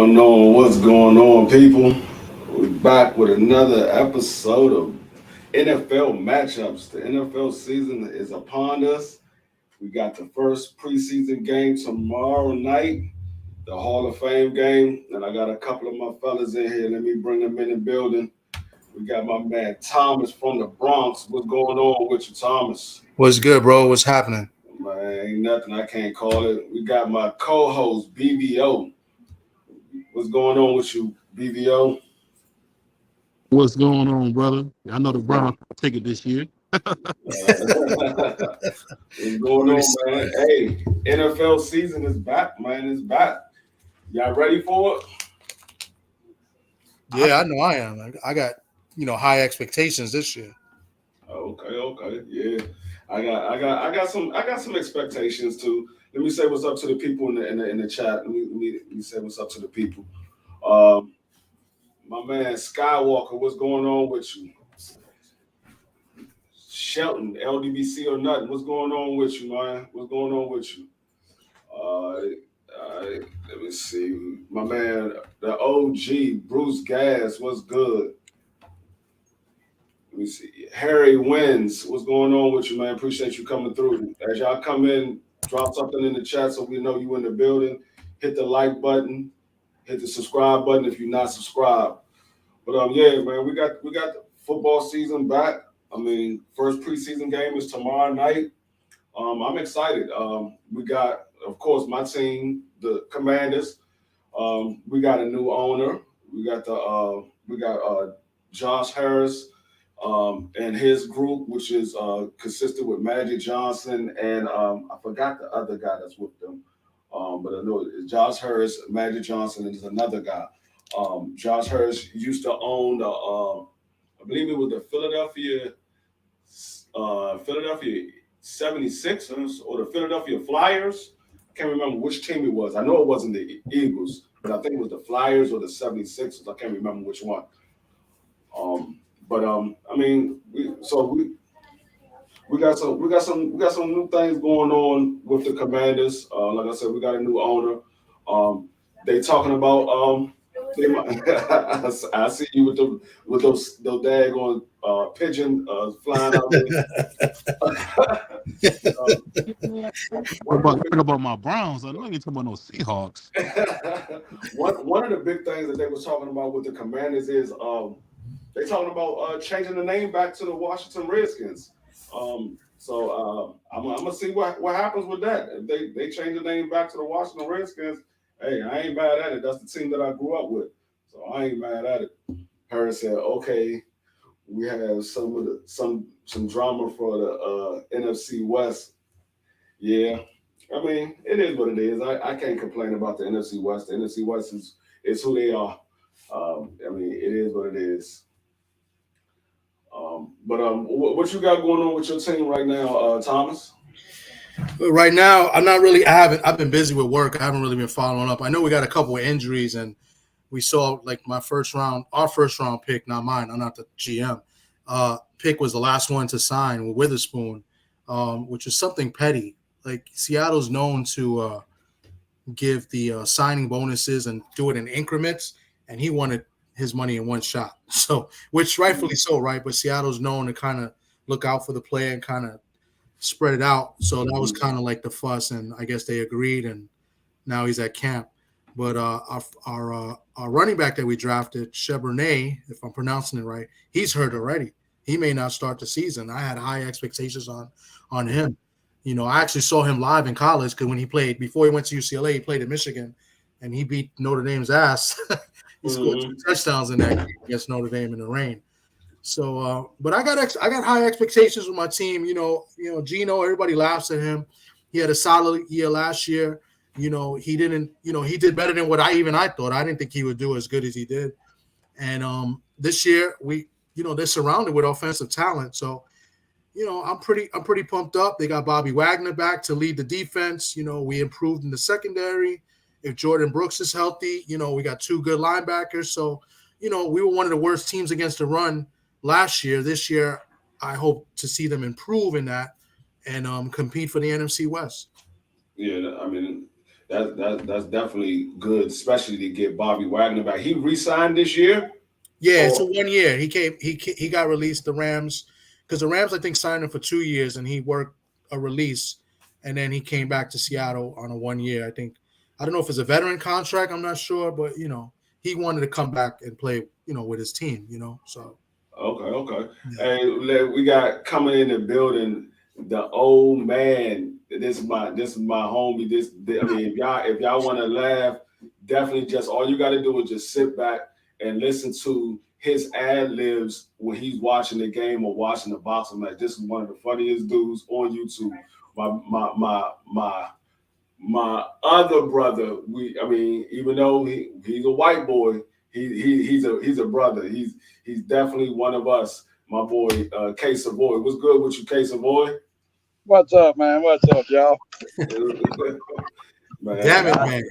going on? What's going on, people? We're back with another episode of NFL matchups. The NFL season is upon us. We got the first preseason game tomorrow night, the Hall of Fame game, and I got a couple of my fellas in here. Let me bring them in the building. We got my man Thomas from the Bronx. What's going on with you, Thomas? What's good, bro? What's happening? Man, ain't nothing I can't call it. We got my co-host BVO. What's going on with you, BVO? What's going on, brother? I know the Browns take it this year. What's going on, man? Hey, NFL season is back, man. It's back. Y'all ready for it? Yeah, I know I am. I got high expectations this year. Okay, yeah. I got some expectations too. Let me say what's up to the people in the chat. Let me say what's up to the people. My man Skywalker, what's going on with you? Shelton, LDBC or nothing. What's going on with you, man? What's going on with you? Let me see. My man, the OG, Bruce Gas, what's good? Let me see. Harry Wins, what's going on with you, man? Appreciate you coming through. As y'all come in, drop something in the chat so we know you in the building. Hit the like button. Hit the subscribe button if you're not subscribed. But yeah, man, we got the football season back. I mean, first preseason game is tomorrow night. I'm excited. We got, of course, my team, the Commanders. We got a new owner. We got Josh Harris and his group, which is consistent with Magic Johnson and I forgot the other guy that's with them. But I know it's Josh Harris, Magic Johnson, and there's another guy. Josh Harris used to own I believe it was the Philadelphia 76ers or the Philadelphia Flyers. I can't remember which team it was. I know it wasn't the Eagles, but I think it was the Flyers or the 76ers. I can't remember which one. I mean, we got some new things going on with the Commanders. Like I said, we got a new owner. They talking about I see you with those daggone pigeon flying out there. What about my Browns? I know you talking about no Seahawks. One of the big things that they was talking about with the Commanders is they talking about changing the name back to the Washington Redskins. I'm gonna see what happens with that. If they change the name back to the Washington Redskins, hey, I ain't mad at it. That's the team that I grew up with, so I ain't mad at it. Harris said, "Okay, we have some drama for the NFC West." Yeah, I mean it is what it is. I can't complain about the NFC West. The NFC West is who they are. I mean it is what it is. What you got going on with your team right now, Thomas? Right now, I've been busy with work. I haven't really been following up. I know we got a couple of injuries, and we saw like our first round pick, not mine. I'm not the GM. Pick was the last one to sign with Witherspoon, which is something petty. Like Seattle's known to give the signing bonuses and do it in increments, and he wanted his money in one shot. So, which rightfully so, right? But Seattle's known to kind of look out for the player and kind of spread it out. So that was kind of like the fuss, and I guess they agreed, and now he's at camp. But our running back that we drafted, Charbonnet, if I'm pronouncing it right, he's hurt already. He may not start the season. I had high expectations on him. You know, I actually saw him live in college because when he played, before he went to UCLA, he played at Michigan, and he beat Notre Dame's ass. He scored 2 touchdowns in that game against Notre Dame in the rain. So, but I got high expectations with my team. You know, Gino. Everybody laughs at him. He had a solid year last year. You know, he did better than what I thought. I didn't think he would do as good as he did. And this year, they're surrounded with offensive talent. So, I'm pretty pumped up. They got Bobby Wagner back to lead the defense. You know, we improved in the secondary. If Jordan Brooks is healthy, we got 2 good linebackers. So, we were one of the worst teams against the run last year. This year, I hope to see them improve in that and compete for the NFC West. Yeah, I mean, That's definitely good, especially to get Bobby Wagner back. He re-signed this year. Yeah, it's a 1 year. He got released. The Rams, because the Rams I think signed him for 2 years, and he worked a release, and then he came back to Seattle on a 1 year. I think I don't know if it's a veteran contract. I'm not sure, but he wanted to come back and play with his team. So Okay. yeah. Hey, we got coming in the building the old man. This is my homie. I mean, if y'all want to laugh, definitely just all you got to do is just sit back and listen to his ad libs when he's watching the game or watching the boxing match. This is one of the funniest dudes on YouTube. My other brother. Even though he's a white boy, he's a brother. He's definitely one of us. My boy, K Savoy. What's good with you, K Savoy? What's up, man? What's up, y'all? Man, Damn it, man.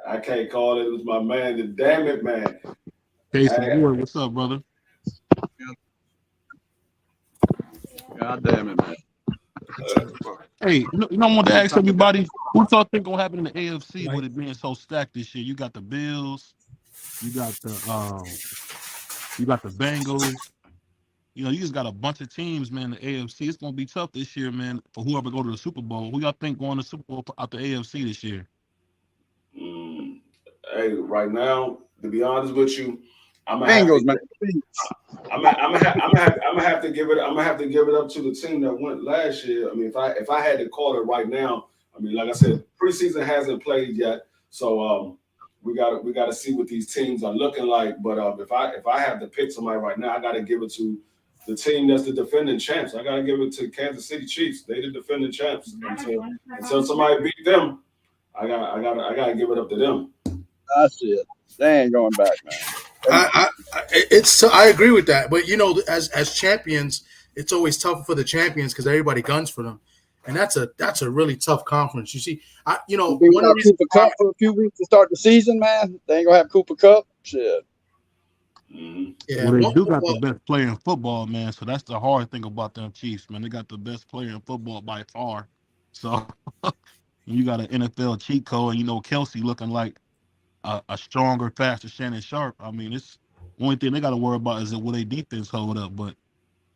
I can't call it. It was my man. The damn it, man. Hey, Savoy, what's up, brother? God damn it, man. Hey, I want to ask everybody, who y'all think gonna happen in the AFC with it being so stacked this year? You got the Bills, you got the Bengals. You just got a bunch of teams, man. The AFC, it's gonna be tough this year, man. For whoever go to the Super Bowl, who y'all think going to the Super Bowl out the AFC this year? Hey, right now, to be honest with you, I'm gonna have to give it. I'm gonna have to give it up to the team that went last year. I mean, if I had to call it right now, I mean, like I said, preseason hasn't played yet, so we got to see what these teams are looking like. But if I have to pick somebody right now, I got to give it to the team that's the defending champs. I got to give it to Kansas City Chiefs. They the defending champs. Until somebody beat them, I got to give it up to them. That's it. They ain't going back, man. I agree with that, but as champions, it's always tough for the champions because everybody guns for them, and that's a really tough conference. You see, one of the reasons Cooper Cup for a few weeks to start the season, man. They ain't gonna have Cooper Cup. Shit. Mm-hmm. Yeah, well, they do got the best player in football, man. So that's the hard thing about them Chiefs, man. They got the best player in football by far. So you got an NFL cheat code, and Kelsey looking like a stronger, faster Shannon Sharp. I mean, it's the only thing they got to worry about is will their defense hold up. But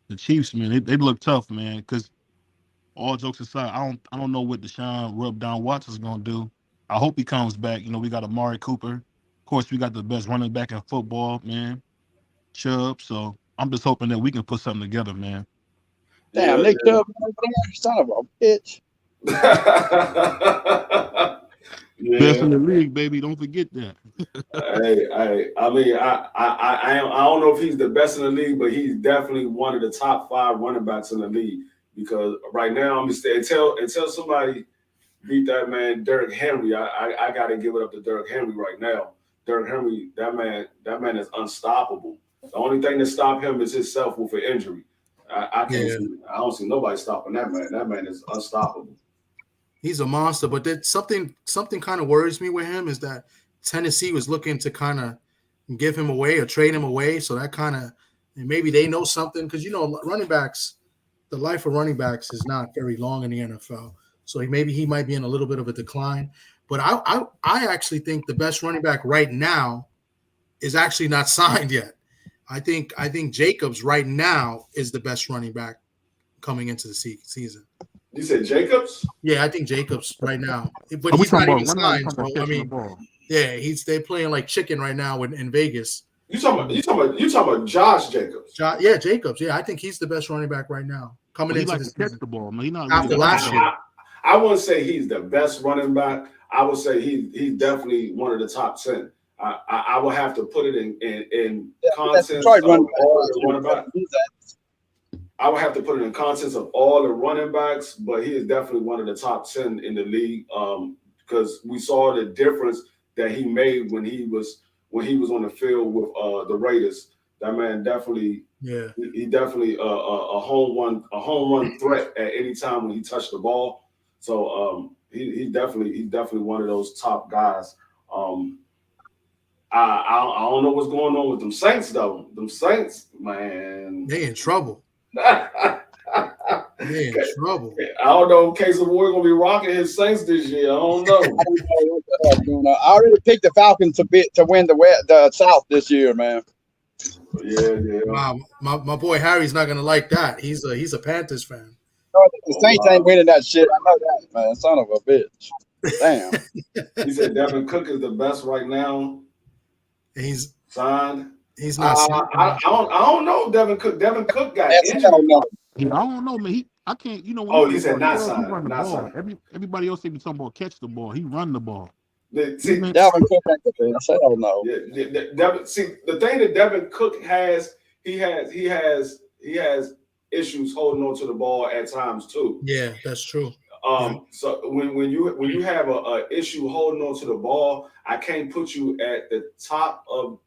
the Chiefs, man, they look tough, man. Because all jokes aside, I don't know what Deshaun Rub-Down Watson's gonna do. I hope he comes back. We got Amari Cooper. Of course, we got the best running back in football, man, Chubb. So I'm just hoping that we can put something together, man. Damn, Nick Chubb, son of a bitch. Yeah. Best in the league, baby. Don't forget that. I mean, I don't know if he's the best in the league, but he's definitely one of the top 5 running backs in the league. Because right now, I'm just until somebody beat that man Derrick Henry, I got to give it up to Derrick Henry right now. Derrick Henry, that man is unstoppable. The only thing that stopped him is himself with an injury. I don't see nobody stopping that man. That man is unstoppable. He's a monster, but that something kind of worries me with him is that Tennessee was looking to kind of give him away or trade him away. So that kind of, and maybe they know something because running backs, the life of running backs is not very long in the NFL. So maybe he might be in a little bit of a decline. But I actually think the best running back right now is actually not signed yet. I think Jacobs right now is the best running back coming into the season. You said Jacobs? Yeah, I think Jacobs right now, but He's he's not even signed. So, I mean, the yeah, they're playing like chicken right now in Vegas. You talking about Josh Jacobs? Yeah, Jacobs. Yeah, I think he's the best running back right now coming into the season. Catch the ball, man. He's not After last year. I wouldn't say he's the best running back. I would say he's definitely one of the top 10. I will have to put it in context of all the running backs. I would have to put it in context of all the running backs, but he is definitely one of the top 10 in the league because we saw the difference that he made when he was on the field with the Raiders. That man definitely, he definitely a home run threat at any time when he touched the ball. So he's definitely one of those top guys. I don't know what's going on with them Saints though. Them Saints, man, they in trouble. They in trouble. I don't know if Casey Ward gonna be rocking his Saints this year. I don't know. I don't know what the hell's going on. I already picked the Falcons to win the South this year, man. Yeah. Wow, my boy Harry's not gonna like that. He's a Panthers fan. The Saints ain't winning that shit. I know that, man. Son of a bitch. Damn. He said Devin Cook is the best right now. He's Signed. not. I don't know Devin Cook. Devin Cook got That's injured. I don't know. I don't know, man. I can't. You know. When Oh, he he said not signed. He run the Not ball. signed. Everybody else even talking about catch the ball. He run the ball. See, Dalvin Cook ain't the best. I don't know. see, the thing that Devin Cook has, he has issues holding on to the ball at times too. Yeah, that's true. So when you have a issue holding on to the ball, I can't put you at the top of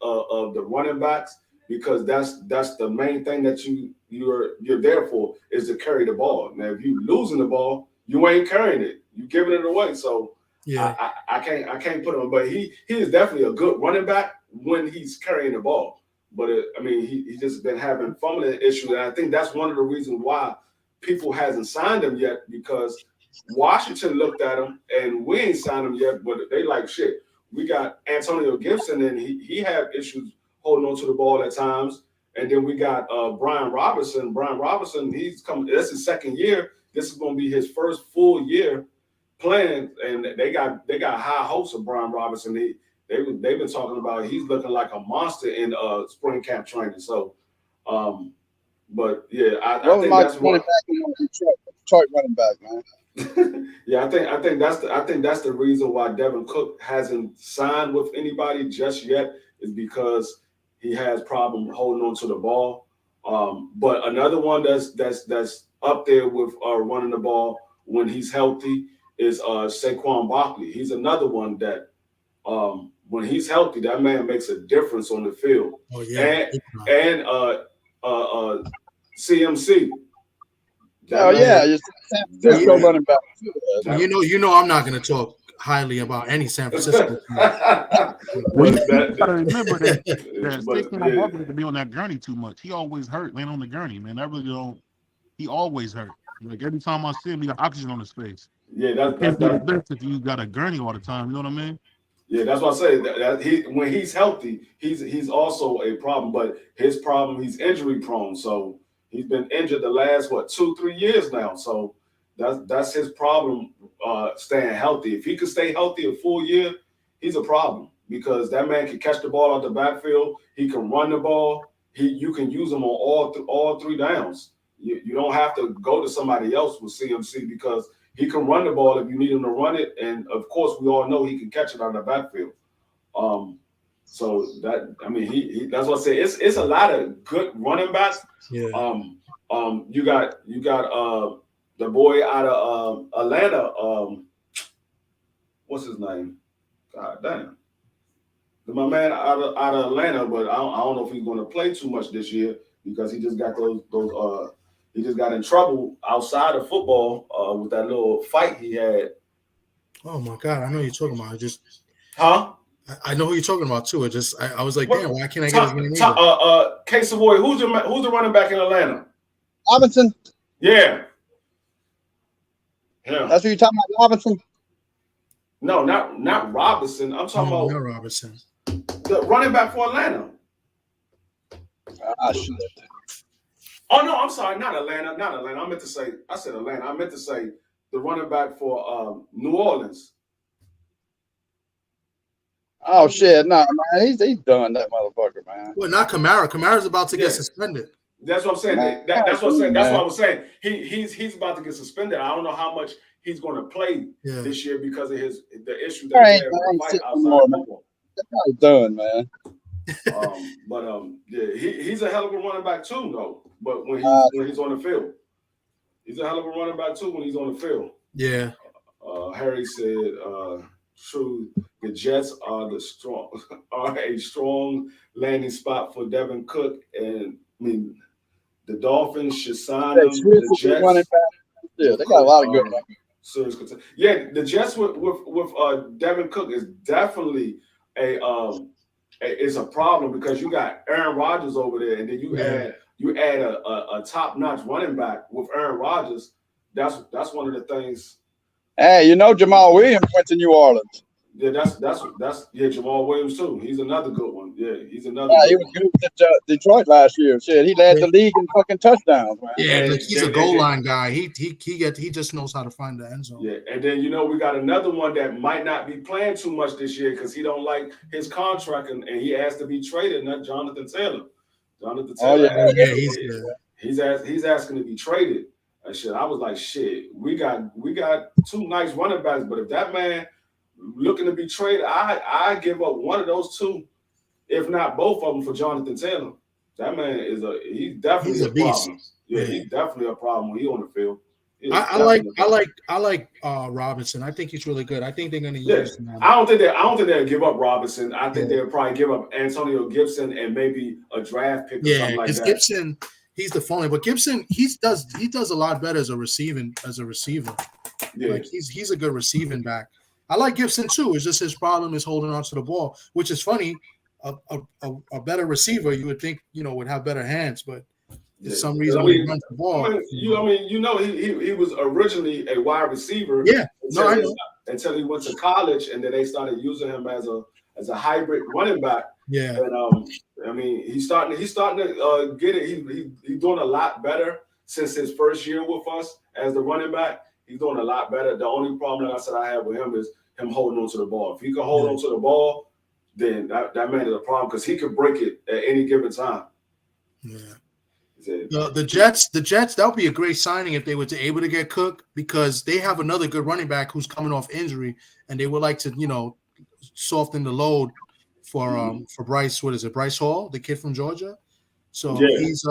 the running backs because that's the main thing that you're there for is to carry the ball. Now, if you losing the ball, you ain't carrying it. You giving it away. So Yeah, I can't put him. But he is definitely a good running back when he's carrying the ball. But he just been having fumbling issues, and I think that's one of the reasons why people hasn't signed him yet because Washington looked at him and we ain't signed him yet, but they like shit. We got Antonio Gibson and he had issues holding on to the ball at times. And then we got Brian Robinson. Brian Robinson, he's coming. That's his second year. This is going to be his first full year playing, and they got high hopes of Brian Robinson. They've been talking about he's looking like a monster in spring camp training. So, but yeah, I think that's what. Detroit running back, man. Yeah, I think that's the reason why Devin Cook hasn't signed with anybody just yet is because he has problem holding on to the ball. But another one that's up there with running the ball when he's healthy is Saquon Barkley. He's another one that when he's healthy, that man makes a difference on the field. Oh yeah, and CMC. San Francisco running back. You know, I'm not going to talk highly about any San Francisco. Well, you gotta remember that Saquon Barkley to be on that gurney too much. He always hurt laying on the gurney, man. I really don't. He always hurt. Like every time I see him, he got oxygen on his face. Yeah, that's the best if you got a gurney all the time. You know what I mean? Yeah, that's what I say. That when he's healthy, he's also a problem. But his problem, he's injury prone. So he's been injured the last 2-3 years now. So that's his problem. Staying healthy. If he could stay healthy a full year, he's a problem because that man can catch the ball out the backfield. He can run the ball. You can use him on all three downs. You don't have to go to somebody else with CMC because he can run the ball if you need him to run it. And of course, we all know he can catch it out of the backfield. So that's what I say. It's a lot of good running backs. Yeah. You got the boy out of Atlanta. What's his name? God damn. My man out of Atlanta, but I don't know if he's going to play too much this year because he just got those. He just got in trouble outside of football with that little fight he had. Oh my God, I know who you're talking about. I know who you're talking about too. I was like, damn, why can't I get his name? Case Savoy, who's the running back in Atlanta? Robinson. Yeah. That's what you're talking about, Robinson. No, not Robinson. I'm talking about not Robinson. The running back for Atlanta. Shit. Oh no, I'm sorry, not Atlanta. I said Atlanta. I meant to say the running back for New Orleans. Oh shit, no, man, he's done, that motherfucker, man. Well, not Kamara. Kamara's about to get suspended. That's what I'm saying. That's what I'm saying. That's what I was saying. He's about to get suspended. I don't know how much he's going to play this year because of the issue that he had with the fight outside of football. That's probably done, man. He's a hell of a running back too, though. But when he's on the field, he's a hell of a running back too when he's on the field. Yeah. Harry said, "True, the Jets are a strong landing spot for Devin Cook, and I mean the Dolphins should sign him. The Jets, yeah, they got a lot of good serious concern. Yeah, the Jets with Devin Cook is definitely it's a problem because you got Aaron Rodgers over there, and then you add you add a top-notch running back with Aaron Rodgers. That's one of the things. Hey, you know Jamal Williams went to New Orleans. Yeah, that's Jamal Williams too. He's another good one. Yeah, he's another. Yeah, he good was good with Detroit last year. Shit, he led the league in fucking touchdowns, man. Yeah, And like he's a goal line guy. He just knows how to find the end zone. Yeah, and then we got another one that might not be playing too much this year because he don't like his contract and he asked to be traded. And that's Jonathan Taylor. Jonathan Taylor. Oh, yeah. He's asking to be traded. And shit, I was like, shit, we got two nice running backs, but if that man looking to be traded, I give up one of those two, if not both of them, for Jonathan Taylor. That man he's definitely a beast. problem. Yeah, he's definitely a problem when he's on the field. I like Robinson. I think he's really good. I think they're going to use him. I don't think they'll give up Robinson. I think they'll probably give up Antonio Gibson and maybe a draft pick or something like that. Gibson, he's the phony, but Gibson he does a lot better as a receiver. Yeah. Like he's a good receiving back. I like Gibson too. It's just his problem is holding on to the ball, which is funny. A better receiver, you would think, would have better hands, but for some reason when he runs the ball. He was originally a wide receiver. Yeah, until he went to college, and then they started using him as a hybrid running back. Yeah, and he's starting to get it. He's doing a lot better since his first year with us as the running back. He's doing a lot better. The only problem, like I said, I have with him is him holding on to the ball. If he can hold on to the ball, then that man is a problem because he could break it at any given time. Yeah. The Jets, that would be a great signing if they were able to get Cook because they have another good running back who's coming off injury, and they would like to, soften the load for Bryce. What is it, Bryce Hall, the kid from Georgia? So he's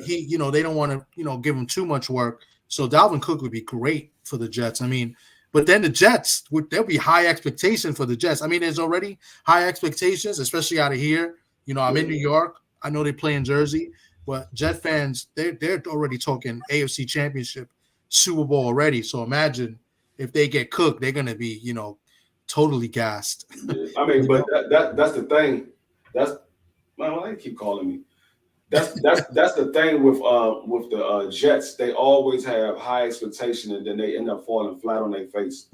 they don't want to give him too much work. So Dalvin Cook would be great for the Jets. But then the Jets there'll be high expectation for the Jets. There's already high expectations, especially out of here. I'm in New York. I know they play in Jersey. But Jet fans, they're already talking AFC Championship, Super Bowl already. So imagine if they get Cook, they're gonna be, totally gassed. Yeah. But that's the thing. They keep calling me. That's the thing with the Jets. They always have high expectation, and then they end up falling flat on their face.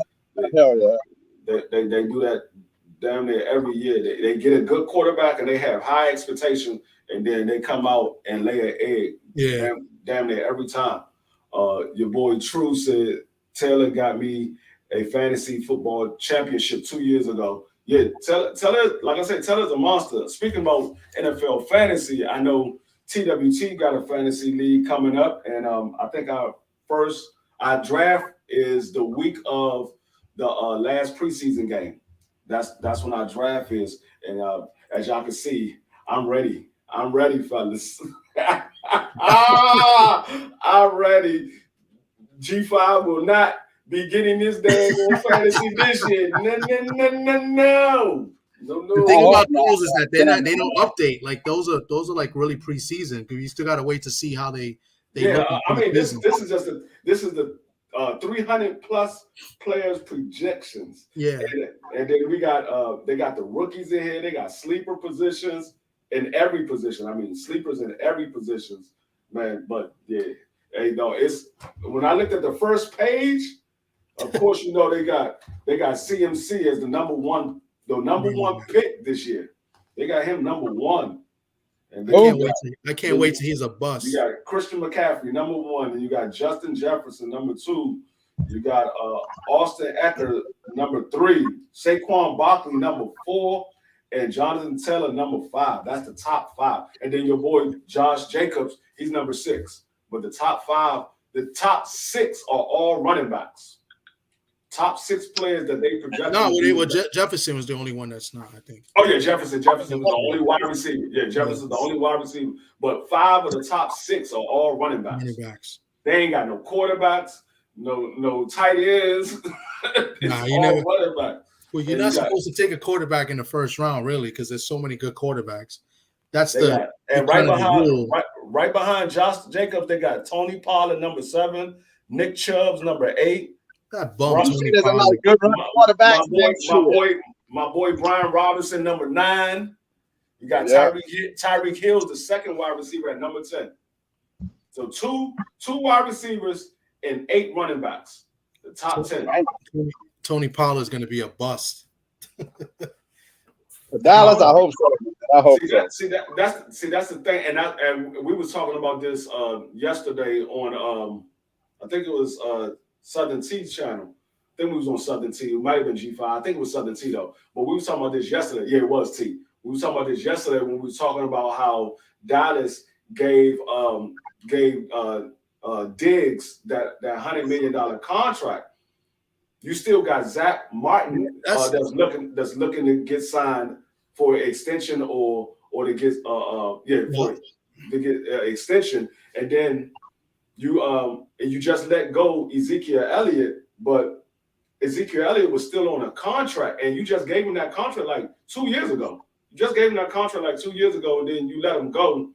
Hell yeah. They do that damn near every year. They get a good quarterback, and they have high expectation. And then they come out and lay an egg damn near every time. Your boy True said Taylor got me a fantasy football championship 2 years ago. Yeah, Taylor, like I said, Taylor's a monster. Speaking about NFL fantasy, I know TWT got a fantasy league coming up, and I think our draft is the week of the last preseason game. That's when our draft is, and as y'all can see, I'm ready. I'm ready, fellas. I'm ready. G5 will not be getting this damn fantasy this year. No. The thing about those is that they don't update. Like those are like really preseason because you still gotta wait to see how they this is the 300 plus players projections. Yeah, and then we got they got the rookies in here. They got sleeper positions. In every position, sleepers in every position, man. But it's when I looked at the first page, of course, they got CMC as the number one pick this year. They got him number one, and I can't wait till he's a bust. You got Christian McCaffrey number one, and you got Justin Jefferson number two. You got Austin Eckler number three, Saquon Barkley number four. And Jonathan Taylor, number 5. That's the top 5. And then your boy Josh Jacobs, he's number 6. But the top 6 are all running backs. Top 6 players that they projected. No, Jefferson was the only one that's not, I think. Oh, yeah, Jefferson was the only wide receiver. Yeah, Jefferson's the only wide receiver. But 5 of the top 6 are all running backs. They ain't got no quarterbacks, no tight ends. It's all running backs. Well, you're not supposed to take a quarterback in the first round, really, because there's so many good quarterbacks. That's right behind Josh Jacobs, they got Tony Pollard, number 7, Nick Chubb's number 8. That bum. There's a lot of good quarterbacks. My boy Brian Robinson, number 9. You got Tyreek Hill's the second wide receiver at number 10. So two wide receivers and 8 running backs. The top 10. Tony Pollard is going to be a bust. For Dallas, I hope so. I hope so. That's the thing. And we was talking about this yesterday on I think it was Southern T channel. I think we was on Southern T. It might have been G5. I think it was Southern T though. But we was talking about this yesterday. Yeah, it was T. We was talking about this yesterday when we was talking about how Dallas gave Diggs that $100 million contract. You still got Zach Martin that's looking to get signed for an extension or to get extension, and then you just let go Ezekiel Elliott, but Ezekiel Elliott was still on a contract, and you just gave him that contract like 2 years ago. You just gave him that contract like 2 years ago, and then you let him go,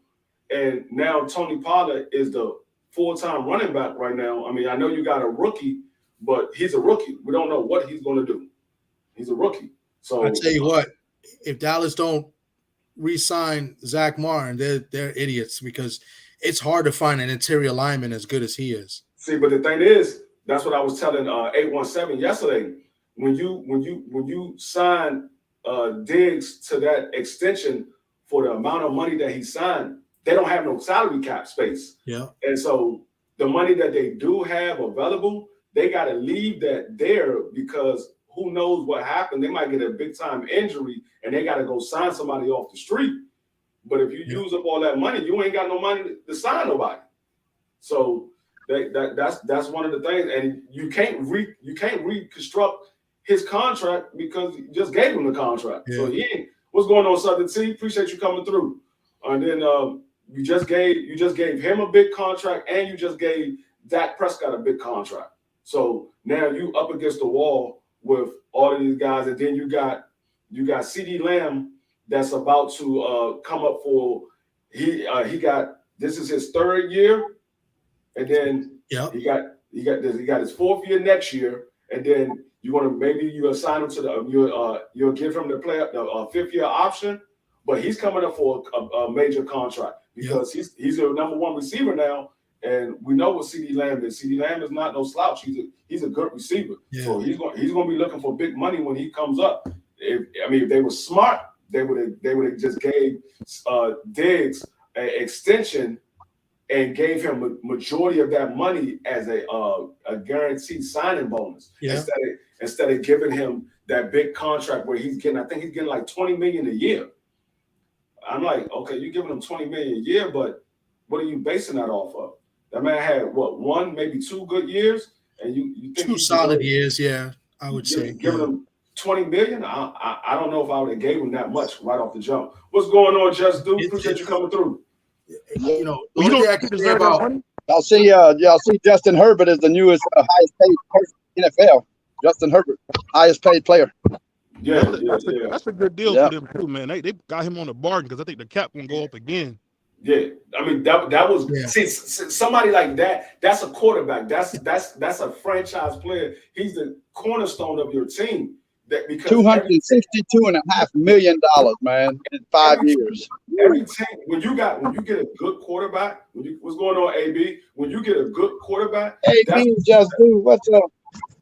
and now Tony Pollard is the full-time running back right now. I mean, I know you got a rookie, but he's a rookie. We don't know what he's going to do. He's a rookie. So I tell you what, if Dallas don't re-sign Zach Martin, they're idiots, because it's hard to find an interior lineman as good as he is. See, but the thing is, that's what I was telling 817 yesterday. When you sign Diggs to that extension for the amount of money that he signed, they don't have no salary cap space. Yeah. And so the money that they do have available, they got to leave that there, because who knows what happened. They might get a big time injury and they got to go sign somebody off the street. But if you use up all that money, you ain't got no money to sign nobody. So that's one of the things. And you can't reconstruct his contract because you just gave him the contract. Yeah. So he ain't. What's going on, Southern T? Appreciate you coming through. And then you just gave him a big contract, and you just gave Dak Prescott a big contract. So now you up against the wall with all of these guys, and then you got CeeDee Lamb that's about to come up for he got this is his 3rd year, and then he got his 4th year next year, and then you assign him to you'll give him the 5th year option, but he's coming up for a major contract because he's a number 1 receiver now. And we know what CeeDee Lamb is. CeeDee Lamb is not no slouch. He's a good receiver. Yeah. So he's going to be looking for big money when he comes up. If they were smart, they would have just gave Diggs an extension and gave him a majority of that money as a guaranteed signing bonus. Yeah. Instead of giving him that big contract where I think he's getting like $20 million a year. I'm like, okay, you're giving him $20 million a year, but what are you basing that off of? That man had one, maybe 2 good years, and you think 2 solid years, yeah, I would say. Giving him $20 million, I don't know if I would have gave him that much right off the jump. What's going on, Just Dude? Appreciate you coming through. You know, the only thing I can say about y'all see Justin Herbert is the newest highest paid person in NFL. Justin Herbert, highest paid player. Yeah, that's a good deal for them too, man. They got him on the bargain because I think the cap won't go up again. Yeah, I mean that was see somebody like that. That's a quarterback. That's a franchise player. He's the cornerstone of your team. That because $262.5 million, man, in 5 years. Every team, when you get a good quarterback, what's going on, AB? When you get a good quarterback, AB just do what's up.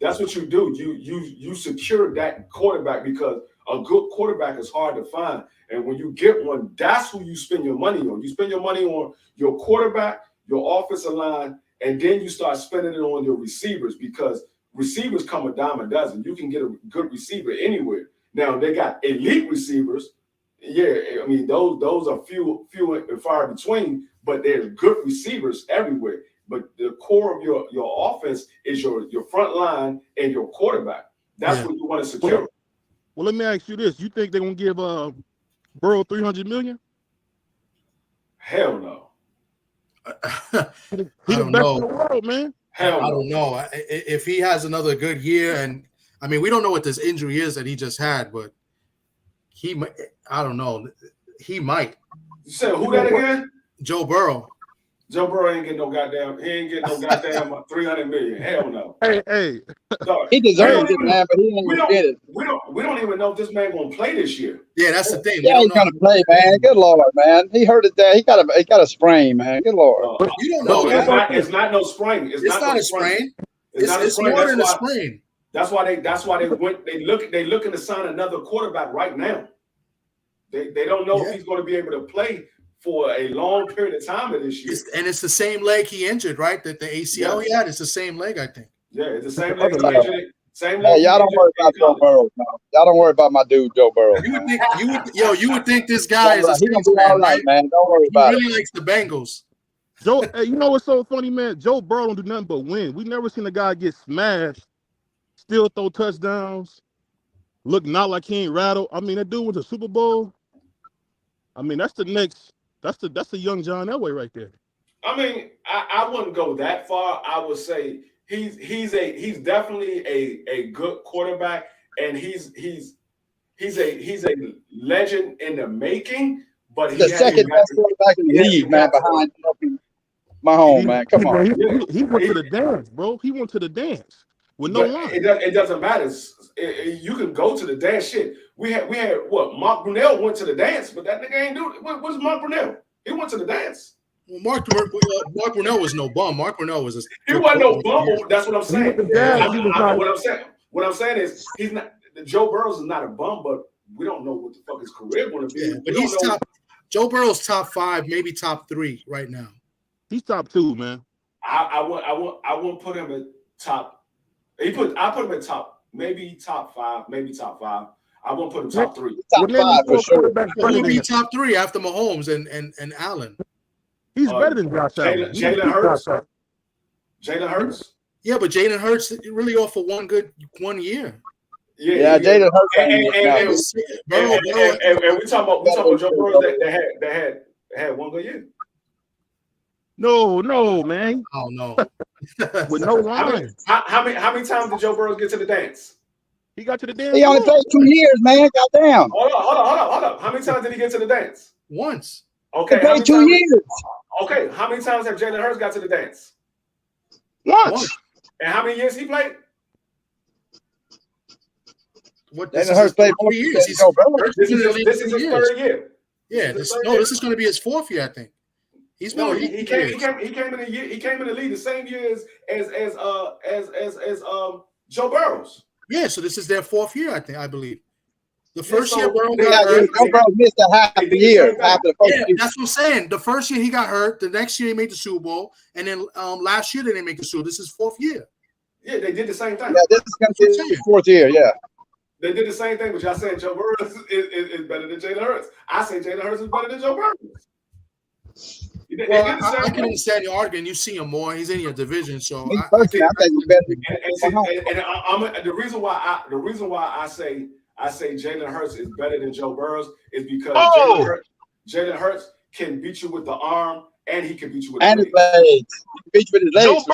That's what you do. You secure that quarterback because a good quarterback is hard to find. And when you get one, that's who you spend your money on. You spend your money on your quarterback, your offensive line, and then you start spending it on your receivers because receivers come a dime a dozen. You can get a good receiver anywhere. Now they got elite receivers. Yeah, I mean those are few and far between, but there's good receivers everywhere. But the core of your offense is your front line and your quarterback. That's what you want to secure. Well, let me ask you this: you think they're gonna give Burrow $300 million? Hell no. He's the best in the world, man. Hell no. I don't know. If he has another good year, and I mean, we don't know what this injury is that he just had, but I don't know. He might. You said who that again? Joe Burrow. Joe Burrow ain't getting no goddamn. He ain't getting no goddamn $300 million. Hell no. Hey. Sorry. He deserves it, man, but he ain't gonna get it. We we don't even know if this man gonna play this year. Yeah, that's the thing. Yeah, he's gonna play, man. Good Lord, man. He hurt it there. He got a sprain, man. Good Lord. You don't No, know. it's not no sprain. It's not no a sprain. It's not a It's sprain. more than a sprain. That's why they went. They looking to sign another quarterback right now. They don't know if he's going to be able to play for a long period of time of this year. And it's the same leg he injured, right? That the ACL he had. It's the same leg, I think. Yeah, it's the same leg he injured. Same Hey, y'all don't worry about Joe Burrow. No. Y'all don't worry about my dude Joe Burrow. You would think this guy is a Saints fan, all right, man. Don't worry about it. He really likes the Bengals. Joe, hey, you know what's so funny, man? Joe Burrow don't do nothing but win. We never seen a guy get smashed, still throw touchdowns, look not like he ain't rattled. I mean, that dude went to Super Bowl. I mean, that's the young John Elway right there. I mean, I wouldn't go that far. I would say he's definitely a good quarterback, and he's a legend in the making. But the second best quarterback in the league, man, behind Mahomes, man. Come on. He went to the dance, bro. He went to the dance with no line. It doesn't matter. You can go to the dance. Shit, we had what? Mark Brunell went to the dance, but that nigga ain't do it. What's Mark Brunell? He went to the dance. Well, Mark Brunell was no bum. Mark Brunell was he wasn't no bum. That's what I'm saying. What I'm saying is he's not. Joe Burrow is not a bum, but we don't know what the fuck his career going to be. Yeah, but he's top. Joe Burrow's top 5, maybe top 3 right now. He's top 2, man. I won't put him at top. I put him at top, maybe top 5, maybe top 5. I won't put him top 3. Top 5 for sure. Who would be top 3 after Mahomes and Allen? He's better than Josh Allen. Jalen Hurts. Jalen Hurts. Yeah, but Jalen Hurts really off for 1 year. Yeah, Jalen Hurts. And we talking about Joe Burrow that had 1 good year. No, man. Oh no. With no line. How many times did Joe Burrow get to the dance? He got to the dance. He only played 2 years, man. Goddamn. Hold up. How many times did he get to the dance? Once. Okay. He played 2 years. Okay. How many times have Jalen Hurts got to the dance? Once. And how many years he played? Jalen Hurts played 4 years. This is his 3rd year. Yeah. This is going to be his 4th year, I think. He came in the league the same year as Joe Burrows. Yeah, so this is their 4th year, I believe. The first year Burrow got hurt. Joe Burrow missed a half the year after the first year. That's what I'm saying. The first year he got hurt. The next year he made the Super Bowl, and then last year they didn't make the Super Bowl. This is 4th year. Yeah, they did the same thing. Yeah, this is going to be his 4th year. Yeah. They did the same thing, but y'all saying Joe Burrow is better than Jalen Hurts. I say Jalen Hurts is better than Joe Burrow. Well, I can understand your argument. You see him more. He's in your division, so I think he's better. And the reason why I say Jalen Hurts is better than Joe Burrow is because Jalen Hurts can beat you with the arm, and he can beat you with his legs. He can beat you with his legs.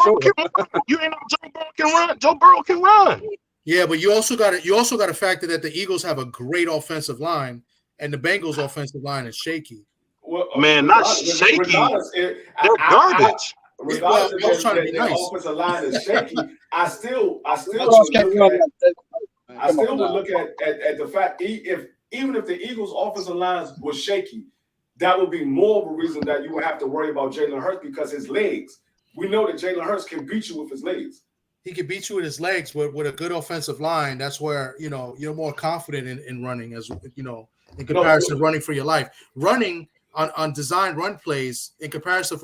You ain't know Joe Burrow can run. Joe Burrow can run. Yeah, but you also got to factor that the Eagles have a great offensive line, and the Bengals' offensive line is shaky. Well, man, not shaky. They're garbage. Regardless if the offensive line is shaky, I still would look at the fact even if the Eagles' offensive line was shaky, that would be more of a reason that you would have to worry about Jalen Hurts because his legs. We know that Jalen Hurts can beat you with his legs. He can beat you with his legs with a good offensive line. That's where you're more confident in running, as in comparison to running for your life. Running on designed run plays in comparison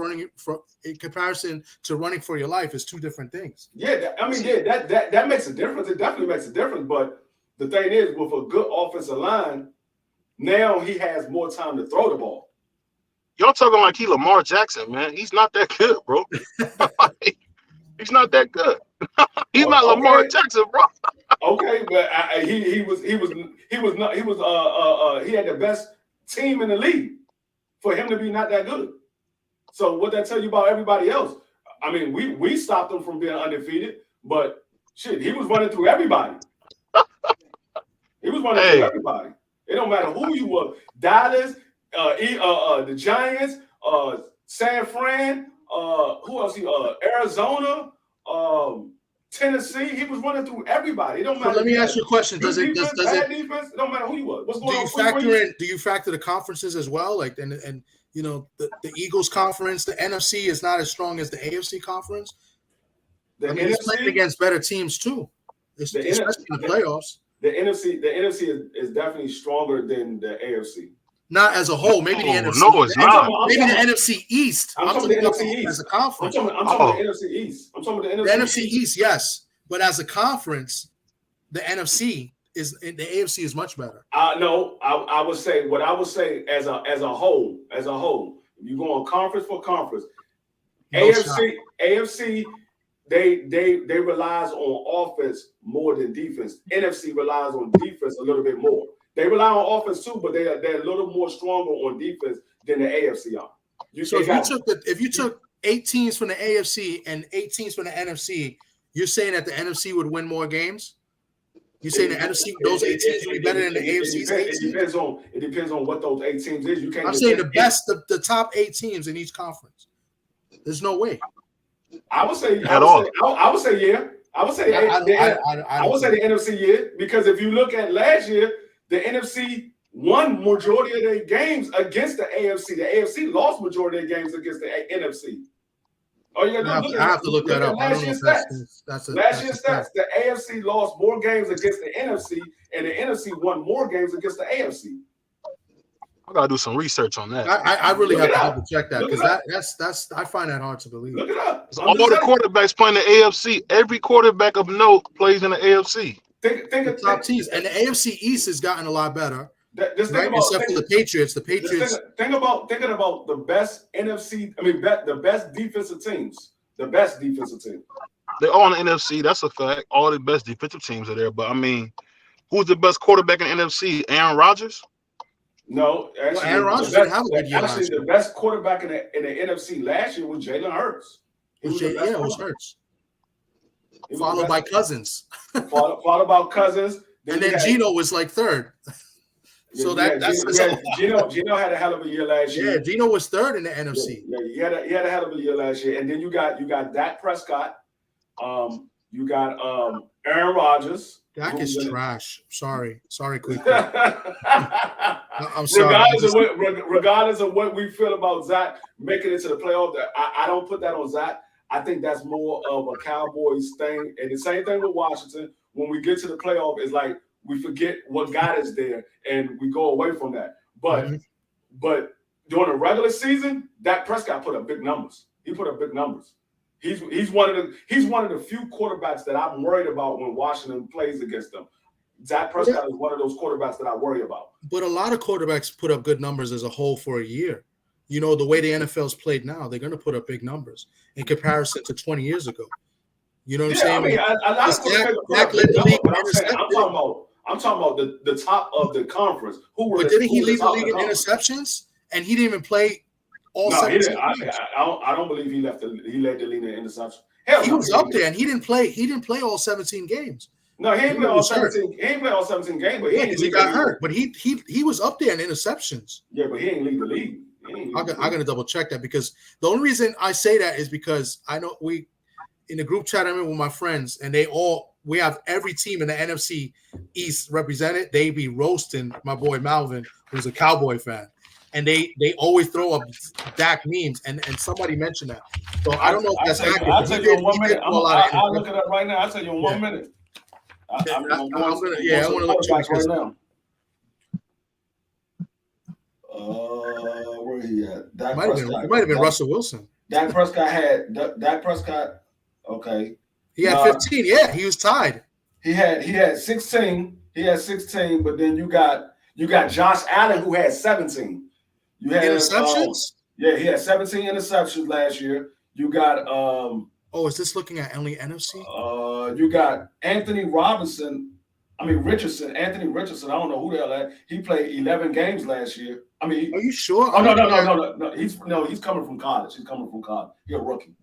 to running for your life is 2 different things. Yeah, that makes a difference. It definitely makes a difference. But the thing is, with a good offensive line, now he has more time to throw the ball. Y'all talking like he Lamar Jackson, man. He's not that good, bro. He's not that good. He's not Lamar Jackson, bro. Okay, but he had the best team in the league for him to be not that good. So what that tell you about everybody else? I mean, we stopped him from being undefeated, but shit, he was running through everybody. He was running through everybody. It don't matter who you were. Dallas, the Giants, San Fran, who else? Arizona, Tennessee, he was running through everybody. It don't So matter. let me ask you a question. Good Does it defense, does bad it defense? It don't matter who you was. What's do going you on? factor in? Do you factor the conferences as well? Like and you know the Eagles conference, the NFC is not as strong as the AFC conference. The I mean, he's playing NFC, against better teams too, especially in the playoffs. the NFC is definitely stronger than the AFC. Not as a whole. Maybe the NFC. No, it's not. Maybe the NFC East. I'm talking about the NFC as East. a conference. I'm talking about the NFC East. I'm talking about The NFC East, yes, but as a conference, the NFC is the AFC is much better. No, I would say what I would say as a whole. If you go on conference for conference, AFC, they relies on offense more than defense. NFC relies on defense a little bit more. They rely on offense too, but they're a little more stronger on defense than the AFC are. If you took 8 teams from the AFC and 8 teams from the NFC, you're saying that the NFC would win more games? You saying the NFC, those 8 teams would be better than the AFC's 8 teams? It depends on what those 8 teams is. You can't. I'm saying the top 8 teams in each conference. There's no way. I would say at all. I would say yeah. I would say the NFC yeah, because if you look at last year, the NFC won majority of their games against the AFC. The AFC lost majority of their games against the NFC. Oh, you I have to look that up. I don't know if that's last year's stats. The AFC lost more games against the NFC, and the NFC won more games against the AFC. I gotta do some research on that. I really have to double check that because that's I find that hard to believe. Look it up. All the quarterbacks playing the AFC. Every quarterback of note plays in the AFC. Think of top teams, and the AFC East has gotten a lot better. Except for the Patriots. The Patriots. Thinking about the best NFC. I mean, the best defensive teams. The best defensive team. They're all in the NFC. That's a fact. All the best defensive teams are there. But I mean, who's the best quarterback in the NFC? Aaron Rodgers? No, actually, Aaron Rodgers didn't have a good year. Actually, the best quarterback in the NFC last year was Jalen Hurts. It was Hurts. Followed by Cousins. Followed by Cousins. And then Geno was like third. So Geno had a hell of a year last year. Yeah, Geno was third in the NFC. Yeah, he had a hell of a year last year. And then you got Dak Prescott. You got Aaron Rodgers. Dak is trash. Sorry, Quick. I'm sorry. Regardless of what we feel about Zach making it to the playoff, I don't put that on Zach. I think that's more of a Cowboys thing. And the same thing with Washington. When we get to the playoff, it's like we forget what got us there and we go away from that. But during the regular season, Dak Prescott put up big numbers. He put up big numbers. He's one of the few quarterbacks that I'm worried about when Washington plays against them. Dak Prescott is one of those quarterbacks that I worry about. But a lot of quarterbacks put up good numbers as a whole for a year. You know, the way the NFL's played now, they're going to put up big numbers in comparison to 20 years ago. You know what I'm saying? I mean, Dak led the league. I'm talking about the top of the conference. But didn't he lead the league in interceptions? And he didn't even play all 17 games. I don't believe he led the league in interceptions. He was up there, and he didn't play all 17 games. No, he ain't play all 17. He ain't play all 17 games, but he got hurt. But he was up there in interceptions. Yeah, but he ain't lead the league. I'm gonna double check that because the only reason I say that is because I know we in the group chat I'm in with my friends, and we have every team in the NFC East represented. They be roasting my boy Malvin, who's a Cowboy fan. And they always throw up Dak memes, and somebody mentioned that. So I don't know if that's accurate. I'll tell you in 1 minute. I'll look it up right now. I'll tell you in 1 minute. I want to look back right now. Where he at? Dak Prescott. It might have been Russell Wilson. Dak Prescott. Okay. He had 15. Yeah, he was tied. He had 16. He had 16, but then you got Josh Allen who had 17. You had interceptions? Yeah, he had 17 interceptions last year. You got is this looking at only NFC? You got Anthony Richardson. Anthony Richardson. I don't know who the hell that. He played 11 games last year. I mean, are you sure? Oh no. He's coming from college. He's a rookie.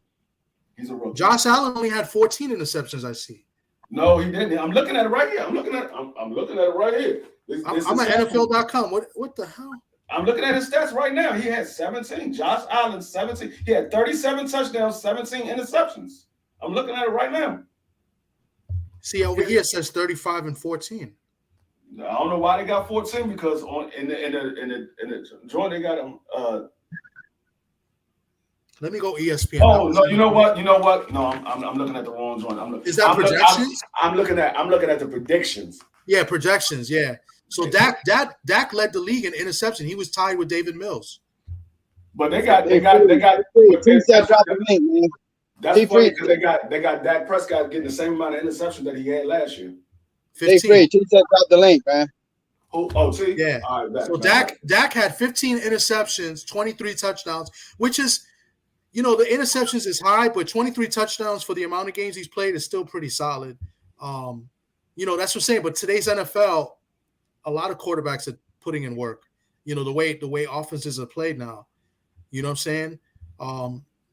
He's a rookie. Josh Allen only had 14 interceptions. I see. No, he didn't. I'm looking at it right here. I'm looking at it right here. I'm at NFL.com. What the hell? I'm looking at his stats right now. He had 17. Josh Allen, 17. He had 37 touchdowns, 17 interceptions. I'm looking at it right now. See, over here it says 35 and 14. I don't know why they got 14 because in the joint they got them. Let me go ESPN. Oh no! You know what? No, I'm looking at the wrong joint. Is that projections? I'm looking at the predictions. Yeah, projections. Yeah. So Dak led the league in interception. He was tied with David Mills. But they got. T said drop the link, man. That's funny because they got Dak Prescott getting the same amount of interception that he had last year. 15. T said drop the link, man. Who? Oh, T. Yeah. All right, so Dak had 15 interceptions, 23 touchdowns, which is, the interceptions is high, but 23 touchdowns for the amount of games he's played is still pretty solid. That's what I'm saying. But today's NFL, a lot of quarterbacks are putting in work. The way offenses are played now. You know what I'm saying?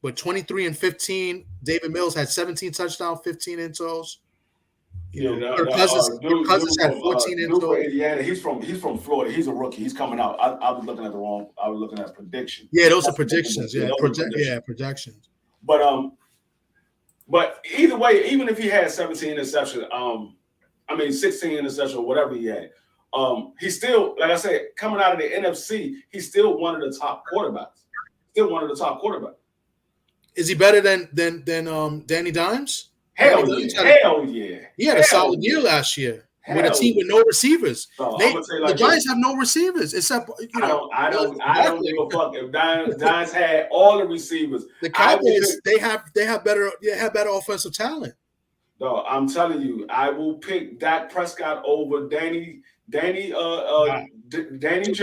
But 23 and 15, David Mills had 17 touchdowns, 15 intos. Kirk Cousins had 14 intos. Indiana. He's from Florida. He's a rookie. He's coming out. I was looking at I was looking at predictions. Yeah, those are predictions. Yeah, projections. But either way, even if he had 17 interceptions, 16 interceptions, whatever he had, he's still, like I said, coming out of the NFC, he's still one of the top quarterbacks. Is he better than Danny Dimes? Hell yeah. He had a solid year last year with a team with no receivers. So the Giants have no receivers except I don't give a fuck if Giants had all the receivers. The Cowboys they have better offensive talent. No, I'm telling you, I will pick Dak Prescott over Danny Jones. I think it's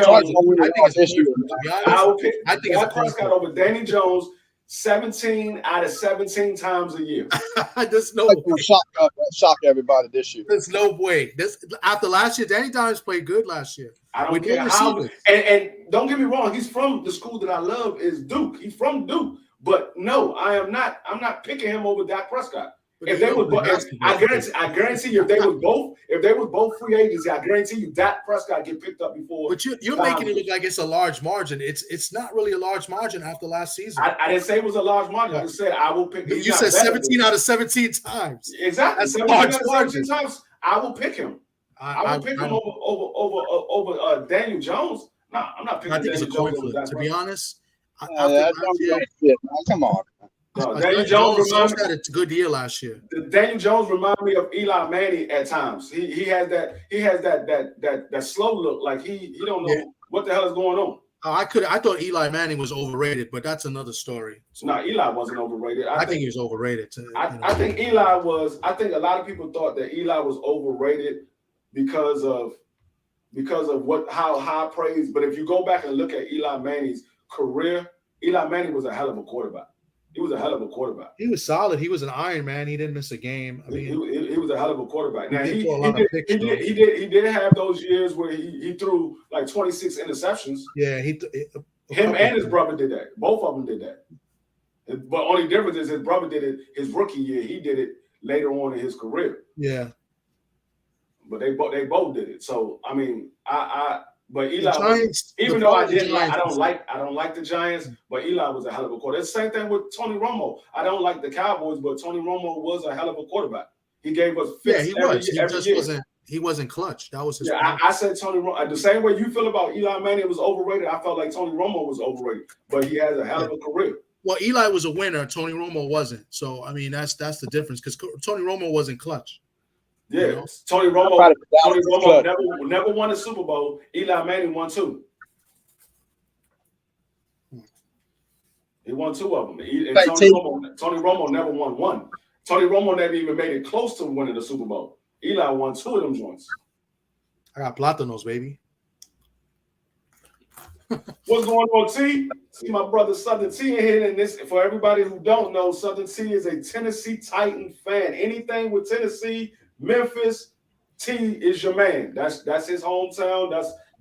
Dak Prescott over Danny Jones 17 out of 17 times a year. There's no shock everybody this year. There's no way. After last year, Danny Dimes played good last year. I don't care how. And don't get me wrong, he's from the school that I love is Duke. He's from Duke. But no, I'm not picking him over Dak Prescott. If they were, I guarantee you, if they were both free agents, I guarantee you, Dak Prescott get picked up before. But you're making it look like it's a large margin. It's not really a large margin after last season. I didn't say it was a large margin. I just said I will pick. You said 17 out of 17 times. Exactly. That's 17 out of 17 times. I will pick him. I will pick him over Daniel Jones. Nah, I'm not picking. I think Daniel it's a coin Jones flip. To be honest, come on. No, Daniel Jones had a good year last year. Daniel Jones reminds me of Eli Manning at times. He has that slow look, like he don't know what the hell is going on. I thought Eli Manning was overrated, but that's another story. So, no, Eli wasn't overrated. I think he was overrated. I think Eli was. I think a lot of people thought that Eli was overrated because of how high praise. But if you go back and look at Eli Manning's career, Eli Manning was a hell of a quarterback. He was a hell of a quarterback. He was solid. He was an Iron Man. He didn't miss a game. I mean, he was a hell of a quarterback. Now he did have those years where he threw like 26 interceptions. Yeah, him and his brother did that. Both of them did that. But only difference is his brother did it his rookie year. He did it later on in his career. Yeah. But they both did it. So I mean, But Eli, Giants, even though I don't like the Giants, but Eli was a hell of a quarterback. It's the same thing with Tony Romo. I don't like the Cowboys, but Tony Romo was a hell of a quarterback. He gave us fits every year. He wasn't clutch. That was his. Yeah, I said Tony Romo. The same way you feel about Eli Manning was overrated, I felt like Tony Romo was overrated, but he has a hell of a career. Well, Eli was a winner. Tony Romo wasn't. So I mean, that's the difference because Tony Romo wasn't clutch. Yeah, Tony Romo never won a Super Bowl. Eli Manning won 2. He won 2 of them. Tony Romo never won 1. Tony Romo never even made it close to winning the Super Bowl. Eli won 2 of them joints. I got Platanos, baby. What's going on, T? See my brother Southern T in here. And this, for everybody who don't know, Southern T is a Tennessee Titan fan. Anything with Tennessee, Memphis, T is your man. That's his hometown.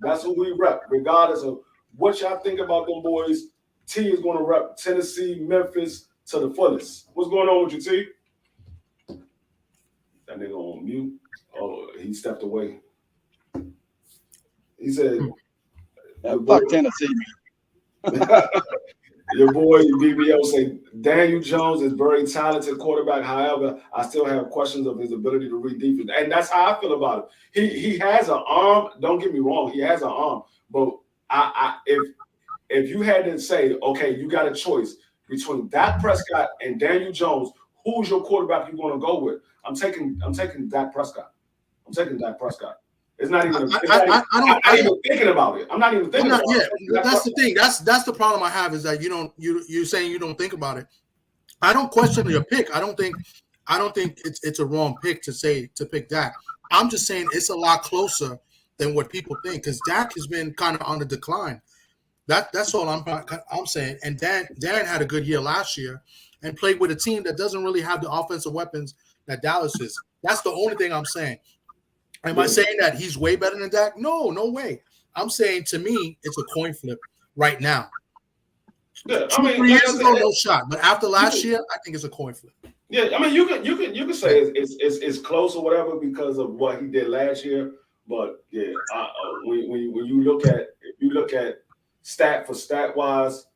That's who we rep. Regardless of what y'all think about them boys, T is going to rep Tennessee, Memphis to the fullest. What's going on with you, T? That nigga on mute. Oh, he stepped away. He said, "Fuck Tennessee." Your boy BBO say Daniel Jones is very talented quarterback. However, I still have questions of his ability to read defense, and that's how I feel about it. He has an arm. Don't get me wrong, he has an arm. But if you had to say, okay, you got a choice between Dak Prescott and Daniel Jones, who's your quarterback you're going to go with? I'm taking Dak Prescott. I'm taking Dak Prescott. It's not even. I'm not even thinking about it. I'm not even thinking about it. Yeah, that's the thing. That's the problem I have is that you're saying you don't think about it. I don't question your pick. I don't think it's a wrong pick to pick Dak. I'm just saying it's a lot closer than what people think because Dak has been kind of on the decline. That's all I'm saying. And Dan had a good year last year and played with a team that doesn't really have the offensive weapons that Dallas is. That's the only thing I'm saying. Am I saying that he's way better than Dak? No way. I'm saying to me, it's a coin flip right now. Yeah, 3 years ago, no shot. But after last year, I think it's a coin flip. Yeah, I mean, you can say it's close or whatever because of what he did last year. But yeah, when you look at stat for stat wise,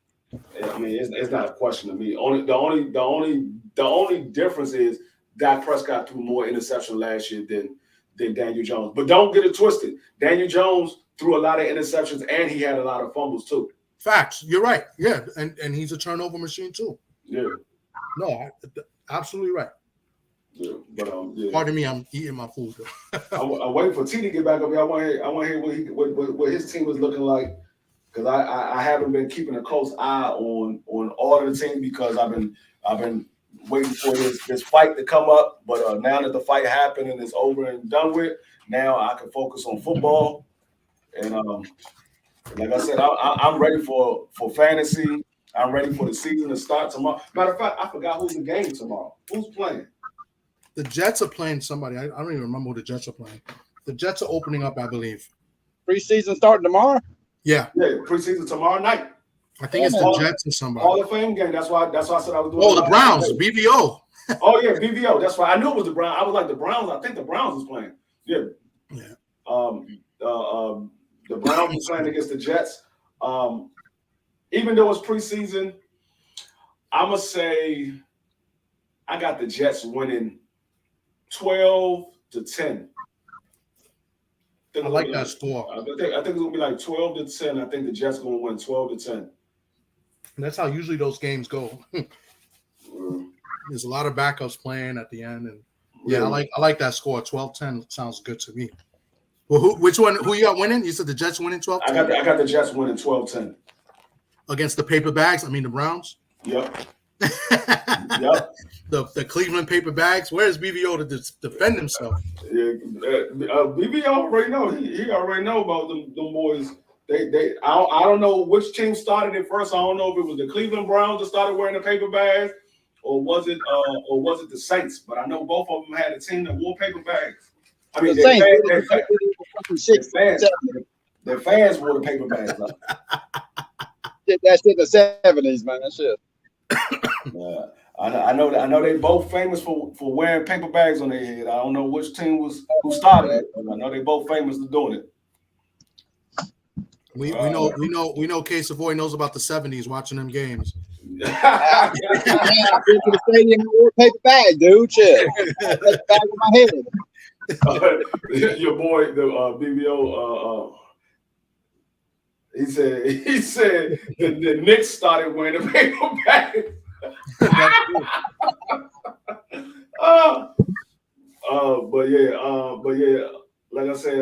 I mean, it's not a question to me. The only difference is Dak Prescott threw more interception last year than Daniel Jones. But don't get it twisted. Daniel Jones threw a lot of interceptions and he had a lot of fumbles too. Facts. You're right. Yeah, and he's a turnover machine too. Yeah. No, absolutely right. Yeah, but yeah. Pardon me, I'm eating my food. I'm waiting for T to get back up here. I want to hear what his team is looking like because I haven't been keeping a close eye on all of the teams because I've been waiting for this fight to come up. But now that the fight happened and it's over and done with, now I can focus on football. And like I said, I'm ready for fantasy. I'm ready for the season to start tomorrow. Matter of fact, I forgot who's in game tomorrow. Who's playing? The Jets are playing somebody. I don't even remember who the Jets are playing. The Jets are opening up, I believe. Preseason starting tomorrow? Yeah. Yeah, preseason tomorrow night. I think it's the Jets and somebody. Hall of Fame game. That's why I said I was doing. Oh, the Browns, BVO. Oh yeah, BVO. That's why I knew it was the Browns. I was like the Browns. I think the Browns was playing. Yeah. Yeah. The Browns were playing against the Jets. Even though it's preseason, I'ma say I got the Jets winning 12-10. I like that score. I think it's gonna be like 12-10. I think the Jets gonna win 12-10. And that's how usually those games go. There's a lot of backups playing at the end, and yeah, I like that score. 12-10 sounds good to me. Well, which one? Who you got winning? You said the Jets winning 12-10? I got the Jets winning 12-10 against the paper bags. I mean the Browns. Yep. Yep. The Cleveland paper bags. Where's BVO to defend himself? Yeah, BVO already know. He already know about them boys. I don't know which team started it first. I don't know if it was the Cleveland Browns that started wearing the paper bags, or was it the Saints? But I know both of them had a team that wore paper bags. I mean, their fans wore the paper bags. That shit in the 70s, man. That shit. Yeah. I know they both famous for wearing paper bags on their head. I don't know which team who started it, but I know they both famous for doing it. We know K Savoy knows about the 70s watching them games. I've been to the stadium and wore a paper bag, dude. Shit. Paper bag on my head. Your boy, the BBO, he said the Knicks started wearing the paper bags. But yeah, like I said,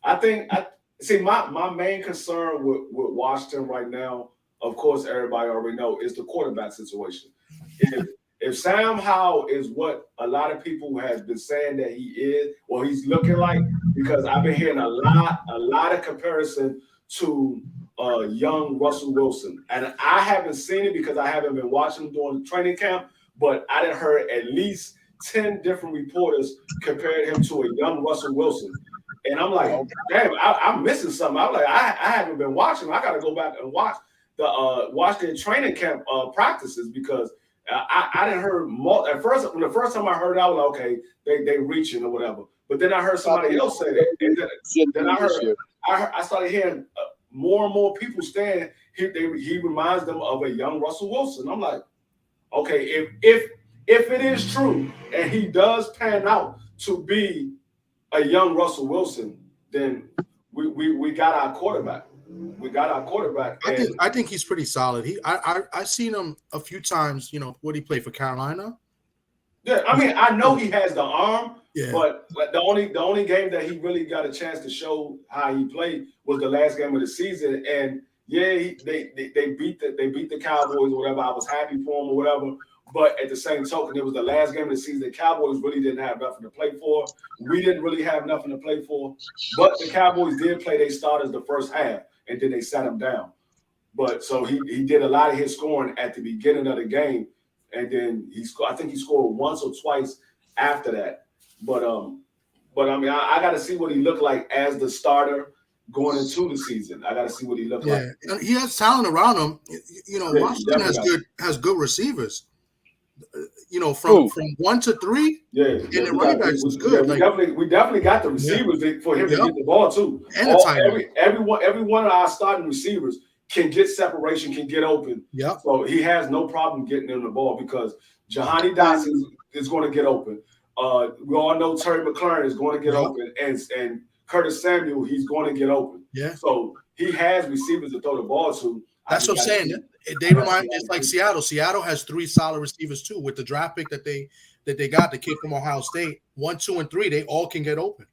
I see my main concern with Washington right now, of course, everybody already know, is the quarterback situation. If Sam Howell is what a lot of people have been saying that he is, or he's looking like, because I've been hearing a lot of comparison to young Russell Wilson, and I haven't seen it because I haven't been watching him during the training camp, but I done heard at least 10 different reporters compared him to a young Russell Wilson. And I'm like, damn, I'm missing something. I'm like, I haven't been watching. I got to go back and watch their training camp practices because I didn't heard more. At first, when the first time I heard it, I was like, okay, they reaching or whatever. But then I heard somebody else say that. And then I started hearing more and more people saying he reminds them of a young Russell Wilson. I'm like, okay, if it is true and he does pan out to be a young Russell Wilson, then we got our quarterback. We got our quarterback. I think he's pretty solid. I've seen him a few times. You know, what he played for Carolina. Yeah, I mean, I know he has the arm, Yeah. but the only game that he really got a chance to show how he played was the last game of the season. And yeah, they beat the Cowboys or whatever. I was happy for him or whatever. But at the same token, it was the last game of the season. The Cowboys really didn't have nothing to play for. We didn't really have nothing to play for. But the Cowboys did play their starters the first half, and then they sat them down. But so he did a lot of his scoring at the beginning of the game, and then I think he scored once or twice after that. But I mean, I got to see what he looked like as the starter going into the season. I got to see what he looked like. And he has talent around him. You know, Yeah, Washington has good receivers. You know, from 1 to 3. Yeah, and the running backs is good. We definitely got the receivers for him to get the ball too. And the tight end. Every one of our starting receivers can get separation, can get open. Yeah. So he has no problem getting them the ball because Jahanni Dotson is going to get open. We all know Terry McLaurin is going to get open, and Curtis Samuel, he's going to get open. Yeah. So he has receivers to throw the ball to. That's what I'm saying. They remind me, it's like Seattle. Seattle has 3 solid receivers too. With the draft pick that they got, the kid from Ohio State, 1, 2, and 3, they all can get open.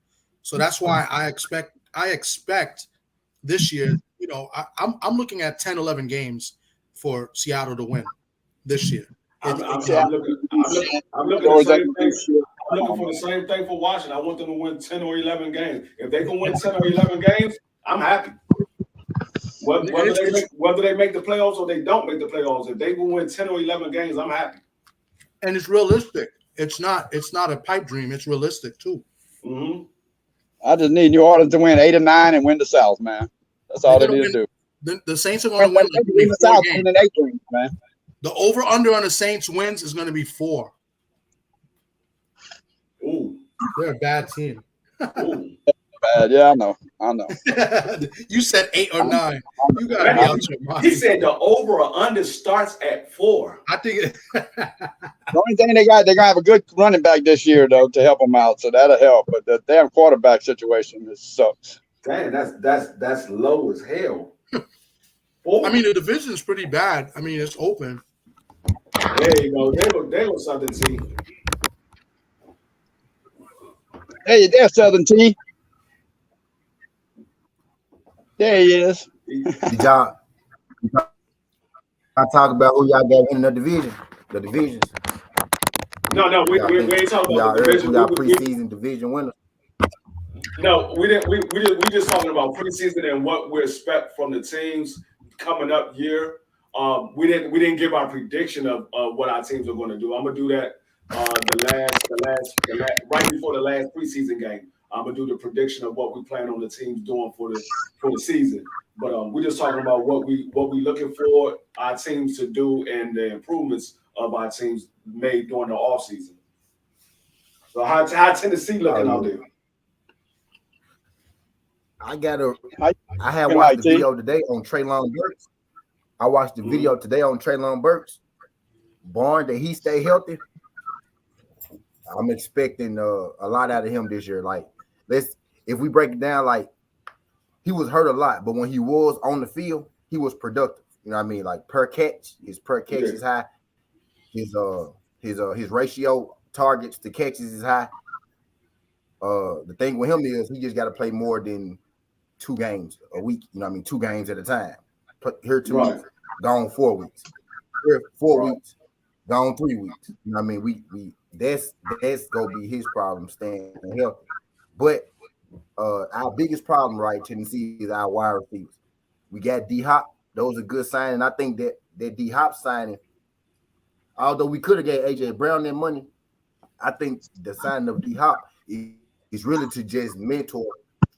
So that's why I expect this year. You know, I'm looking at 10, 11 games for Seattle to win this year. I'm looking for the same thing for Washington. I want them to win 10 or 11 games. If they can win 10 or 11 games, I'm happy. Whether they make the playoffs or they don't make the playoffs, if they can win 10 or 11 games, I'm happy. And it's realistic. It's not a pipe dream. It's realistic too. Mm-hmm. I just need New Orleans to win 8 or 9 and win the South, man. That's all they need to do. The Saints are going to win the South in an 8 games, man. The over/under on the Saints wins is going to be 4. Ooh, they're a bad team. Ooh. Bad, yeah, I know. You said 8 or 9. You got to be out your mind. He said the over or under starts at 4. I think the only thing they're gonna have a good running back this year though to help them out, so that'll help. But the damn quarterback situation sucks. Dang, that's low as hell. 4. I mean, the division is pretty bad. I mean, it's open. There you go. They look something T. Hey, there's Southern T. There he is. Did y'all talk about who y'all got in the division? The divisions. No, we ain't talking about the division. Y'all preseason division winners. No, we didn't. We just talking about preseason and what we expect from the teams coming up year. We didn't give our prediction of what our teams are going to do. I'm gonna do that the last right before the last preseason game. I'm gonna do the prediction of what we plan on the teams doing for the season. But we're just talking about what we looking for our teams to do and the improvements of our teams made during the offseason. So how Tennessee looking out there? I had watched the video today on Treylon Burks. I watched the video today on Treylon Burks. Barn that he stay healthy. I'm expecting a lot out of him this year. Like, if we break it down, like, he was hurt a lot, but when he was on the field, he was productive. You know what I mean? Like, his per catch is high. His ratio targets to catches is high. The thing with him is he just got to play more than 2 games a week. You know what I mean? 2 games at a time. Here 2 weeks, gone 4 weeks. Here 4 weeks, gone 3 weeks. You know what I mean? We that's gonna be his problem staying healthy. But our biggest problem, right, Tennessee, is our wide receivers. We got D-Hop. Those are good signing. I think that D-Hop signing, although we could have gave A.J. Brown that money, I think the signing of D-Hop is really to just mentor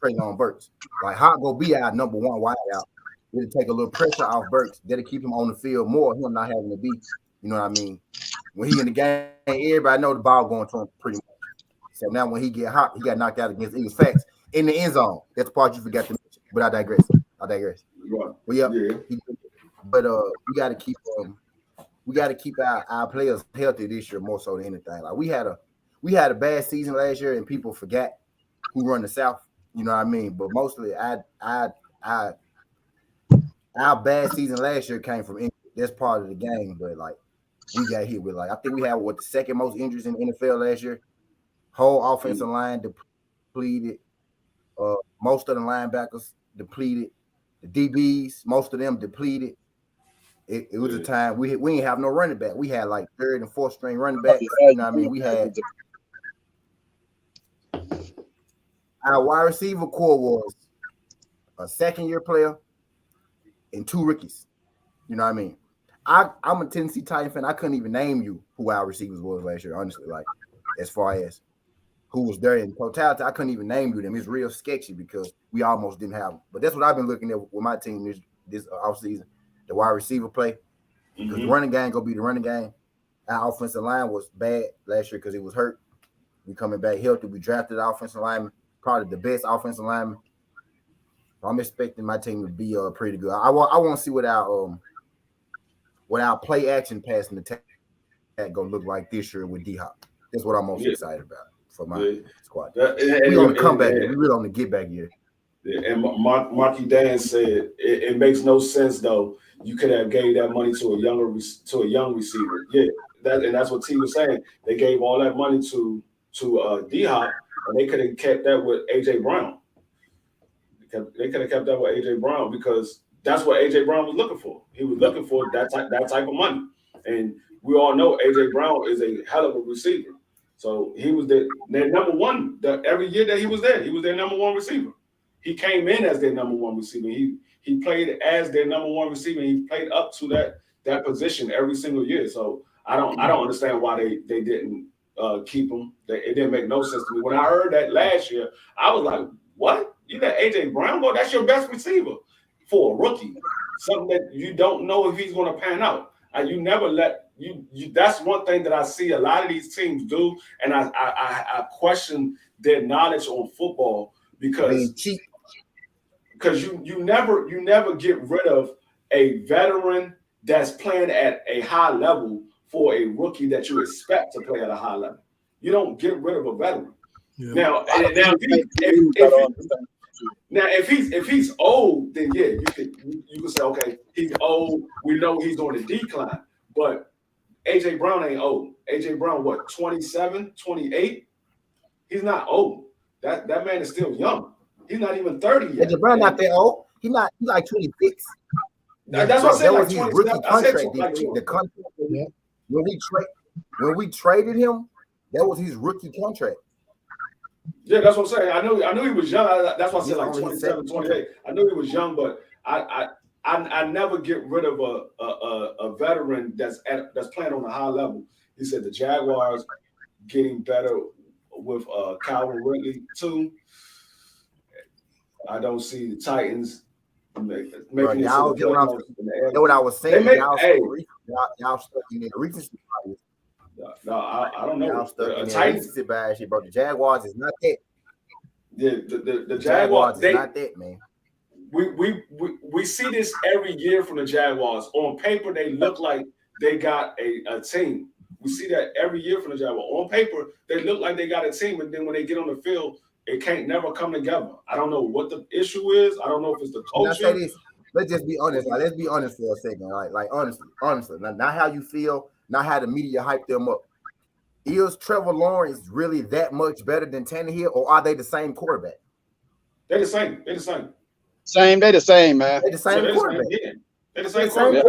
Treylon Burks. Like, Hop will be our number 1 wide out. It'll take a little pressure off Burks. That'll keep him on the field more, him not having to be, you know what I mean? When he in the game, everybody know the ball going to him pretty much. So now when he get hot, he got knocked out against Eagles. Facts. In the end zone. That's the part you forgot to mention. But I digress. Right. Well, yeah. But we got to keep our players healthy this year more so than anything. Like we had a bad season last year, and people forgot who run the South. You know what I mean? But mostly, our bad season last year came from injury. That's part of the game. But like we got hit with I think we had the second most injuries in the NFL last year. Whole offensive line depleted. Most of the linebackers depleted. The DBs, most of them depleted. It was a time we didn't have no running back. We had like third and fourth string running backs. You know what I mean? We had our wide receiver core was a second-year player and 2 rookies. You know what I mean? I'm a Tennessee Titan fan. I couldn't even name you who our receivers was last year, honestly. Like, as far as who was there in totality, I couldn't even name you them. It's real sketchy because we almost didn't have them. But that's what I've been looking at with my team this offseason. The wide receiver play. Because the running game gonna be the running game. Our offensive line was bad last year because it was hurt. We coming back healthy. We drafted the offensive lineman, probably the best offensive lineman. I'm expecting my team to be pretty good. I want to see what our play action passing attack gonna look like this year with D-Hop. That's what I'm most excited about for my squad. We on the comeback. We really on the get back here. And Marky Dan said it makes no sense though. You could have gave that money to a young receiver. Yeah, that's what T was saying. They gave all that money to D-Hop, and they could have kept that with AJ Brown. They could have kept that with AJ Brown because that's what AJ Brown was looking for. He was looking for that type of money, and we all know AJ Brown is a hell of a receiver. So he was their number one. Every year that he was their number one receiver. He came in as their number one receiver. He played as their number one receiver. He played up to that position every single year. So I don't understand why they didn't keep him. It didn't make no sense to me. When I heard that last year, I was like, "What? You let AJ Brown go? That's your best receiver for a rookie. Something that you don't know if he's going to pan out. You never let you. That's one thing that I see a lot of these teams do, and I question their knowledge on football because you never get rid of a veteran that's playing at a high level for a rookie that you expect to play at a high level. You don't get rid of a veteran. Yeah. Now, if he's old, then yeah, you can say, okay, he's old. We know he's on the decline. But AJ Brown ain't old. AJ Brown, what, 27, 28? He's not old. That man is still young. He's not even 30 yet. AJ Brown not that old. He's like 26. That's what I said. That was his rookie contract. The contract when we traded him, that was his rookie contract. Yeah, that's what I'm saying. I knew he was young. That's why I said like 27, 28. I knew he was young, but I never get rid of a veteran that's playing on a high level. He said the Jaguars getting better with Calvin Ridley too. I don't see the Titans making it. What I was saying. Y'all stuck in the recency bias. No, I don't know. Y'all stuck in the recency bias, bro. The Jaguars is not that. Yeah, the Jaguars is not that, man. We see this every year from the Jaguars. On paper, they look like they got a team. We see that every year from the Jaguars. On paper, they look like they got a team, and then when they get on the field, it can't never come together. I don't know what the issue is. I don't know if it's the coaching. Let's just be honest. Let's be honest for a second. Like honestly, not how you feel, not how the media hype them up. Is Trevor Lawrence really that much better than Tannehill, or are they the same quarterback? They're the same. They're the same. They're the same, man. They're the same quarterback. They're the same quarterback.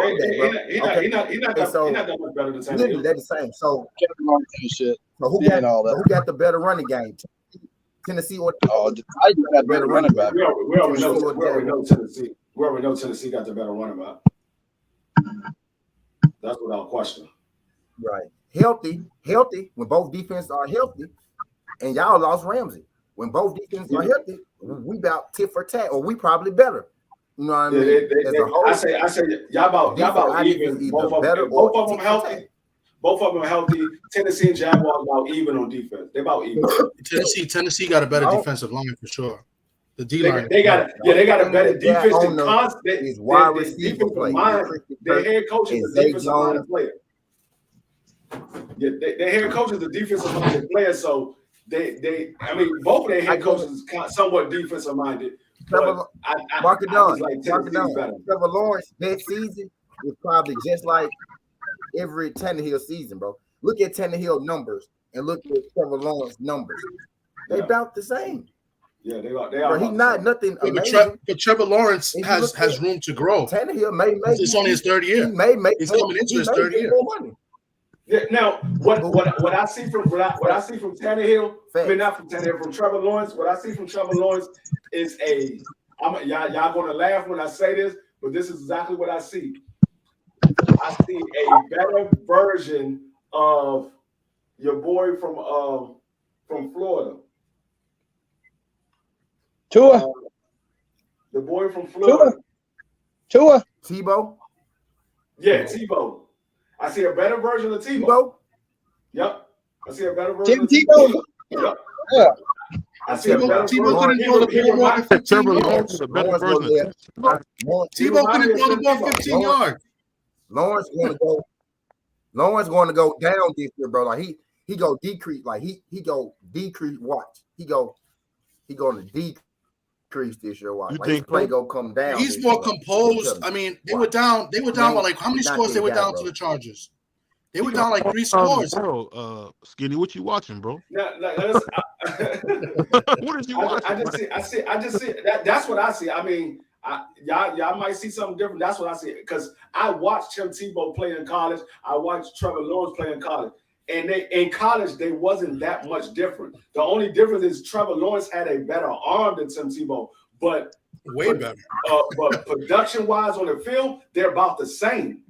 He's not that much better than Tannehill. They're the same. So who got the better running game? Tennessee or the Titans got better running back. We already know Tennessee. We already know Tennessee got the better running back. That's without question. Right. Healthy. When both defenses are healthy, and y'all lost Ramsey. When both defenses are healthy, we about tit for tat, or we probably better. You know what I mean? I say y'all about even. Both of them healthy. Both of them are healthy. Tennessee and Jaguars about even on defense. They're about even. Tennessee got a better defensive line for sure. The D line. They got a better defense than constant. Is wide receiver play. Their head coach is a defensive minded player. Yeah, their head coach is a defensive minded player, so they I mean both of their head coaches is somewhat defensive minded. Mark it down. Trevor Lawrence that season was probably just like every Tannehill season, bro. Look at Tannehill numbers and look at Trevor Lawrence numbers. They about the same. Yeah, they are. He's not nothing amazing. But Trevor Lawrence has room to grow. Tannehill may make. It's only his third year. He may make. He's coming into his third year. Yeah, now, what I see from Tannehill, I mean not from Tannehill, from Trevor Lawrence. What I see from Trevor Lawrence is y'all gonna laugh when I say this, but this is exactly what I see. I see a better version of your boy from Florida. Tua. The boy from Florida. Tua. Tebow. Yeah, Tebow. I see a better version of Tebow. Yep. I see a better version of Tebow. Yep. Yeah. I see a better version. Tebow couldn't throw the ball more than 15 yards. Tebow couldn't throw the ball 15 yards. Lawrence going to go down this year, bro. Like he go decrease. Like he go decrease. Watch. He going to decrease this year. Watch. Like his play go come down. He's more composed. I mean, they were down by like how many scores they were down to the Chargers? They were down like 3 scores. Skinny, what you watching, bro? What is you watching? I just see that. That's what I see. I mean, y'all might see something different. That's what I see because I watched Tim Tebow play in college. I watched Trevor Lawrence play in college, and in college they wasn't that much different. The only difference is Trevor Lawrence had a better arm than Tim Tebow, but way better. But production-wise on the field, they're about the same.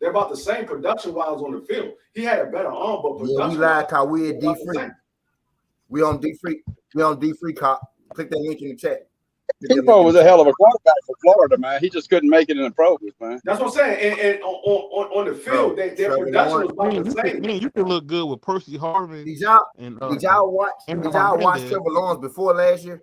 They're about the same production-wise on the field. He had a better arm, but production. Yeah, we like how we at D3. We on D3. We on D3. Cop. Click that link in the chat. Tebow was a hell of a quarterback for Florida, man. He just couldn't make it in the pros, man. That's what I'm saying. And on the field, their production was about the same. Man, you can look good with Percy Harvin. Did y'all watch Trevor Lawrence before last year?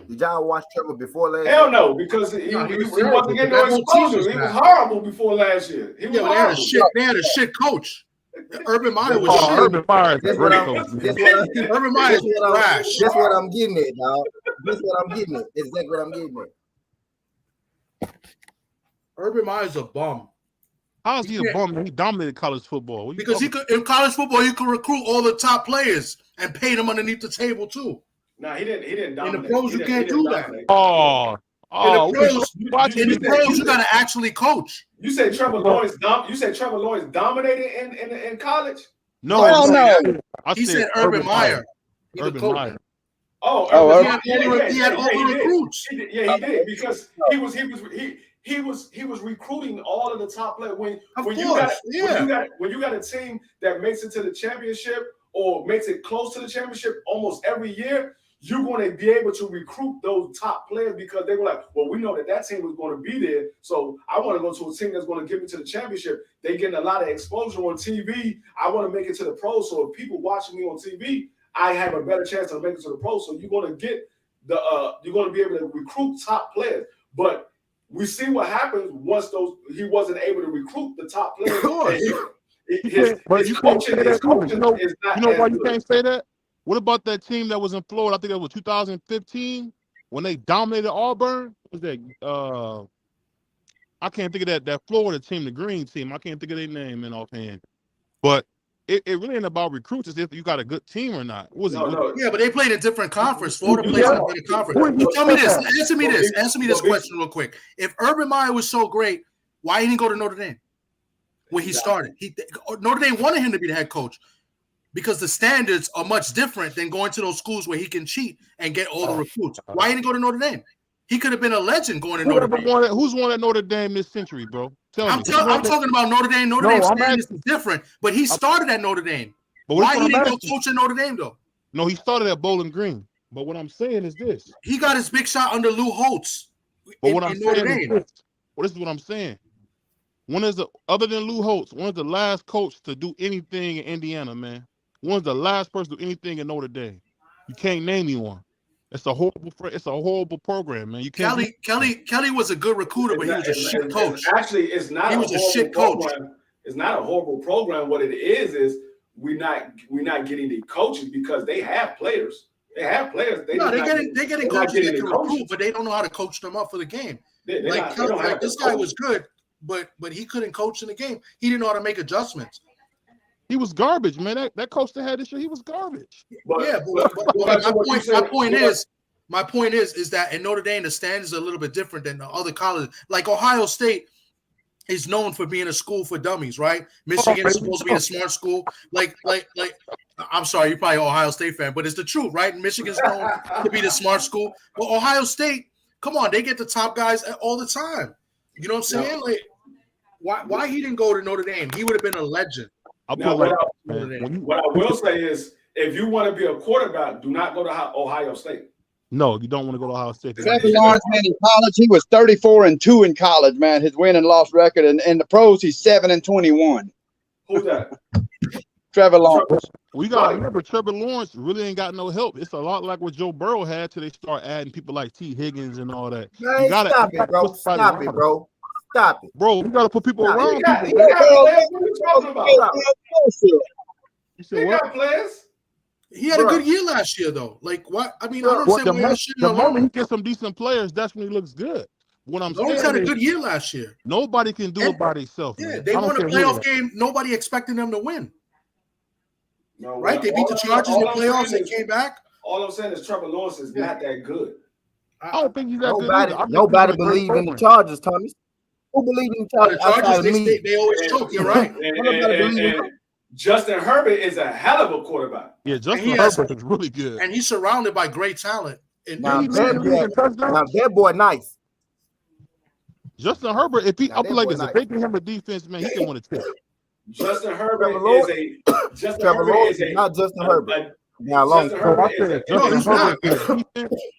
Did y'all watch Trevor before last year? Hell no, because he wasn't getting no exposure. He was horrible before last year. He was horrible. They had a shit coach. Urban Meyer was shit. Urban Meyer is great coach. Urban Meyer is trash. That's what I'm getting at, dog. That's what I'm getting at. That's exactly what I'm getting at. Urban Meyer's a bum. How is he a bum? He dominated college football. Because in college football, you could recruit all the top players and pay them underneath the table too. No, he didn't dominate. In the pros, you can't do that. In the pros, you got to actually coach. You say Trevor Lawrence dominated in college? No. He said Urban Meyer. Urban Meyer. He had all the recruits. He did because he was recruiting all of the top players. When you got a team that makes it to the championship or makes it close to the championship almost every year, you're going to be able to recruit those top players because they were like, well, we know that team was going to be there. So I want to go to a team that's going to get me to the championship. They're getting a lot of exposure on TV. I want to make it to the pros. So if people watching me on TV, I have a better chance of making it to the pros. So you're going to get you're going to be able to recruit top players. But we see what happens once he wasn't able to recruit the top players. His coaching is not why you can't say that? What about that team that was in Florida? I think it was 2015 when they dominated Auburn. What was that? I can't think of that Florida team, the green team. I can't think of their name offhand. But it really ain't about recruits. It's if you got a good team or not. Yeah, but they played a different conference. Florida plays in a different conference. Tell me this. Answer me this question real quick. If Urban Meyer was so great, why didn't he go to Notre Dame when he started? Notre Dame wanted him to be the head coach. Because the standards are much different than going to those schools where he can cheat and get all the recruits. Why didn't he go to Notre Dame? He could have been a legend going to Notre Dame. Who's won at Notre Dame this century, bro? I'm talking about Notre Dame. Notre Dame standards is different, but he started at Notre Dame. But why he didn't go coach at Notre Dame, though? No, he started at Bowling Green. But what I'm saying is this. He got his big shot under Lou Holtz. But what I'm saying is this. Well, this is what I'm saying. Other than Lou Holtz, one is the last coach to do anything in Indiana, man. One's the last person to do anything in Notre Dame. You can't name me one. It's a horrible program, man. You can't. Kelly was a good recruiter, but he was a shit coach. Actually, it's not. He was a shit coach. It's not a horrible program. What it is we're not getting the coaches because they have players. They have players. They're getting coaches that can recruit, but they don't know how to coach them up for the game. This guy was good, but he couldn't coach in the game. He didn't know how to make adjustments. He was garbage, man. That coach that had this year, he was garbage. My point is that in Notre Dame, the standards are a little bit different than the other colleges. Like Ohio State is known for being a school for dummies, right? Michigan is supposed to be a smart school. Like, I'm sorry, you're probably an Ohio State fan, but it's the truth, right? Michigan's known to be the smart school. But Ohio State, come on, they get the top guys all the time. You know what I'm saying? Like, why he didn't go to Notre Dame? He would have been a legend. What I will say is, if you want to be a quarterback, do not go to Ohio State. No, you don't want to go to Ohio State. Trevor Lawrence, man, in college, he was 34-2 in college, man. His win and loss record, and in the pros, he's 7-21. Who's that? Trevor Lawrence. We got to remember, Trevor Lawrence really ain't got no help. It's a lot like what Joe Burrow had till they start adding people like T. Higgins and all that. Man, you gotta, stop it, bro. Stop it, bro. Stop it. Bro, we got to put people around people. What are you talking about? You got players. He had a good year last year, though. Like, what? I mean, I don't understand the moment he gets some decent players, that's when he looks good. What I'm saying, had a good year last year. Nobody can do it by themselves. Yeah, they won a playoff game. Nobody expecting them to win. No, right? They beat the Chargers in the playoffs and came back. All I'm saying is Trevor Lawrence is not that good. I don't think he's that good. Nobody believes in the Chargers, Thomas. Who believes in the Chargers? They always choke. You're right. And Justin Herbert is a hell of a quarterback. Yeah, Justin Herbert is really good. And he's surrounded by great talent. Now that boy nice. Justin Herbert, if he, I'll be like this, if they give him a defense, man, he can win a tip. Justin Herbert is not Justin Herbert.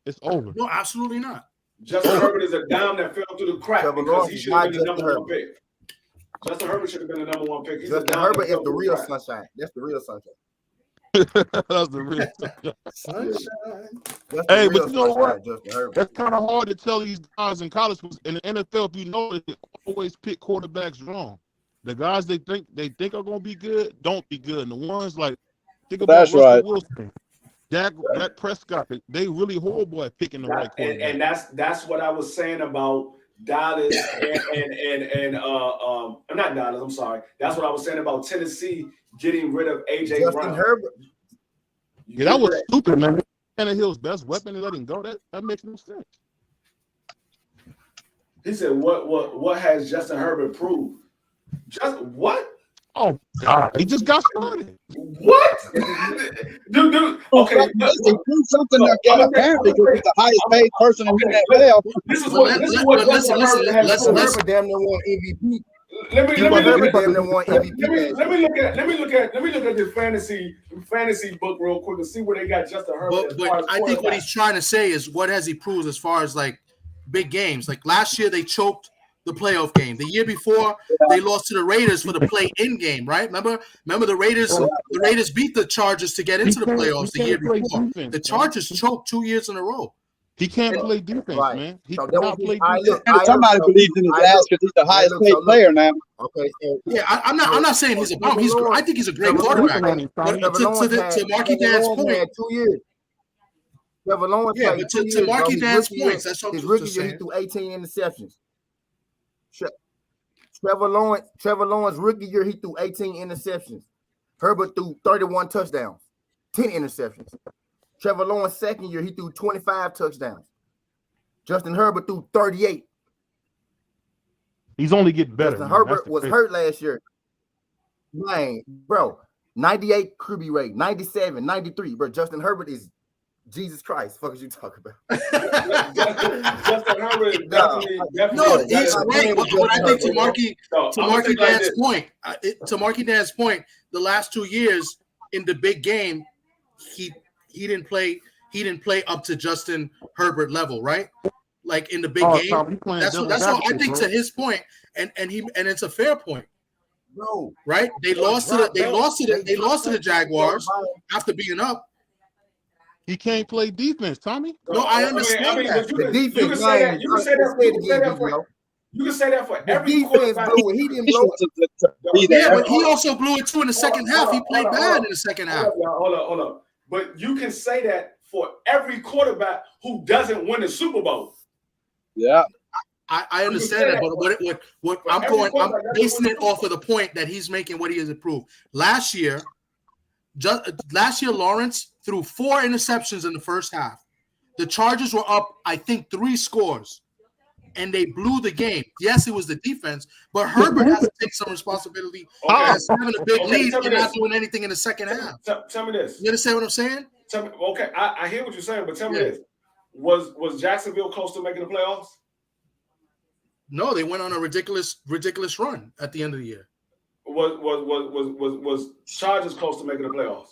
It's over. No, absolutely not. Justin Herbert is a dime that fell through the crack because he should have been the number one pick. Justin Herbert should have been the number one pick. Justin Herbert is the real sunshine. That's the real sunshine. That's the real sunshine. Hey, but you know what? That's kind of hard to tell these guys in college. In the NFL, if you know, they always pick quarterbacks wrong. The guys they think are going to be good don't be good. And the ones like think about Russell Wilson, Dak Prescott, they really horrible at picking the right quarterback. And that's what I was saying about Dallas and not Dallas. I'm sorry. That's what I was saying about Tennessee getting rid of AJ Brown. Herbert. Yeah, that was stupid, man. Tannehill's best weapon and let him go. That makes no sense. He said, "What has Justin Herbert proved? Just what? Oh God, he just got started. What, dude? Okay, he proved something again. Apparently, because he's the highest paid person in the NFL. This is what Justin Herbert has. Herbert damn near won MVP. Let me look at this fantasy book real quick and see where they got Justin Herbert. But I think what he's trying to say is what has he proved as far as like big games. Like last year they choked the playoff game. The year before they lost to the Raiders for the play-in game, right? Remember the Raiders. The Raiders beat the Chargers to get into the playoffs the year before. The Chargers choked 2 years in a row. He can't play defense, man. He cannot play defense. Somebody believes in his ass because he's the highest paid player now. Okay, so yeah, I'm not saying he's a bum. I think he's a great quarterback. But to Marky Dan's point, 2 years. Trevor Lawrence played 2 years. To Marky Dan's points, that's what his rookie year, he threw 18 interceptions. Trevor Lawrence rookie year, he threw 18 interceptions. Herbert threw 31 touchdowns, 10 interceptions. Trevor Lawrence second year, he threw 25 touchdowns. Justin Herbert threw 38. He's only getting better. Justin Herbert was hurt last year. Man, bro, 98 QB rate, 97, 93. Bro, Justin Herbert is Jesus Christ. Fuck is you talking about? Justin Herbert definitely. No, he's great. But I think to Marky Dan's point, the last 2 years in the big game, he didn't play up to Justin Herbert level, right? Like in the big game. Tom, that's all I think to his point, and it's a fair point. No, right? They lost to the Jaguars after being up. He can't play defense, Tommy. No, I understand that. But The you can defense, say that. man, You can say that. say You it can say again, that for. Gino. You can say that for The every defense quarterback. blew it. He didn't blow it. To be Yeah, there. but he also blew it too in the second half. He played bad in the second half. Hold up. But you can say that for every quarterback who doesn't win the Super Bowl. Yeah. I understand that, but what I'm basing it off of the point that he's making what he has improved. Last year, Lawrence threw 4 interceptions in the first half. The Chargers were up, I think, 3 scores, and they blew the game. Yes, it was the defense, but Herbert has to take some responsibility as having a big lead and not doing anything in the second half. Tell me this. You understand what I'm saying? Tell me, okay, I hear what you're saying, but tell me this: was Jacksonville close to making the playoffs? No, they went on a ridiculous run at the end of the year. Was Chargers close to making the playoffs?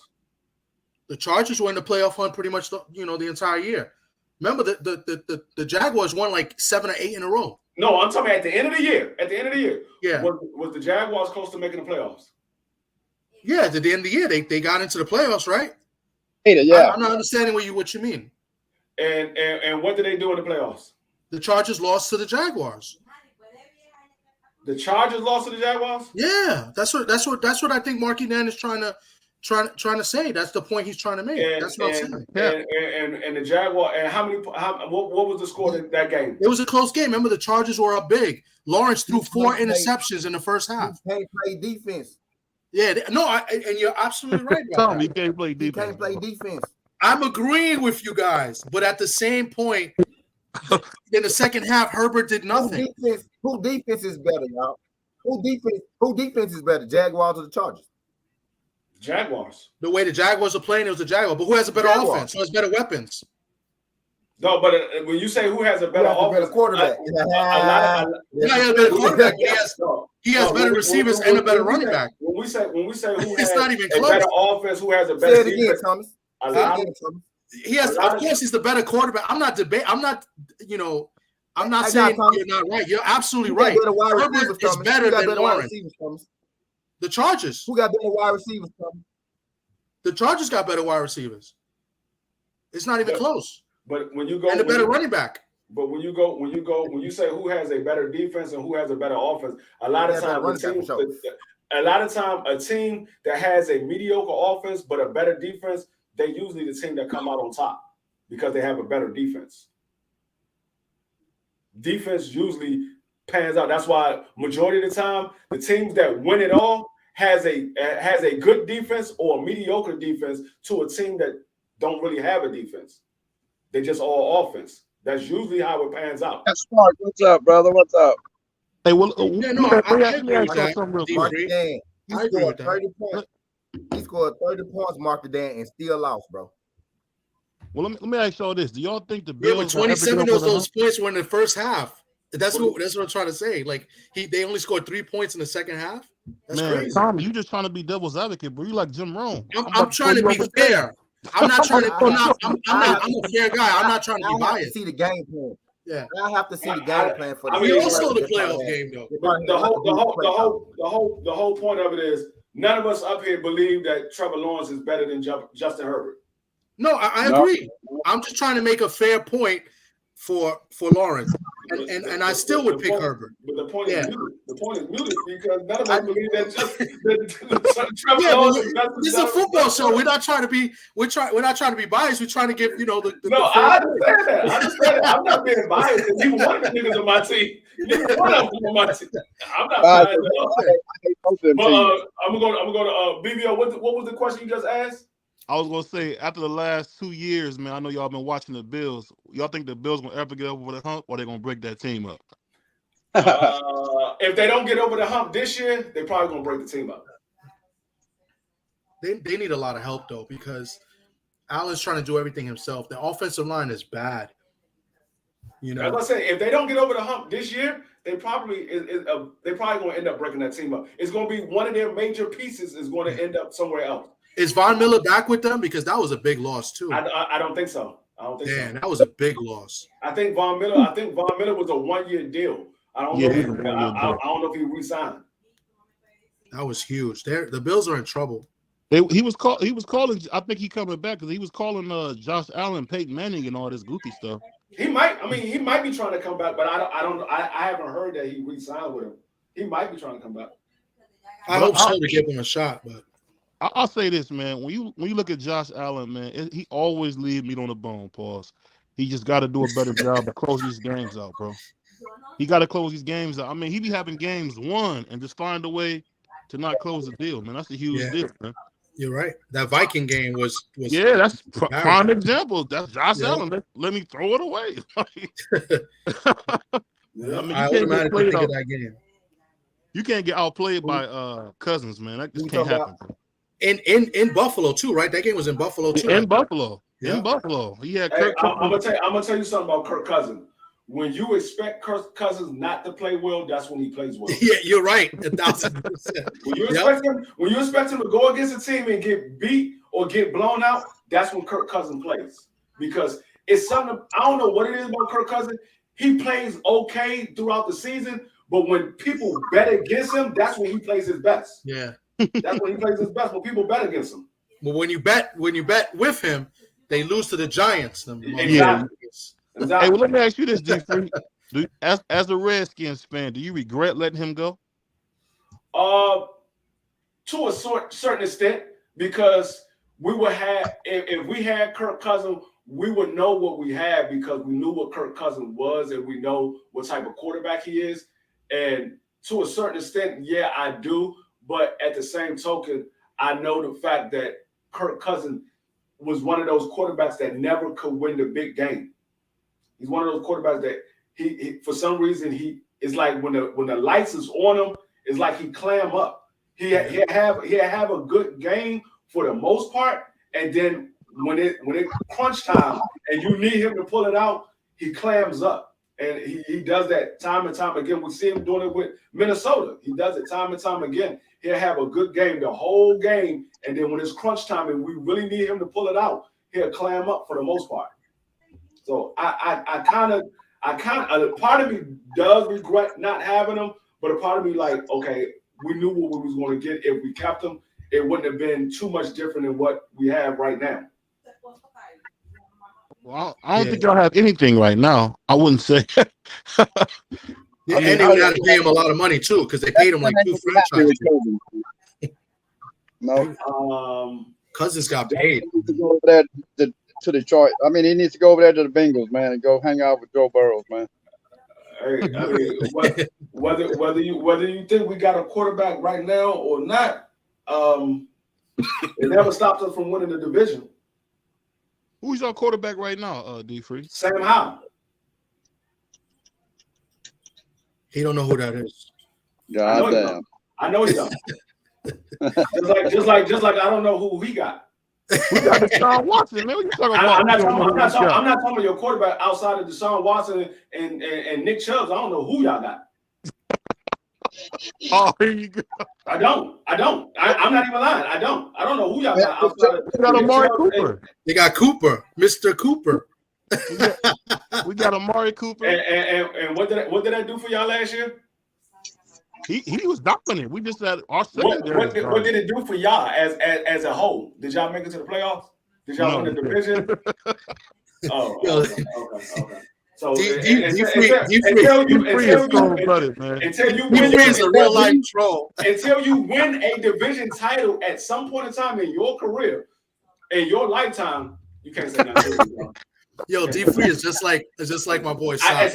The Chargers were in the playoff hunt pretty much the entire year. Remember the Jaguars won like 7 or 8 in a row. No, I'm talking at the end of the year. At the end of the year, yeah. Was the Jaguars close to making the playoffs? Yeah, at the end of the year, they got into the playoffs, right? Yeah. I'm not understanding what you mean. And what did they do in the playoffs? The Chargers lost to the Jaguars. The Chargers lost to the Jaguars? Yeah, that's what I think Marky Dan is trying to say. That's the point he's trying to make. That's what I'm saying. And the Jaguar, and what was the score in that game? It was a close game. Remember, the Chargers were up big. Lawrence threw 4 interceptions in the first half. He can't play defense. Yeah, and you're absolutely right about that. He can't play defense. He can't play defense. I'm agreeing with you guys, but at the same point, in the second half, Herbert did nothing. Who defense is better, y'all? Who defense is better, Jaguars or the Chargers? Jaguars. The way the Jaguars are playing, it was the Jaguars. But who has a better offense? Who has better weapons? No, but when you say who has a better offense, better quarterback. He has a better quarterback. He has better receivers and a better running back. When we say who It's has not even a close. better offense, who has a better Say it again, Thomas. He has, of course, he's the better quarterback. I'm not debating. I'm not saying you're not right. You're absolutely right. Herbert is better than Lawrence. The Chargers. Who got better wide receivers, Thomas? The Chargers got better wide receivers. It's not even close. But when you go and a better running back. But when you say who has a better defense and who has a better offense, a lot of time a team that has a mediocre offense but a better defense, they usually the team that come out on top because they have a better defense. Defense usually pans out. That's why majority of the time the teams that win it all has a good defense or a mediocre defense to a team that don't really have a defense. They just all offense. That's usually how it pans out. That's smart. What's up, brother? What's up? Hey, well, I agree with that. He scored 30 points. He scored 30 points, Mark Dan, and still lost, bro. Well, let me ask y'all this: do y'all think the Bills? Yeah, but 27 of those points were in the first half. That's what I'm trying to say. Like they only scored 3 points in the second half. That's crazy. Tommy, you just trying to be devil's advocate, bro. You like Jim Rome. I'm trying to be fair. I'm not trying to. I'm a fair guy. I'm not trying to be biased. I have to see the game plan. Yeah, I have to see the game plan for. We also the playoff game though. The whole point of it is none of us up here believe that Trevor Lawrence is better than Justin Herbert. No, I agree. I'm just trying to make a fair point for Lawrence, and I still would pick Herbert. But the point is muted because none of us believe that Trevor Lawrence is better. This is a football show. We're not trying to be biased. We're trying to give I understand that. I'm not being biased. You one of the niggas on my team. You're one of them on my team. I'm not biased at all. But I'm gonna go to BBO. What was the question you just asked? I was gonna say after the last 2 years, man. I know y'all been watching the Bills. Y'all think the Bills gonna ever get over the hump, or they gonna break that team up? If they don't get over the hump this year, they probably gonna break the team up. They need a lot of help though because Allen's trying to do everything himself. The offensive line is bad. As I say, if they don't get over the hump this year, they probably gonna end up breaking that team up. It's gonna be one of their major pieces is going to end up somewhere else. Is Von Miller back with them? Because that was a big loss too. I don't think so. That was a big loss. I think Von Miller was a 1-year deal. I don't know if he re-signed. That was huge. The Bills are in trouble. He was calling. I think he coming back because he was calling Josh Allen, Peyton Manning, and all this goofy stuff. He might. I mean, he might be trying to come back, but I haven't heard that he re-signed with him. He might be trying to come back. I hope so to give him a shot, but I'll say this, man. When you look at Josh Allen, man, he always leaves meat on the bone. Pause. He just got to do a better job of closing these games out, bro. He got to close these games out. I mean, he be having games won and just find a way to not close the deal, man. That's a huge deal, man. You're right. That Viking game was that's prime example. That's Josh Allen. Let me throw it away. I mean, I automatically think of that game. You can't get outplayed by Cousins, man. That just can't happen. Bro. In Buffalo too, right? That game was in Buffalo too. In Buffalo. In Buffalo. He had Kirk. I'm gonna tell you something about Kirk Cousins. When you expect Kirk Cousins not to play well, that's when he plays well. Yeah, you're right. 1,000%. When you expect him to go against a team and get beat or get blown out, that's when Kirk Cousins plays. Because it's something, I don't know what it is about Kirk Cousins. He plays okay throughout the season, but when people bet against him, that's when he plays his best. Yeah. That's when he plays his best, when people bet against him. But when you bet with him, they lose to the Giants. Exactly. Hey, well, let me ask you this, D3. As a Redskins fan, do you regret letting him go? To a certain extent, because we would have, if we had Kirk Cousins, we would know what we had because we knew what Kirk Cousins was and we know what type of quarterback he is. And to a certain extent, yeah, I do. But at the same token, I know the fact that Kirk Cousins was one of those quarterbacks that never could win the big game. He's one of those quarterbacks that he for some reason he is like when the lights is on him, it's like he clam up. He have a good game for the most part, and then when it crunch time and you need him to pull it out, he clams up, and he does that time and time again. We see him doing it with Minnesota. He does it time and time again. He'll have a good game the whole game, and then when it's crunch time and we really need him to pull it out, he'll clam up for the most part. So I kind of part of me does regret not having him, but a part of me like, okay, we knew what we was going to get if we kept him. It wouldn't have been too much different than what we have right now. Well, I don't think y'all have anything right now. I wouldn't say. And they would have to pay him a lot of money too, because they paid him like 2 franchises. No, Cousins got paid. To go over there to Detroit. I mean, he needs to go over there to the Bengals, man, and go hang out with Joe Burrow, man. Hey, I mean, whether you think we got a quarterback right now or not, it never stops us from winning the division. Who's your quarterback right now, D3? Sam Howell. He don't know who that is. God damn. I know he don't. just like I don't know who he got. We got Deshaun Watson, man. What you talking about? I'm not talking about your quarterback outside of Deshaun Watson and Nick Chubb. I don't know who y'all got. Oh, here you go. I don't. I'm not even lying. I don't know who y'all got outside of. We got Amari Cooper. They got Cooper, Mr. Cooper. We got Amari Cooper. And what did I do for y'all last year? He was dominant. We just had our secondary. What did it do for y'all as a whole? Did y'all make it to the playoffs? Did y'all win the division? Okay. So until you win a division title at some point in time in your career, in your lifetime, you can't say nothing. Yo, D3 is just like my boy. I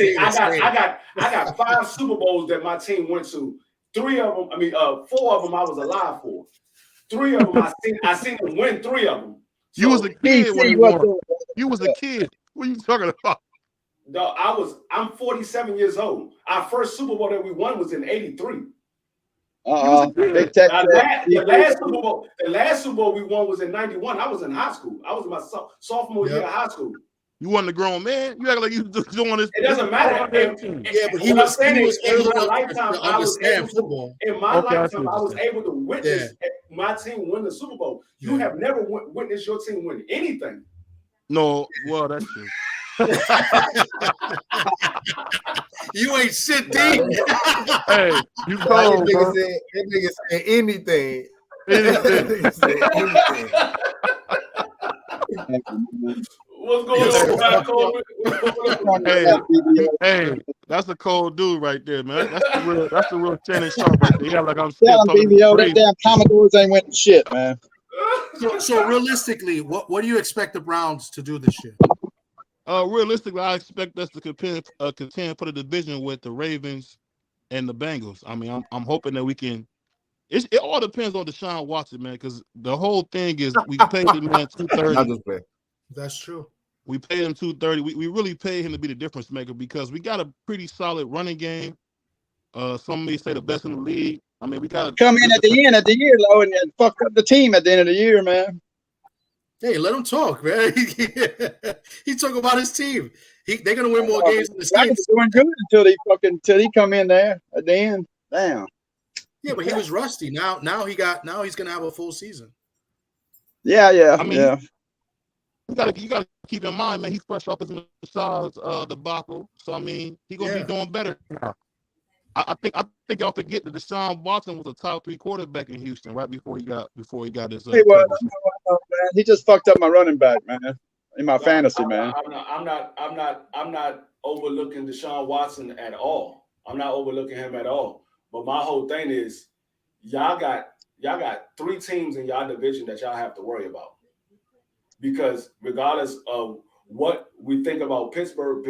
got 5 Super Bowls that my team went to. 4 of them I was alive for. 3 of them I seen them win 3 of them. So, you was a kid when you won. You was a kid. What are you talking about? No, I'm 47 years old. Our first Super Bowl that we won was in '83. The last Super Bowl we won was in '91. I was in high school. I was in my sophomore year of high school. You wasn't a grown man. You act like you doing this. It doesn't matter. But he was in my lifetime. I was able to witness my team win the Super Bowl. You have never witnessed your team win anything. No, well, that's true. You ain't shit, D. Hey, you cold, bro. That nigga said anything. Anything. He said anything. What's going on, Black Coleman? Hey, that's a cold dude right there, man. That's the real Shannon Sharp right there. Yeah, like I'm still Tell him, talking BBO, that crazy. damn Commodores ain't went to shit, man. So realistically, what do you expect the Browns to do this year? Realistically, I expect us to contend for the division with the Ravens and the Bengals. I mean, I'm hoping that we can. It all depends on Deshaun Watson, man, because the whole thing is we paid him man Not $230. just play. That's true. We paid him $230. We really paid him to be the difference maker because we got a pretty solid running game. Some may say the best in the league. I mean, we got Come in at the end of the year, though, and fuck up the team at the end of the year, man. Hey, let him talk, man. He talk about his team. They're gonna win more games than the He Saints. was doing good until he come in there at the end. Damn. Yeah, but he was rusty. Now he's gonna have a full season. Yeah. I mean, yeah. you gotta keep in mind, man. He's fresh off his massage debacle, so I mean, he's gonna be doing better now. I think y'all forget that Deshaun Watson was a top 3 quarterback in Houston right before he got his. He was, man. He just fucked up my running back, man. In my fantasy, man. I'm not overlooking Deshaun Watson at all. I'm not overlooking him at all. But my whole thing is, y'all got 3 teams in y'all division that y'all have to worry about. Because regardless of what we think about Pittsburgh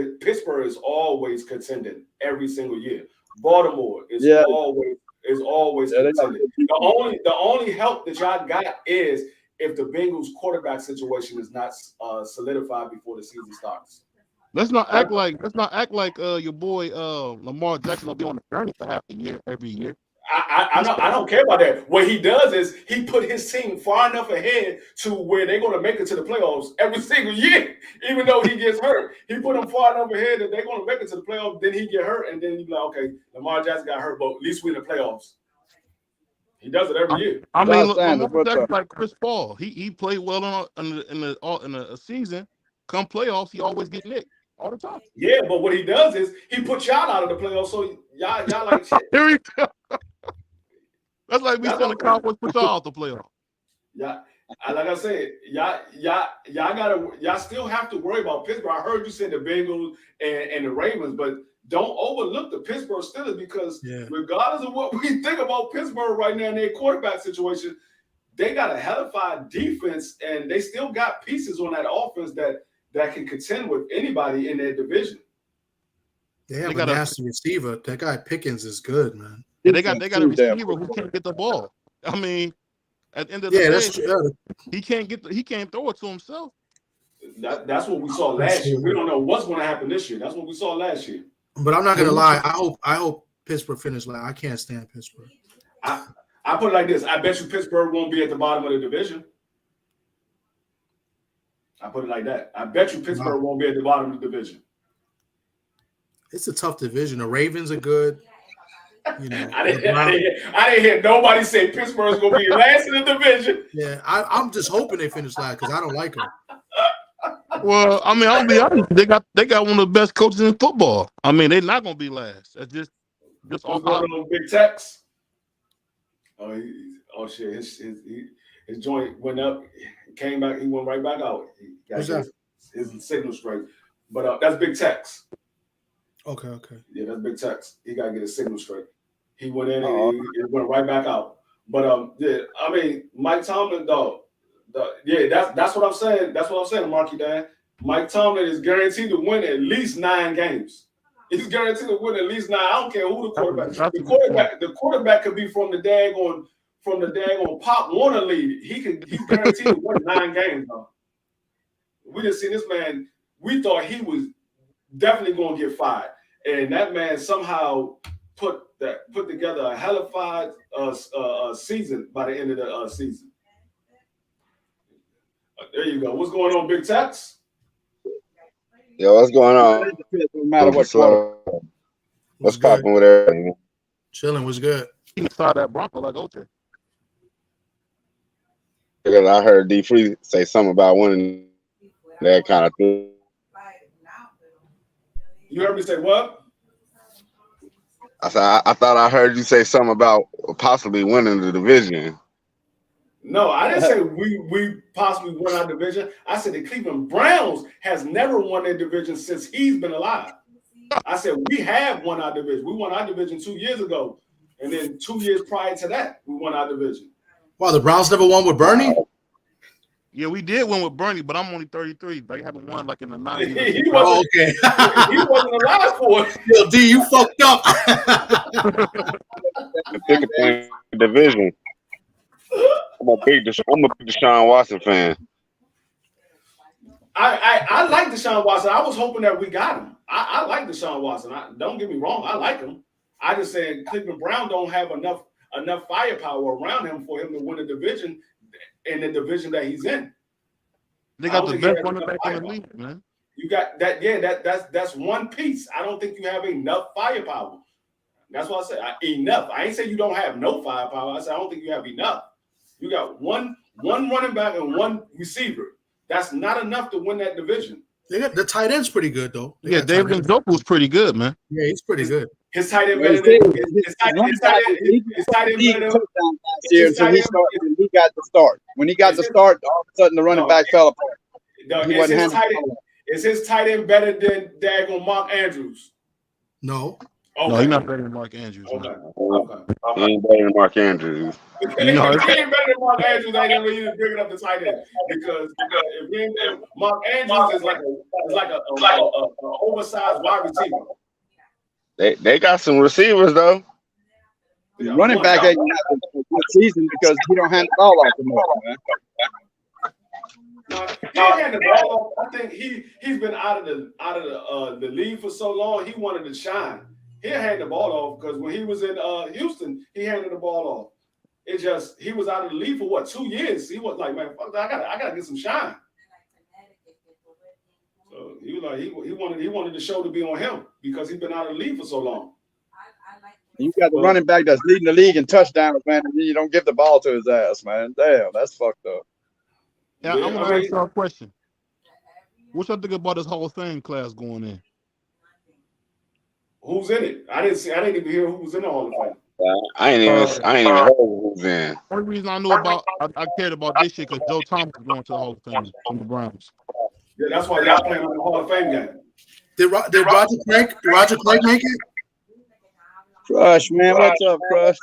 is always contending every single year. Baltimore is always contending. The only help that y'all got is if the Bengals quarterback situation is not solidified before the season starts. Let's not act like your boy Lamar Jackson will be on the journey for half the year every year. I don't care about that. What he does is he put his team far enough ahead to where they're going to make it to the playoffs every single year, even though he gets hurt. He put them far enough ahead that they're going to make it to the playoffs. Then he get hurt, and then you be like, okay, Lamar Jackson got hurt, but at least we in the playoffs. He does it every year. I mean, Lamar Jackson's like Chris Paul. He played well in a season. Come playoffs, he always get nicked all the time. Yeah, but what he does is he puts y'all out of the playoffs, so y'all like shit. Here we go. That's like we send the Cowboys put y'all out the playoff. Yeah, like I said, y'all still have to worry about Pittsburgh. I heard you say the Bengals and the Ravens, but don't overlook the Pittsburgh Steelers because regardless of what we think about Pittsburgh right now in their quarterback situation, they got a hellified defense and they still got pieces on that offense that can contend with anybody in their division. They have a nasty receiver. That guy Pickens is good, man. Yeah, they got a receiver who can't get the ball. I mean, at the end of the day, that's true. He can't throw it to himself. That's what we saw last year. We don't know what's going to happen this year. That's what we saw last year. But I'm not gonna lie. I hope Pittsburgh finish last. I can't stand Pittsburgh. I put it like this. I bet you Pittsburgh won't be at the bottom of the division. I put it like that. I bet you Pittsburgh won't be at the bottom of the division. It's a tough division. The Ravens are good. You know, I didn't hear nobody say Pittsburgh's going to be last in the division. Yeah, I'm just hoping they finish last because I don't like them. Well, I mean, I'll be honest. They got one of the best coaches in football. I mean, they're not going to be last. That's just all on Big Tex. Shit! His joint went up, came back. He went right back out. He got his signal straight. But that's Big Tex. Okay. Yeah, that's Big Tex. He got to get his signal straight. He went in and he went right back out. But yeah, I mean, Mike Tomlin, though. That's what I'm saying. That's what I'm saying, Marky Dan. Mike Tomlin is guaranteed to win at least 9 games. He's guaranteed to win at least 9. I don't care who the quarterback. The quarterback could be from the daggone Pop Warner league. He's guaranteed to win 9 games. Though. We just seen this man. We thought he was definitely going to get fired, and that man somehow put together a hellified season by the end of the season. There you go. What's going on, Big Tex? Yo, what's going on? No matter what's popping with everything? Chilling was good. He saw that Bronco like OJ. Because I heard D Free say something about winning that kind of thing. You heard me say what? I thought I heard you say something about possibly winning the division. No, I didn't say we possibly won our division. I said the Cleveland Browns has never won their division since he's been alive. I said we have won our division. We won our division 2 years ago, and then 2 years prior to that, we won our division. Wow, the Browns never won with Bernie? Yeah, we did win with Bernie, but I'm only 33. They haven't won like in the 90s. He wasn't, okay. he wasn't alive for it. Yo, D, you fucked up. The pick a division. I'm a big Deshaun Watson fan. I like Deshaun Watson. I was hoping that we got him. I like Deshaun Watson. Don't get me wrong. I like him. I just said Cleveland Brown don't have enough firepower around him for him to win a division in the division that he's in. They got the best running back in the league, man. You got that. Yeah, that's one piece. I don't think you have enough firepower. That's what I said. Enough. I ain't say you don't have no firepower. I said I don't think you have enough. You got one running back and one receiver. That's not enough to win that division. They got the tight end's pretty good though. Yeah, David Njoku's pretty good, man. Yeah, he's pretty good. His tight end better than his tight end better than until he got the start. When he got the start, all of a sudden the running back fell apart. Is his tight end better than daggone Mark Andrews? No. Okay. No, he's not better than Mark Andrews. Okay. He ain't better than Mark Andrews. You know, If he ain't better than Mark Andrews, I ain't even bringing up the tight end because if Mark Andrews is like a oversized wide receiver. They got some receivers though. The running back ain't had a good season because he don't hand the ball off the more, man. He had the ball off. I think he's been out of the league for so long. He wanted to shine. He'll hand the ball off because when he was in Houston, he handed the ball off. It just he was out of the league for what 2 years. He was like, man, fuck that, I gotta get some shine. So he was like, he wanted the show to be on him because he's been out of the league for so long. You got the running back that's leading the league in touchdowns, man, and you don't give the ball to his ass, man. Damn, that's fucked up. Yeah, I'm gonna ask y'all a question. What y'all think about this Hall of Fame class going in? Who's in it? I didn't even hear who was in the Hall of Fame. I ain't even heard who's in. Only reason I know about I cared about this shit because Joe Thomas is going to the Hall of Fame from the Browns. Yeah, that's why y'all playing on the Hall of Fame game. Did Roger Craig make it? Crush, man. What's up, Crush?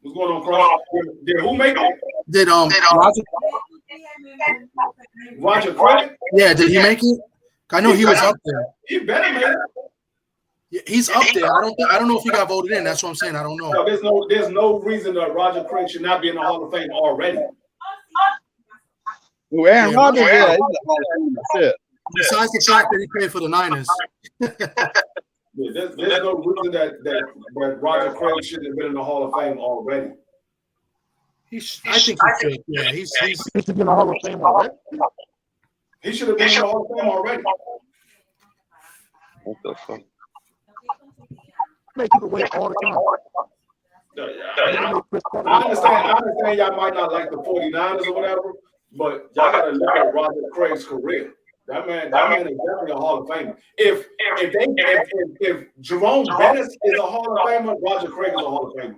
What's going on, Crush? Did who make it? Did Roger Craig? Yeah, did he make it? I know he was up there. He better make it. Yeah, he's up there. I don't know if he got voted in. That's what I'm saying. I don't know. No, there's no reason that Roger Craig should not be in the Hall of Fame already. Who, Aaron Rodgers? Yeah, he's a Hall of Famer. Shit. Besides the fact that he played for the Niners. Yeah, there's no reason that Roger Craig shouldn't have been in the Hall of Fame already. I think he should. Yeah, he's He should be in the Hall of Fame already. He should have been in the Hall of Fame already. What the fuck? Make people wait all the time. I understand y'all might not like the 49ers or whatever, but y'all gotta look at Roger Craig's career. That man is definitely a Hall of Famer. If Jerome Bettis is a Hall of Famer, Roger Craig is a Hall of Famer.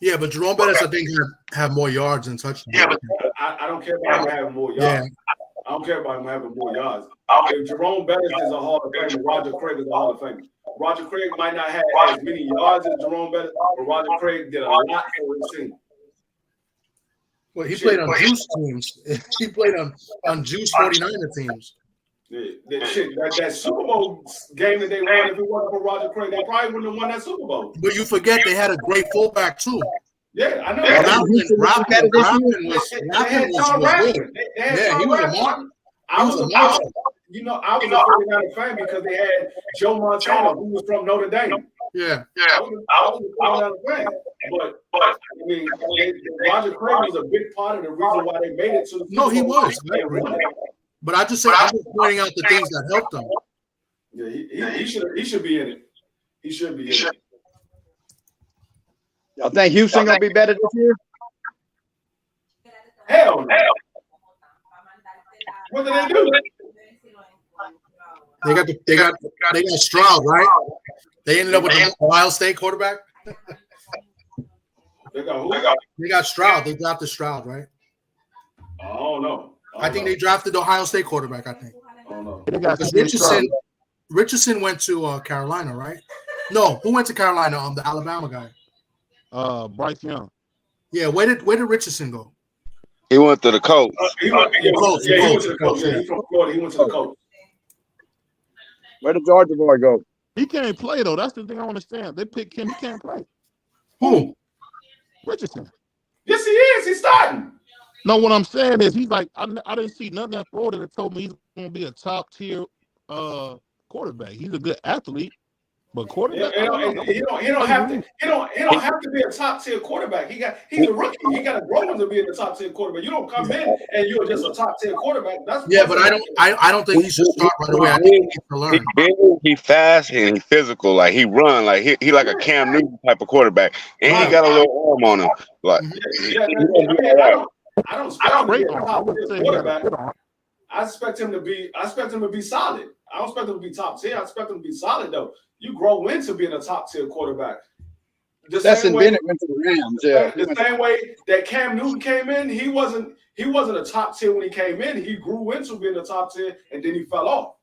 Yeah, but Jerome Bettis, I think, have more yards and touchdowns. Yeah, but I don't care about him having more yards. Yeah. I don't care about him having more yards. If Jerome Bettis is a Hall of Famer, Roger Craig is a Hall of Famer. Roger Craig might not have as many yards as Jerome Bettis, but Roger Craig did a lot for his team. Well, he played on Juice teams. He played on Juice 49er teams. That Super Bowl game that they won, if it wasn't for Roger Craig, they probably wouldn't have won that Super Bowl. But you forget they had a great fullback too. Yeah, I know. Rappin was good. Yeah, he was a mark. I was a 49er fan because they had Joe Montana, who was from Notre Dame. Yeah. I was a 49er fan. But I mean, Roger Craig was a big part of the reason why they made it to the Super Bowl. No, he was. But I'm just pointing out the things that helped him. Yeah, he should be in it. He should be in it. Y'all think Houston gonna be better this year? Hell no. What did they do? They got Stroud, right? They ended up with the Ohio State quarterback. They got who? They got Stroud. They drafted Stroud, right? I don't know. I think they drafted the Ohio State quarterback. I think I don't know. They got because Richardson went to Carolina, right? No, who went to Carolina? The Alabama guy. Bryce Young. Yeah, where did Richardson go? He went to the Colts. He went to the coach. Yeah, he's from Florida. He went to the coach. Where did Georgia boy go? He can't play though. That's the thing I don't understand. They picked him. He can't play. Who? Richardson. Yes, he is. He's starting. No, what I'm saying is he's like I didn't see nothing in Florida that told me he's going to be a top tier quarterback. He's a good athlete, but quarterback. He don't have to be a top tier quarterback. He's a rookie. He got to grow into being a top tier quarterback. You don't come in and you're just a top tier quarterback. But I don't think he should start right away. I think he needs to learn. He big, he fast, and he physical. Like he run, like he like a Cam Newton type of quarterback, and he got a little arm on him. Like I don't expect him to be a top tier quarterback. I expect him to be solid. I don't expect him to be top tier. I expect him to be solid though. You grow into being a top tier quarterback. Stetson Bennett went to the Rams. Yeah, the same way that Cam Newton came in, he wasn't a top tier when he came in. He grew into being a top tier and then he fell off.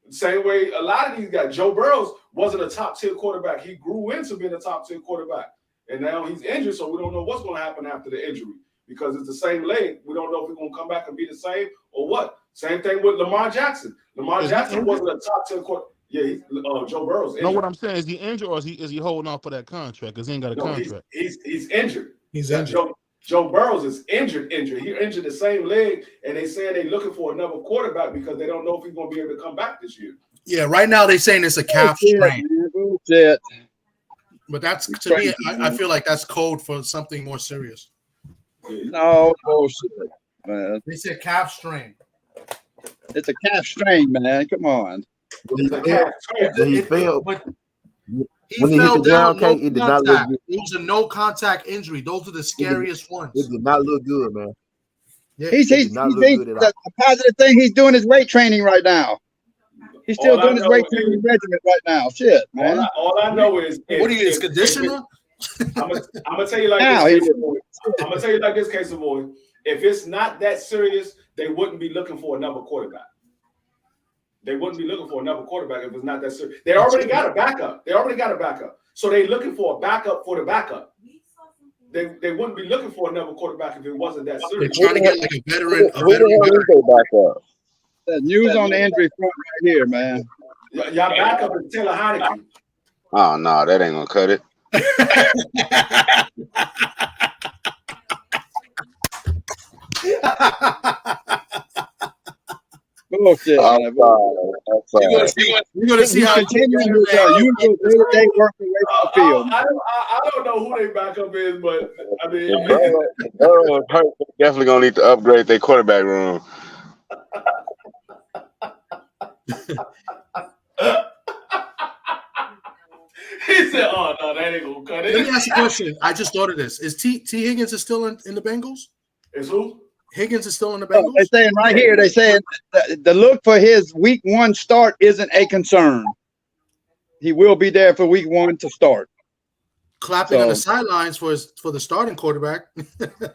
The same way a lot of these guys, Joe Burrows wasn't a top tier quarterback. He grew into being a top tier quarterback. And now he's injured, so we don't know what's going to happen after the injury because it's the same leg. We don't know if he's going to come back and be the same or what. Same thing with Lamar Jackson. Lamar Jackson wasn't a top tier quarterback. Yeah, Joe Burrow's injured. No, what I'm saying is he injured or is he holding off for that contract because he ain't got a contract? He's injured. He's injured. Joe Burrows is injured. He injured the same leg, and they say they're looking for another quarterback because they don't know if he's going to be able to come back this year. Yeah, right now they're saying it's a calf strain. Bullshit. But that's to me, I feel like that's code for something more serious. No bullshit, man. They said calf strain. It's a calf strain, man. Come on. He failed. He When he hit fell the down, ground, it did not look good. It was a no contact injury. Those are the scariest ones. It did not look good, man. Yeah, The positive thing he's doing is weight training right now. He's still doing his weight training regimen right now. Shit, man. All I know is what are you, his conditioner? I'm gonna tell you like this. I'm gonna tell you like this, Case of Boy. If it's not that serious, they wouldn't be looking for another quarterback. They wouldn't be looking for another quarterback if it's not that serious. They already got a backup. So they're looking for a backup for the backup. They wouldn't be looking for another quarterback if it wasn't that serious. They're trying to get like a veteran. The news on the injury front right here, man. Y'all backup is Taylor Heineke. Oh no, that ain't gonna cut it. Bullshit. You're gonna see how continuing with usual day work away from the field. I don't know who their backup is, but I mean, Burrow is hurt. Definitely gonna need to upgrade their quarterback room. he said, "Oh no, that ain't gonna cut it." Let me ask you a question. I just thought of this. Is T Higgins is still in the Bengals? Is who? Higgins is still in the Bengals? They're saying right here, they're saying the look for his week 1 start isn't a concern. He will be there for week 1 to start. Clapping on the sidelines for the starting quarterback. Is Higgins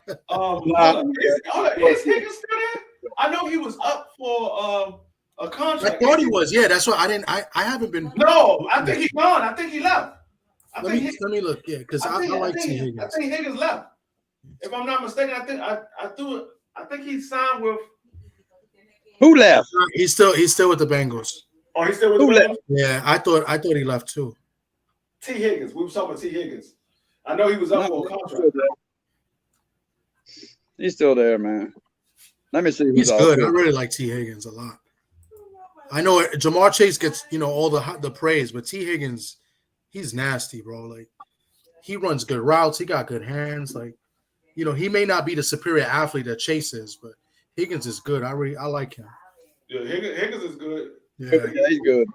still there? I know he was up for a contract. I thought he was. Yeah, that's why I haven't been. No, I think he's gone. I think he left. Let me look. Yeah, because I like T Higgins. I think Higgins left. If I'm not mistaken, I think he signed with. Who left? He's still with the Bengals. Oh, he's still with Who the left? Bengals? Yeah, I thought he left too. T Higgins. We were talking about T Higgins. I know he was up for a contract. He's still there, man. Let me see who's He's all good. good. I really like T Higgins a lot. I know Jamar Chase gets all the praise, but T Higgins, he's nasty, bro. Like he runs good routes. He got good hands. Like he may not be the superior athlete that Chase is, but Higgins is good. I like him. Yeah, Higgins is good. Yeah, he's good.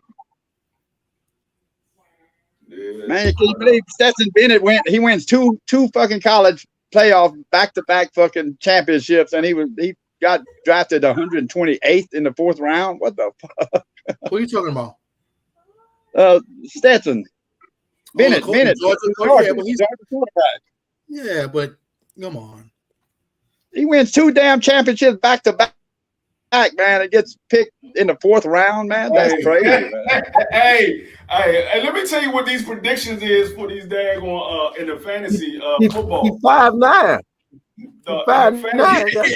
Yeah. Man, can you believe Stetson Bennett wins two fucking college playoff back-to-back fucking championships, and he got drafted 128th in the 4th round? What the fuck? What are you talking about? Stetson Bennett. Georgia quarterback. Yeah, but come on. He wins 2 damn championships back to back, man. It gets picked in the 4th round, man. That's crazy, man. Hey, let me tell you what these predictions is for these daggone in the fantasy football. He's 5'9".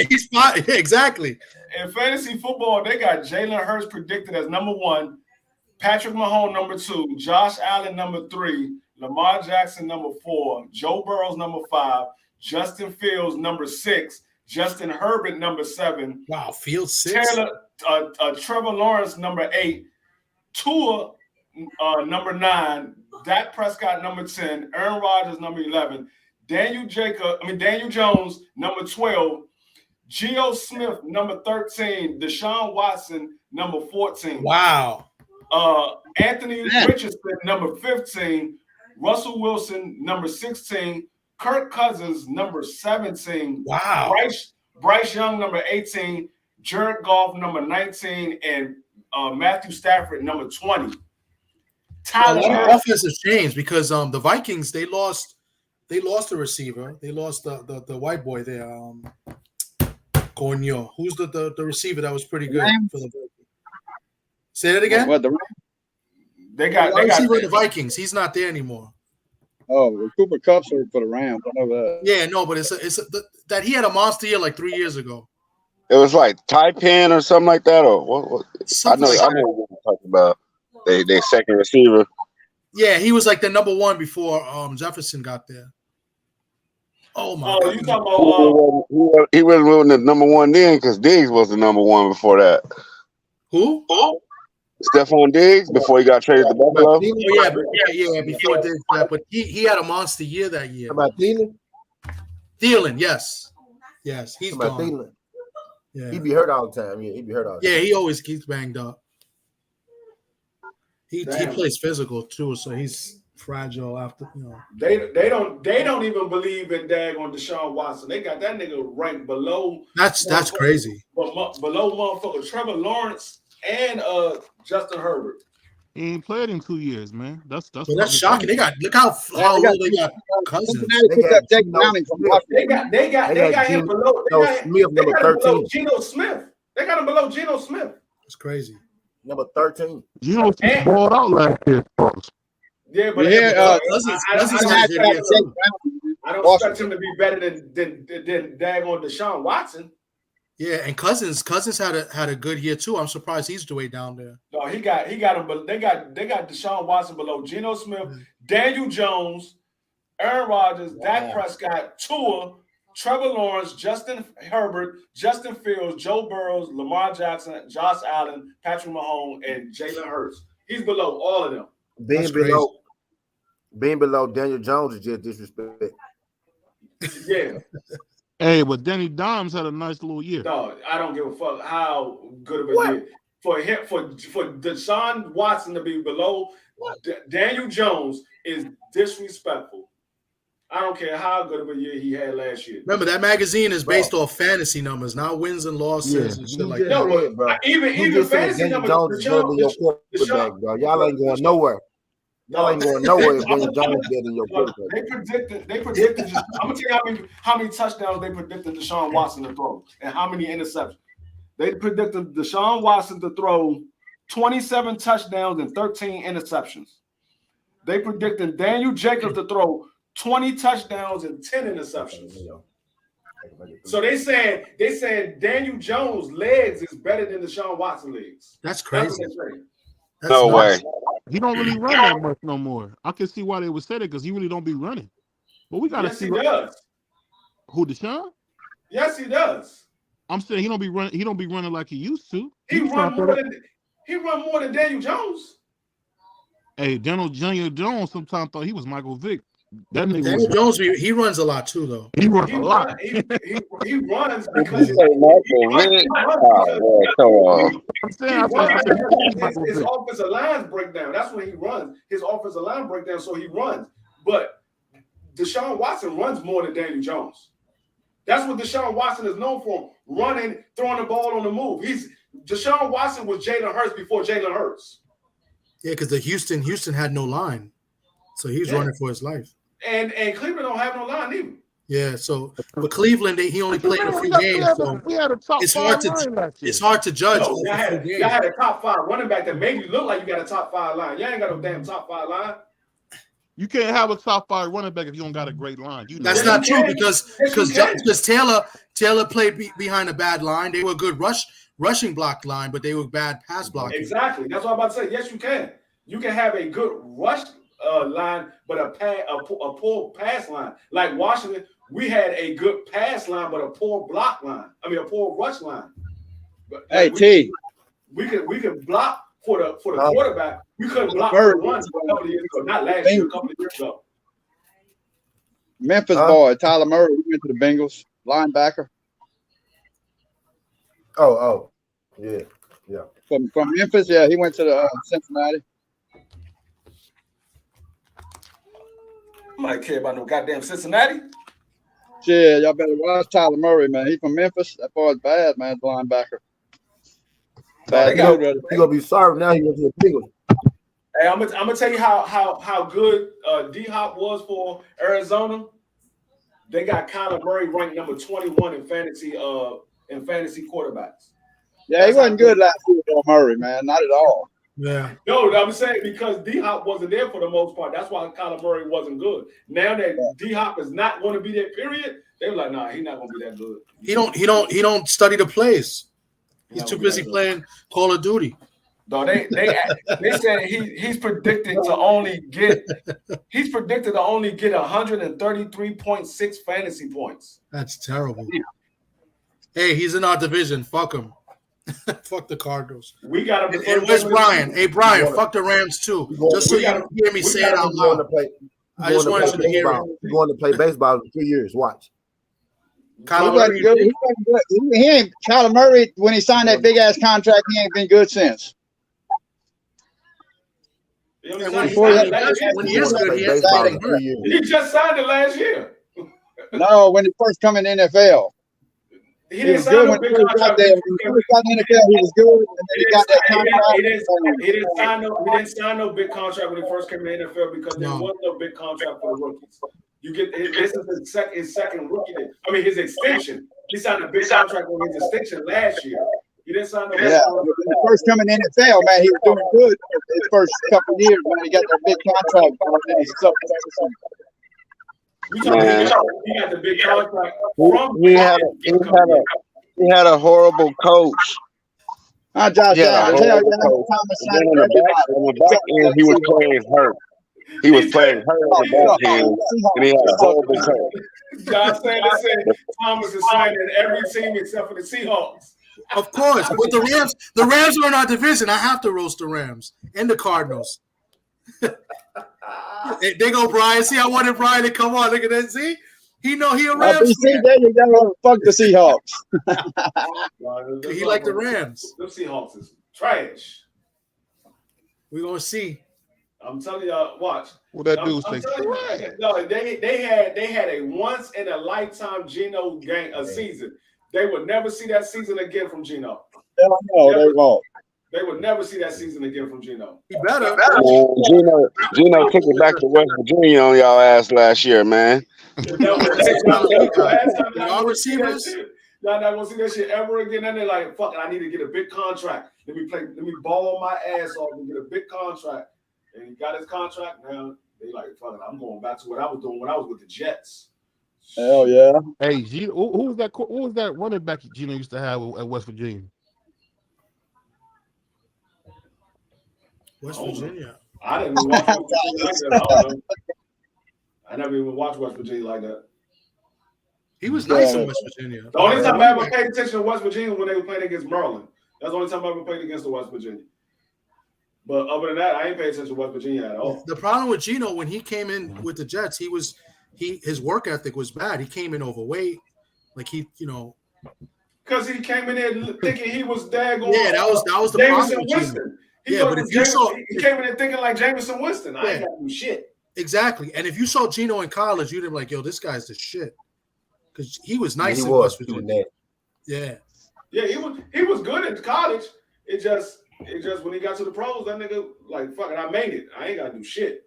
He's fine. Exactly. In fantasy football, they got Jalen Hurts predicted as number 1, Patrick Mahomes number 2, Josh Allen number 3, Lamar Jackson number 4, Joe Burrows number 5, Justin Fields number 6, Justin Herbert number 7. Wow, Fields 6. Trevor Lawrence number 8, Tua number 9, Dak Prescott number 10, Aaron Rodgers number 11, Daniel Jones number 12, Geo Smith number 13, Deshaun Watson number 14. Wow. Anthony Richardson number 15, Russell Wilson number 16, Kirk Cousins number 17. Wow. Bryce Young number 18, Jared Goff number 19, and Matthew Stafford number 20. A lot of offense has changed because the Vikings they lost the receiver. They lost the white boy there. Cornio. Who's the receiver that was pretty good for the Vikings? Say that again. What they got the Vikings. He's not there anymore. Oh, Cooper Kupp's for the Rams. I know that. Yeah, no, but it's that he had a monster year like 3 years ago. It was like Taipan or something like that, or what? I know what you're talking about. They second receiver. Yeah, he was like the number 1 before Jefferson got there. Oh my God! You talking about he wasn't the number 1 then because Diggs was the number 1 before that. Who? Stephon Diggs before he got traded to Buffalo. Yeah, before Diggs, but he had a monster year that year. How about Thielen? Thielen, yes, he's How about gone. Thielen? Yeah, He be hurt all the time. Yeah, he be hurt all the time. Yeah, he always keeps banged up. He plays physical too, so he's fragile after They don't even believe in daggone Deshaun Watson. They got that nigga ranked below. That's crazy. Below motherfucker Trevor Lawrence and Justin Herbert. He ain't played in 2 years, man. That's shocking. They got look how low they got Cousins. They got him below. Smith number 13. Geno Smith. They got him below Geno Smith. It's crazy. Number 13. Geno Smith balled out last year, folks. Yeah, but I don't expect him to be better than daggone Deshaun Watson. Yeah, and Cousins had a good year too. I'm surprised he's the way down there. No, he got him, but they got Deshaun Watson below Geno Smith, Daniel Jones, Aaron Rodgers, Dak Prescott, Tua, Trevor Lawrence, Justin Herbert, Justin Fields, Joe Burrows, Lamar Jackson, Josh Allen, Patrick Mahomes, and Jalen Hurts. He's below all of them. Being below Daniel Jones is just disrespect. Yeah. Hey, but Danny Dimes had a nice little year. No, I don't give a fuck how good of a year. For Deshaun Watson to be below Daniel Jones is disrespectful. I don't care how good of a year he had last year. Remember, that magazine is based off fantasy numbers, not wins and losses and shit like that. No, bro. Even fantasy numbers. Deshaun, bro. Y'all ain't going nowhere. Y'all ain't going nowhere if Daniel Jones better than your quarterback. They predicted. I'm gonna tell you how many touchdowns they predicted Deshaun Watson to throw and how many interceptions. They predicted Deshaun Watson to throw 27 touchdowns and 13 interceptions. They predicted Daniel Jacobs to throw 20 touchdowns and 10 interceptions. So they saying Daniel Jones' legs is better than Deshaun Watson legs. That's crazy. That's no way. He don't really run that much no more. I can see why they would say that because he really don't be running. But we gotta see. He does. Who, Deshaun? Yes, he does. I'm saying he don't be running. He don't be running like he used to. He run more than Daniel Jones. Hey, Daniel Jones sometimes thought he was Michael Vick. That nigga Daniel Jones, he runs a lot too, though. He runs a lot. He runs because his offensive lines break down. That's when he runs. His offensive line break down, so he runs. But Deshaun Watson runs more than Daniel Jones. That's what Deshaun Watson is known for: running, throwing the ball on the move. Deshaun Watson was Jalen Hurts before Jalen Hurts. Yeah, because Houston had no line, so he's running for his life. And Cleveland don't have no line either. Yeah, so but Cleveland, he only played a few games, so We had a top it's 5 hard to line last year. it's hard to judge No, off y'all a had, few y'all games. had a top 5 running back that made you look like you got a top 5 line. Y'all ain't got no damn top 5 line. You can't have a top 5 running back if you don't got a great line. You know That's Yes, not you true can. because Yes, you can. Taylor played behind a bad line. They were a good rushing block line, but they were bad pass blocking. Exactly. That's what I'm about to say. Yes, you can. You can have a good rush line, but a poor pass line. Like Washington, we had a good pass line, but a poor block line. I mean, a poor rush line. But, Hey, T. We could block for the quarterback. We couldn't block for the run a couple of years ago. Not last year, a couple of years ago. Memphis boy, Tyler Murray, he went to the Bengals, linebacker. Oh, yeah. From Memphis, yeah, he went to the Cincinnati. I might care about no goddamn Cincinnati. Yeah, y'all better watch Tyler Murray, man. He from Memphis. That boy's bad, man. Linebacker. Bad. He gonna be sorry now. He went to the Bengals. Hey, I'm gonna tell you how good D Hop was for Arizona. They got Kyler Murray ranked number 21 in fantasy quarterbacks. Yeah, he wasn't good last year for Murray, man. Not at all. Yeah. No, I'm saying because D Hop wasn't there for the most part. That's why Kyler Murray wasn't good. Now that D Hop is not going to be there, period, they were like, nah, he's not going to be that good. He don't study the plays. He's too busy playing Call of Duty. No, they said he's predicted to only get 133.6 fantasy points. That's terrible. Hey, he's in our division. Fuck him. Fuck the Cardinals. We got him. And where's Brian? Hey, Brian, fuck the Rams too. Just so you hear me say it out loud. I just wanted you to hear it. He's going to play baseball in 2 years. Watch. Kyler Murray, he ain't Kyler Murray when he signed that big ass contract. He ain't been good since. When he is good, he has been hurt. He just signed it last year. No, when he first come in the NFL. He didn't sign no big contract. When he first got in the NFL, he was good, and then he got that contract. He didn't sign no big contract when he first came in the NFL because there was no big contract for the rookies. You get this is his second rookie. I mean his extension. He signed a big contract on his extension last year. He didn't sign no big contract. When he first coming in the NFL, man, he was doing good his first couple of years when he got that big contract. He got the big contract from he had a horrible coach. Josh Allen. On the back end, he was playing hurt. He was playing hurt on the back end, and he had a horrible coach. John Sanders said Thomas is signing every team except for the Seahawks. Of course, but the Rams are in our division. I have to roast the Rams and the Cardinals. They go, Brian. See, I wanted Brian to come on. Look at that. See, he a Rams. There you go. Fuck the Seahawks. He like the Rams. The Seahawks is trash. We're gonna see. I'm telling y'all, watch. What that dude say? No, they had a once in a lifetime Geno game a season. They would never see that season again from Geno. No, they won't. They would never see that season again from Geno. He better. Geno took it back to West Virginia on y'all ass last year, man. Y'all receivers. Y'all not gonna see that shit ever again. And they're like, fuck it, I need to get a big contract. Let me ball my ass off and get a big contract. And he got his contract now. They like, fuck it, I'm going back to what I was doing when I was with the Jets. Hell yeah. Hey, who was that running back Geno used to have at West Virginia? West Virginia. I didn't even watch West Virginia like that. I never even watched West Virginia like that. He was nice in West Virginia. The only time I ever paid attention to West Virginia when they were playing against Maryland. That's the only time I ever played against the West Virginia. But other than that, I ain't paying attention to West Virginia at all. The problem with Geno when he came in with the Jets, his work ethic was bad. He came in overweight, like because he came in there thinking he was daggone. Yeah, that was the Jameson problem. Winston. He came in there thinking like Jameson Winston. I ain't got to do shit. Exactly. And if you saw Geno in college, you'd be like, yo, this guy's the shit. Because he was nice in West Virginia. Yeah. Yeah, he was good in college. It just when he got to the pros, that nigga like fucking I made it. I ain't gotta do shit.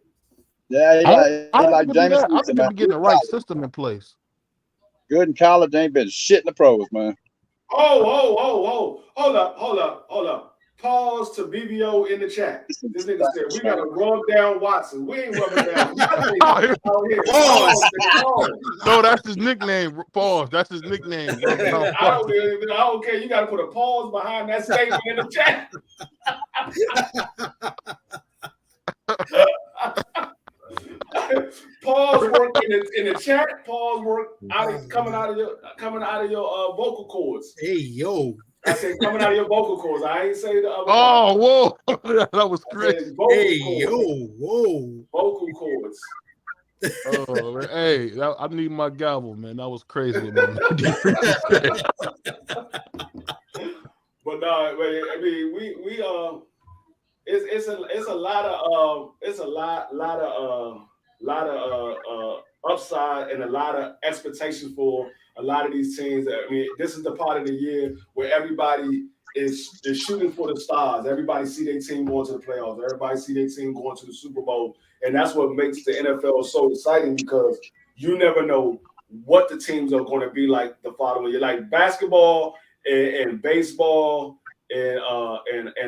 Yeah, he I like think Jameis I Winston, think man. they're getting the right system in place. Good in college, ain't been shit in the pros, man. Oh, hold up. Pause to BBO in the chat. This nigga said we gotta rub down Watson. We ain't rubbing down nothing out here. Pause. No, that's his nickname. Pause. That's his nickname. I don't care. You gotta put a pause behind that statement in the chat. Pause work in the chat. Pause work coming out of your vocal cords. Hey yo. I said coming out of your vocal cords. I ain't say the other. Oh, whoa. That was crazy. Hey yo, whoa. Vocal cords. Oh, man. Hey, I need my gavel, man. That was crazy. Man. But no, I mean, we it's a lot of upside and a lot of expectations for a lot of these teams. I mean, this is the part of the year where everybody is shooting for the stars. Everybody see their team going to the playoffs. Everybody see their team going to the Super Bowl, and that's what makes the NFL so exciting because you never know what the teams are going to be like the following year. Like basketball and baseball and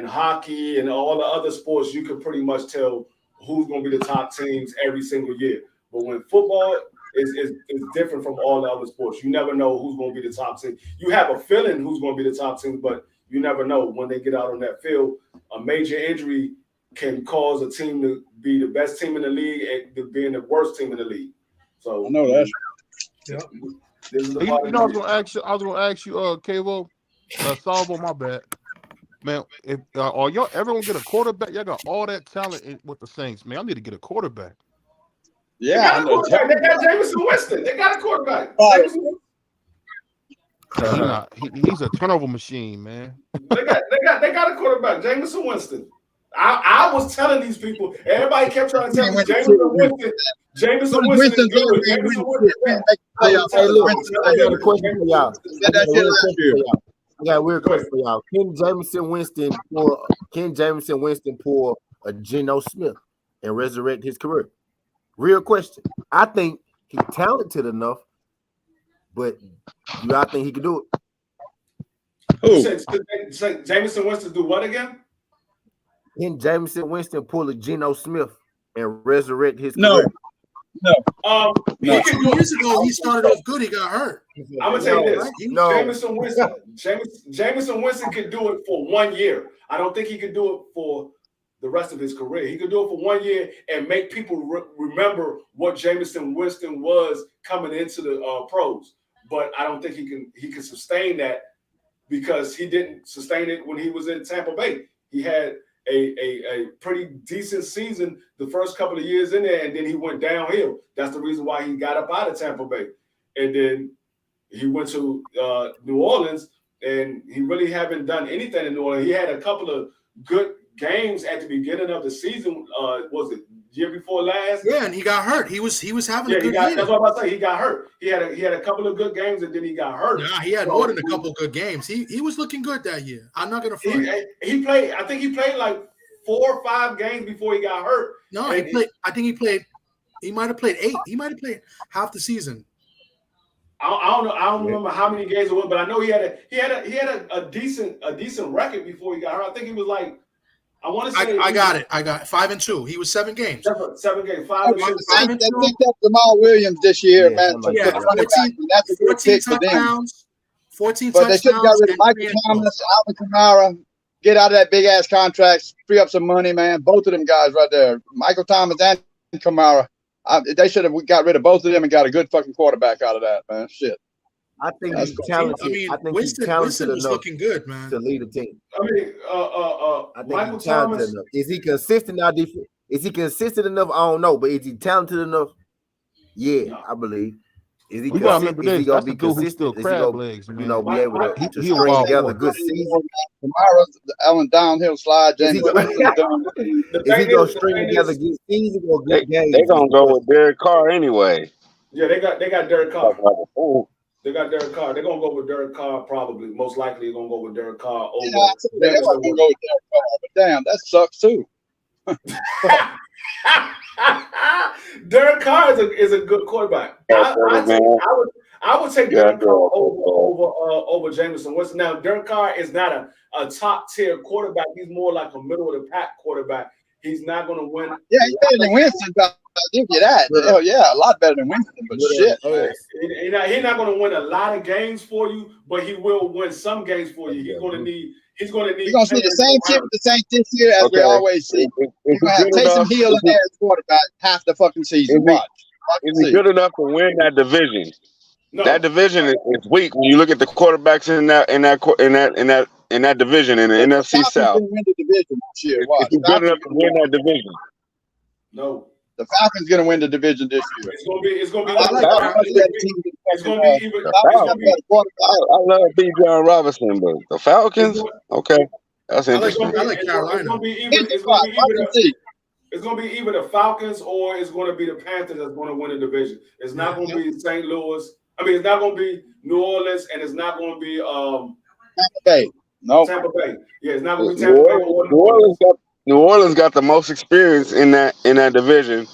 hockey and all the other sports, you can pretty much tell who's going to be the top teams every single year. But when football is different from all the other sports, you never know who's going to be the top team. You have a feeling who's going to be the top team, but you never know when they get out on that field. A major injury can cause a team to be the best team in the league and to being the worst team in the league. So I know that. This is the I was gonna ask you, Kavo, Salvo, my bad. Man, if are y'all ever gonna get a quarterback? Y'all got all that talent with the Saints, man. I need to get a quarterback. Yeah, they got Jameson Winston. They got a quarterback. He's a turnover machine, man. They got a quarterback, Jameson Winston. I was telling these people, everybody kept trying to tell me Jameson Winston is good. Hey, look, I got a question for y'all. I got a weird question for y'all. Can Jameson Winston pull a Geno Smith and resurrect his career? Real question. I think he's talented enough, but do y'all think he can do it? Say Jameson Winston do what again? Can Jameson Winston pull a Geno Smith and resurrect his career? No. 2 years ago, he started off good. He got hurt. I'm gonna tell you this: Jameson Winston could do it for 1 year. I don't think he could do it for the rest of his career. He could do it for 1 year and make people remember what Jameson Winston was coming into the pros. But I don't think he can sustain that because he didn't sustain it when he was in Tampa Bay. He had a pretty decent season the first couple of years in there, and then he went downhill. That's the reason why he got up out of Tampa Bay. And then he went to New Orleans, and he really haven't done anything in New Orleans. He had a couple of good games at the beginning of the season. Was it year before last? Yeah, and he got hurt. He was having a good year. That's what I'm about to say. He got hurt. He had a couple of good games, and then he got hurt. Yeah, he had more than a couple of good games. He was looking good that year. I'm not gonna front. He played. I think he played like 4 or 5 games before he got hurt. No, he played. I think he played. He might have played 8. He might have played half the season. I don't know. I don't remember how many games it was, but I know he had a decent record before he got hurt. I think he was like. I want to say I got it. 5-2. He was 7 games. 7 games. 5-2. I think that's Jamal Williams this year, man. Yeah, 14 touchdowns. 14 touchdowns. But they should have got rid of Michael Thomas, Alvin Kamara. Get out of that big ass contract, free up some money, man. Both of them guys right there, Michael Thomas and Kamara. They should have got rid of both of them and got a good fucking quarterback out of that, man. Shit. I think he's talented. I think he's talented enough looking good, man, to lead a team. I mean, I think Michael he's talented Thomas. enough. Is he consistent now? Is he consistent enough? I don't know, but is he talented enough? Yeah, no. I believe. Is he consistent? Is he gonna be consistent? Is he gonna, be able to string together a good season? Kamara's Allen downhill slide. James is he gonna string together good season or good games? They're gonna go with Derek Carr anyway. Yeah, they got Derek Carr. They got Derek Carr. They're gonna go with Derek Carr. Probably, most likely, they're gonna go with Derek Carr over. They're gonna go with Derek Carr, but damn, that sucks too. Derek Carr is a good quarterback. I would take Derek Carr over Jameson Winston. Now, Derek Carr is not a top tier quarterback. He's more like a middle of the pack quarterback. He's not going to win. Yeah, he's better than Winston. I'll give you that. Hell yeah, a lot better than Winston. But shit, he's not going to win a lot of games for you, but he will win some games for you. He's going to need. You're going to see the same shit with the Saints this year as we always see. You're going to have Taysom Hill in there as quarterback half the fucking season. Watch. Is he good enough to win that division? No. That division is weak when you look at the quarterbacks in that division in the NFC South. Win the division this year. Watch. Is he good enough to win that division? No. The Falcons going to win the division this year. It's going to be even. I love Bijan Robinson, but the Falcons, okay, that's interesting. I like Carolina. It's going to be either the Falcons or it's going to be the Panthers that's going to win the division. It's not going to be St. Louis. I mean, it's not going to be New Orleans, and it's not going to be Tampa Bay. No, Tampa Bay. Yeah, it's not going to be Tampa Bay. New Orleans got the most experience in that division,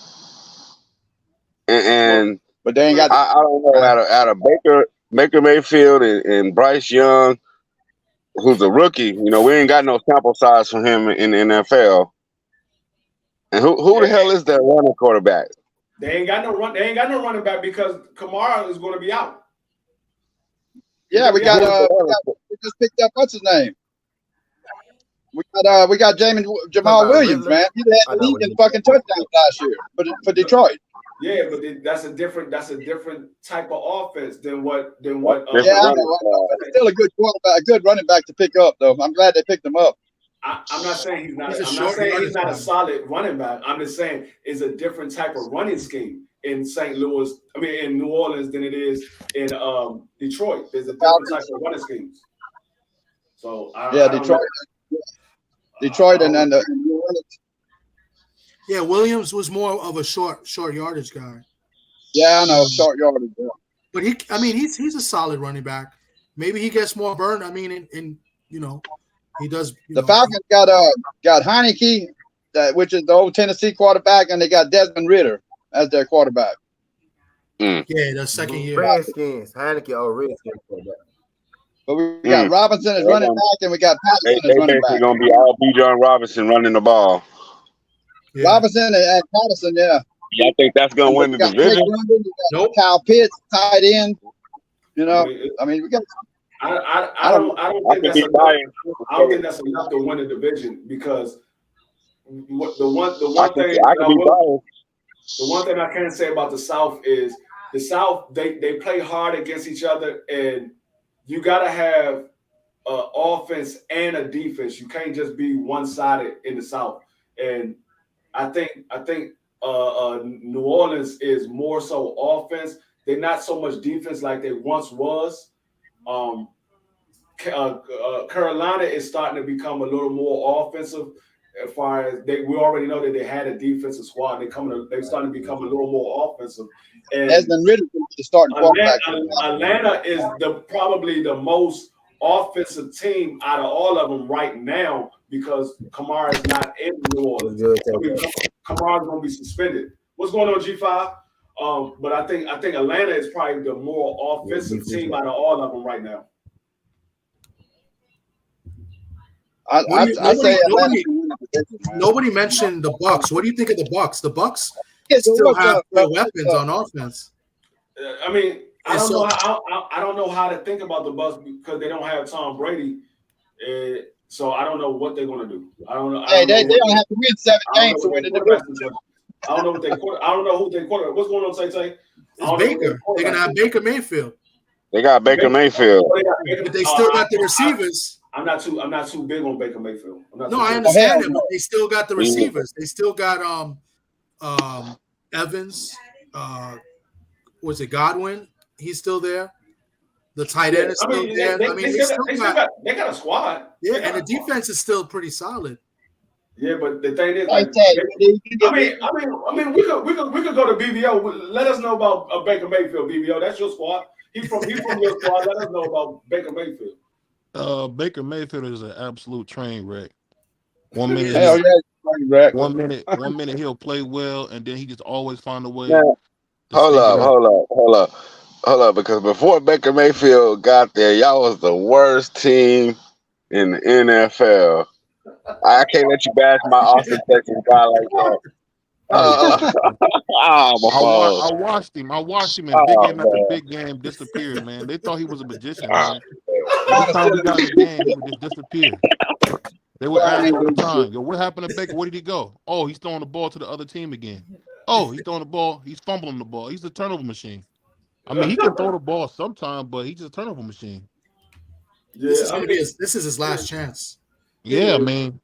and but they ain't got. I don't know out of Baker Mayfield and Bryce Young, who's a rookie. You know, we ain't got no sample size from him in the NFL. And who the hell is that running quarterback? They ain't got no running back because Kamara is going to be out. Yeah, we just picked up what's his name. We got Jamal Williams, man. He had the lead in fucking touchdowns last year for Detroit. Yeah, but that's a different type of offense than what. Yeah, I know. It's still a good quarterback, a good running back to pick up, though. I'm glad they picked him up. I'm not saying he's not. He's not a solid running back. I'm just saying it's a different type of running scheme in St. Louis. I mean, in New Orleans than it is in Detroit. There's a different type of running schemes. So Detroit and then New Orleans. Yeah, Williams was more of a short yardage guy. Yeah, I know, short yardage. Yeah. But he's a solid running back. Maybe he gets more burned. I mean, he does. The Falcons got Heineke, which is the old Tennessee quarterback, and they got Desmond Ridder as their quarterback. Yeah, the second year. Redskins, Heineke or Redskins quarterback. But we got Robinson as running back, and we got Patterson as running back. They're going to be all Bijan Robinson running the ball. Yeah. Robinson and Patterson, yeah. Yeah, I think that's going to win the division. Nope. Kyle Pitts, tight end. I mean, we got. I don't think that's enough to win the division because the one thing I can say about the South is the South they play hard against each other, and you got to have an offense and a defense. You can't just be one-sided in the South. And I think New Orleans is more so offense. They're not so much defense like they once was. Carolina is starting to become a little more offensive. As far as we already know that they had a defensive squad. They're starting to become a little more offensive. And Desmond Ridder is starting quarterback. Atlanta is probably the most offensive team out of all of them right now because Kamara is not in New Orleans. Kamara's going to be suspended. What's going on, G5? But I think Atlanta is probably the more offensive team out of all of them right now. Nobody mentioned the Bucs. What do you think of the Bucs? The Bucs still have weapons on offense. I mean, I don't know how to think about the Bucs because they don't have Tom Brady. So I don't know what they're going to do. I don't know. They don't have to win 7 games to win the division. I don't know who they quarterback. What's going on, Tay? It's Baker. They're going to have Baker Mayfield. They got Baker Mayfield. But they still got the receivers. I'm not too big on Baker Mayfield. I understand it, but they still got the receivers. They still got Evans. Was it Godwin? He's still there. The tight end is still there. They got a squad. Yeah, and the defense is still pretty solid. Yeah, but the thing is, we could go to BBO. Let us know about Baker Mayfield. BBO, that's your squad. He's from your squad. Let us know about Baker Mayfield. Baker Mayfield is an absolute train wreck. 1 minute, Exactly. 1 minute he'll play well, and then he just always find a way. Now, to hold stink it up, hold up, because before Baker Mayfield got there, y'all was the worst team in the NFL. I can't let you bash my Austin, Texas guy like that. I Oh, watched him. I watched him in Oh, big game after man. big game disappear, man. They thought he was a magician, man. Every time we got in the game, he would just disappear. They would ask all the time, "Yo, what happened to Baker? Where did he go? Oh, he's throwing the ball to the other team again. Oh, he's throwing the ball. He's fumbling the ball. He's a turnover machine. I mean, he can throw the ball sometime, but he's just a turnover machine. Yeah, This is his last chance. Yeah, I mean,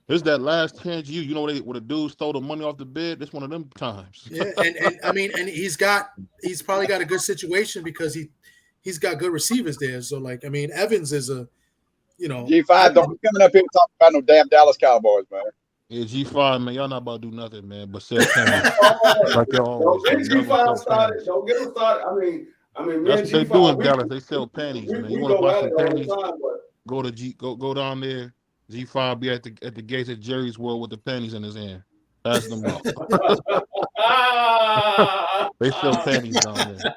it's that last chance. You know what a dude stole the money off the bed? It's one of them times. Yeah, and I mean, and he's probably got a good situation because he's got good receivers there. So like, I mean, Evans is a, you know, G5 don't be coming up here talking about no damn Dallas Cowboys, man. Yeah, G5, man, y'all not about to do nothing, man, but sell pennies. Like y'all Don't always get do. Y'all G5 gonna sell started. pennies. Don't get him started. I mean, me That's and what they G5, do in Dallas. They sell panties, man. we You want to go buy at some it all panties? the time, but Go down there. G5 be at the gates at Jerry's World with the panties in his hand. Pass them up. They sell panties down there.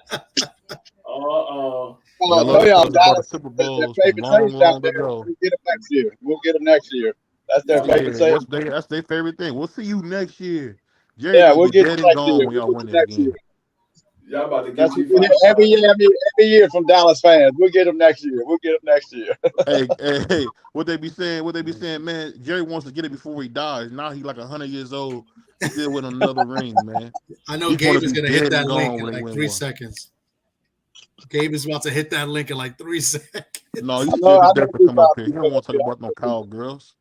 I'll Y'all tell y'all, about Dallas Super is their Bowls favorite long, Saints down long there. ago. We'll get them next year. We'll get them next year. That's their favorite Yeah, Saints. that's their favorite thing. We'll see you next year. Jerry Yeah, gonna we'll be get dead them and next gonna year. when y'all We'll win get that next year. game. y'all about to get That's what we G5 get every year from Dallas fans. We'll get them next year. We'll get them next year. Hey, what they be saying, man, Jerry wants to get it before he dies. Now he's like 100 years old, still with another ring, man. I know He's Gabe gonna is be going to hit dead that and link gone in when they like win 3 one. seconds. Gabe is about to hit that link in like 3 seconds. No, he's I still know to come up here. He G5 don't want to talk about no cowgirls.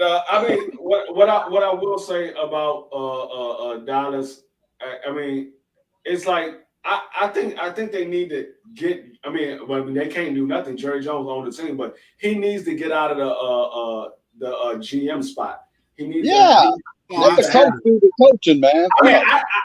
I mean, what I will say about Dallas, I mean, it's like I think they need to get. I mean, well, they can't do nothing. Jerry Jones on the team, but he needs to get out of the GM spot. He needs. Let the coach do the coaching, man. I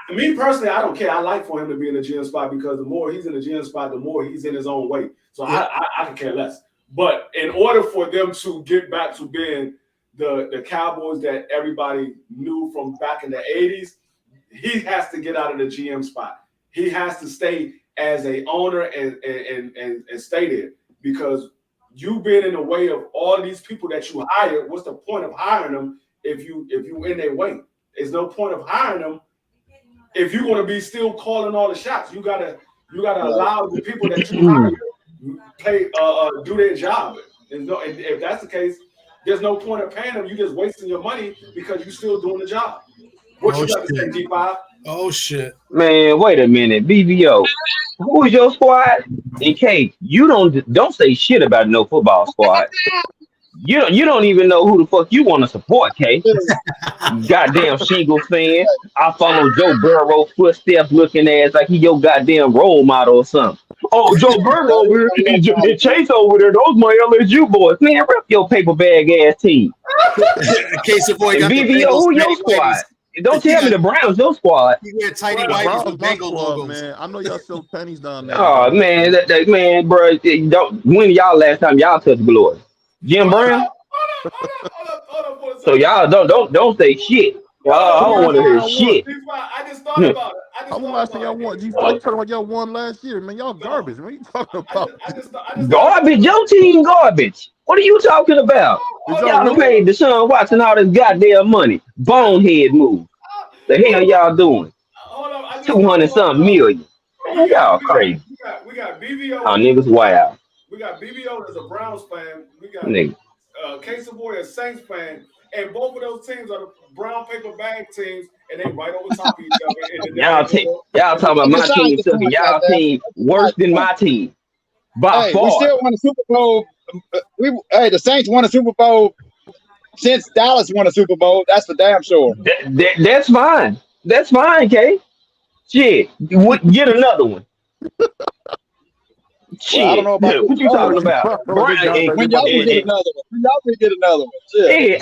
mean, me personally, I don't care. I like for him to be in the GM spot because the more he's in the GM spot, the more he's in his own way. So I can care less. But in order for them to get back to being the Cowboys that everybody knew from back in the 80s, he has to get out of the GM spot. He has to stay as a owner and stay there because you've been in the way of all these people that you hired. What's the point of hiring them if you in their way? There's no point of hiring them if you're going to be still calling all the shots. You gotta allow the people that you hire do their job. And if that's the case, there's no point of paying them. You're just wasting your money because you're still doing the job. What you got to say, G5? Oh shit, man! Wait a minute, BBO. Who is your squad? And Kate, you don't say shit about no football squad. You don't even know who the fuck you want to support, Kate. Goddamn Shingle fan. I follow Joe Burrow footsteps, looking ass like he your goddamn role model or something. Oh, Joe Burrow over here and Chase over there. Those my LSU boys. Man, rip your paper bag ass team. Case boy got BBO, who your squad? Don't tell me the Browns, your squad. You wear tidy The whities Browns, with my Bengal squad, logos. man. I know y'all sell pennies down there. Oh man, that man, bro. Don't when y'all last time y'all touched glory? Jim Brown. Hold on So y'all don't say shit. I don't want to hear shit. I just thought about it. How long last time y'all won? You talking about y'all won last year, man? Y'all garbage, man. What you talking about? Garbage, your team garbage. What are you talking about? Did Y'all done paid Deshaun Watson all this goddamn money. Bonehead move. The hell y'all doing? 200 something million. Man, y'all crazy. We got BBO. Oh, niggas wild. We got BBO as a Browns fan. We got Nigga. Casey Boy as Saints fan. And both of those teams are the brown paper bag teams, and they right over top of each other. Y'all talking about my team sucking. Y'all team worse than my team. By far. We still won a Super Bowl. The Saints won a Super Bowl since Dallas won a Super Bowl. That's for damn sure. That's fine. That's fine, Kay. Shit. Get another one. Shit. Well, I don't know about what you talking about. When y'all can get another one. When y'all can get another one. Shit.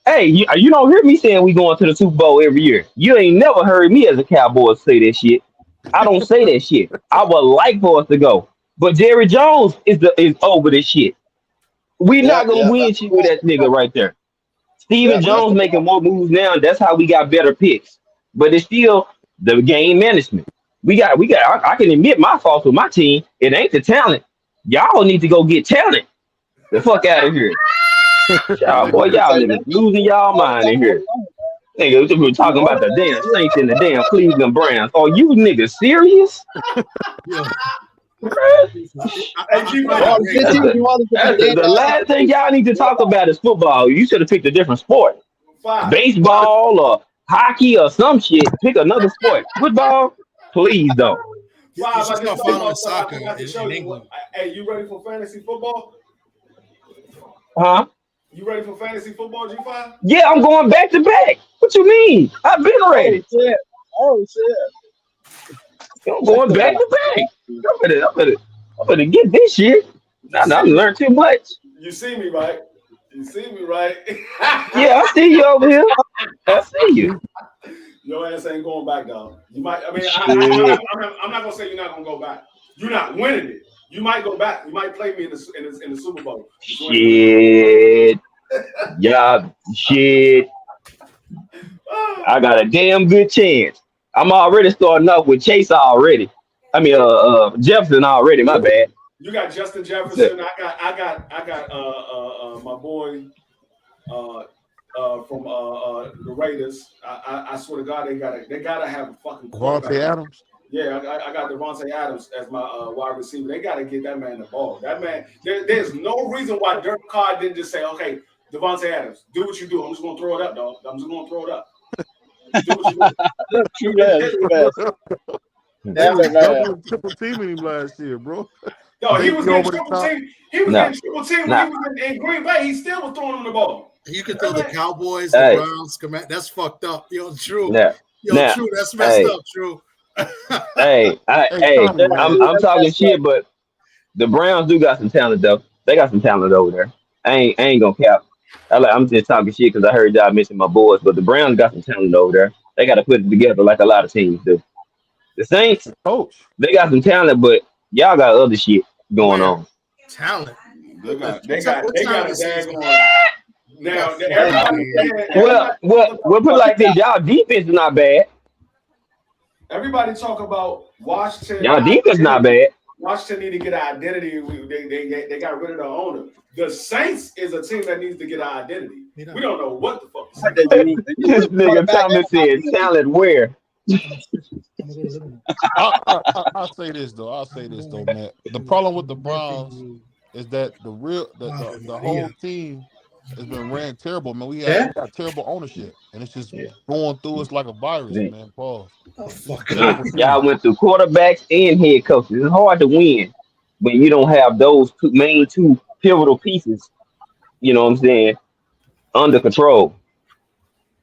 Hey, you don't hear me saying we going to the Super Bowl every year. You ain't never heard me as a Cowboy say that shit. I don't say that shit. I would like for us to go. But Jerry Jones is over this shit. We not gonna win shit with that nigga right there. Steven Jones making more moves now, and that's how we got better picks. But it's still the game management. I can admit my fault with my team. It ain't the talent. Y'all need to go get talent. The fuck out of here. Y'all niggas losing y'all mind in here. Niggas we talking about the damn Saints and the damn Cleveland Browns. Are you niggas serious? The last thing y'all need to talk about is football. You should have picked a different sport. Baseball or hockey or some shit. Pick another sport. Football, please don't. Soccer in England. Hey, you ready for fantasy football? Huh? You ready for fantasy football, G5? Yeah, I'm going back to back. What you mean? I've been ready. Oh shit! I'm going back to back. I'm gonna get this shit. I've learned too much. You see me, right? Yeah, I see you over here. I see you. Your ass ain't going back, dog. You might. I mean, I'm not gonna say you're not gonna go back. You're not winning it. You might go back. You might play me in the Super Bowl. Shit. Yeah. Shit. I got a damn good chance. I'm already starting off with Chase already. I mean, Jefferson already. My bad. You got Justin Jefferson. I got my boy from the Raiders. I swear to God, they gotta have a fucking Davante Adams. Yeah, I got Davante Adams as my wide receiver. They got to get that man the ball. That man, there's no reason why Derek Carr didn't just say, okay, Davante Adams, do what you do. I'm just going to throw it up, dog. I'm just going to throw it up. Do what you do. True triple teaming him last year, bro. No, he was getting triple team. He was getting triple team when he was in Green Bay. He still was throwing him the ball. You can throw the Cowboys, the Browns. That's fucked up. Yo, True. True. That's messed up, True. I'm talking shit, but the Browns do got some talent though. They got some talent over there. I ain't gonna cap. I'm just talking shit because I heard y'all mention my boys, but the Browns got some talent over there. They got to put it together like a lot of teams do. The Saints, they got some talent, but y'all got other shit going on. Talent. They got a daggone. Now, we'll put it like this: y'all defense is not bad. Everybody talk about Washington. Y'all defense not bad. Washington need to get an identity. They got rid of the owner. The Saints is a team that needs to get an identity. We don't know what the fuck. This nigga Thomas said talent where? I'll say this though, man. The problem with the Browns is that the whole team has been ran terrible, man. We got terrible ownership, and it's just going through us like a virus, man. Pause. Y'all went through quarterbacks and head coaches. It's hard to win when you don't have those main two pivotal pieces. You know what I'm saying? Under control.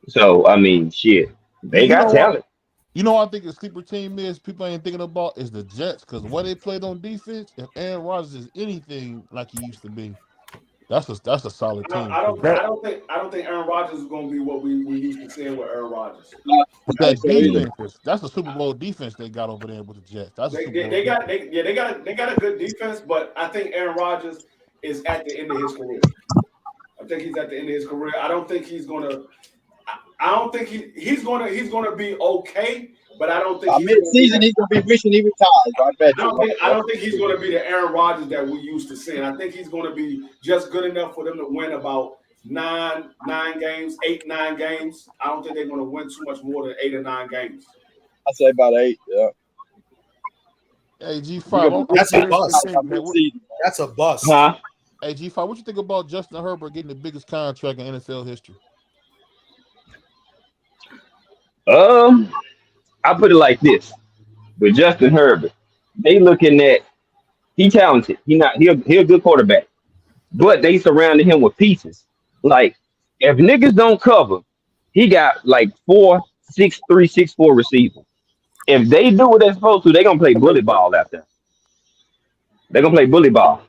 So I mean, shit, they got talent. You know what I think a sleeper team is people ain't thinking about is the Jets, because what they played on defense, if Aaron Rodgers is anything like he used to be, that's a solid team. I don't think Aaron Rodgers is going to be what we used to seeing with Aaron Rodgers. That defense, that's a Super Bowl defense they got over there with the Jets. They got a good defense, but I think Aaron Rodgers is at the end of his career. I think he's at the end of his career. I don't think he's going to. I don't think he's gonna be okay, but I don't think mid-season he's gonna be wishing he retired. I don't think he's gonna be the Aaron Rodgers that we used to see. I think he's gonna be just good enough for them to win about 9 games, 8-9 games. I don't think they're gonna win too much more than 8 or 9 games. I say about 8. Yeah. Hey G5, that's a bust. That's a bust. Huh? Hey G5, what you think about Justin Herbert getting the biggest contract in NFL history? I put it like this: with Justin Herbert, they looking at he talented. He a good quarterback, but they surrounded him with pieces. Like if niggas don't cover, he got like 4, 6'3", 6'4" receivers. If they do what they're supposed to, they're gonna play bully ball out there. They're gonna play bully ball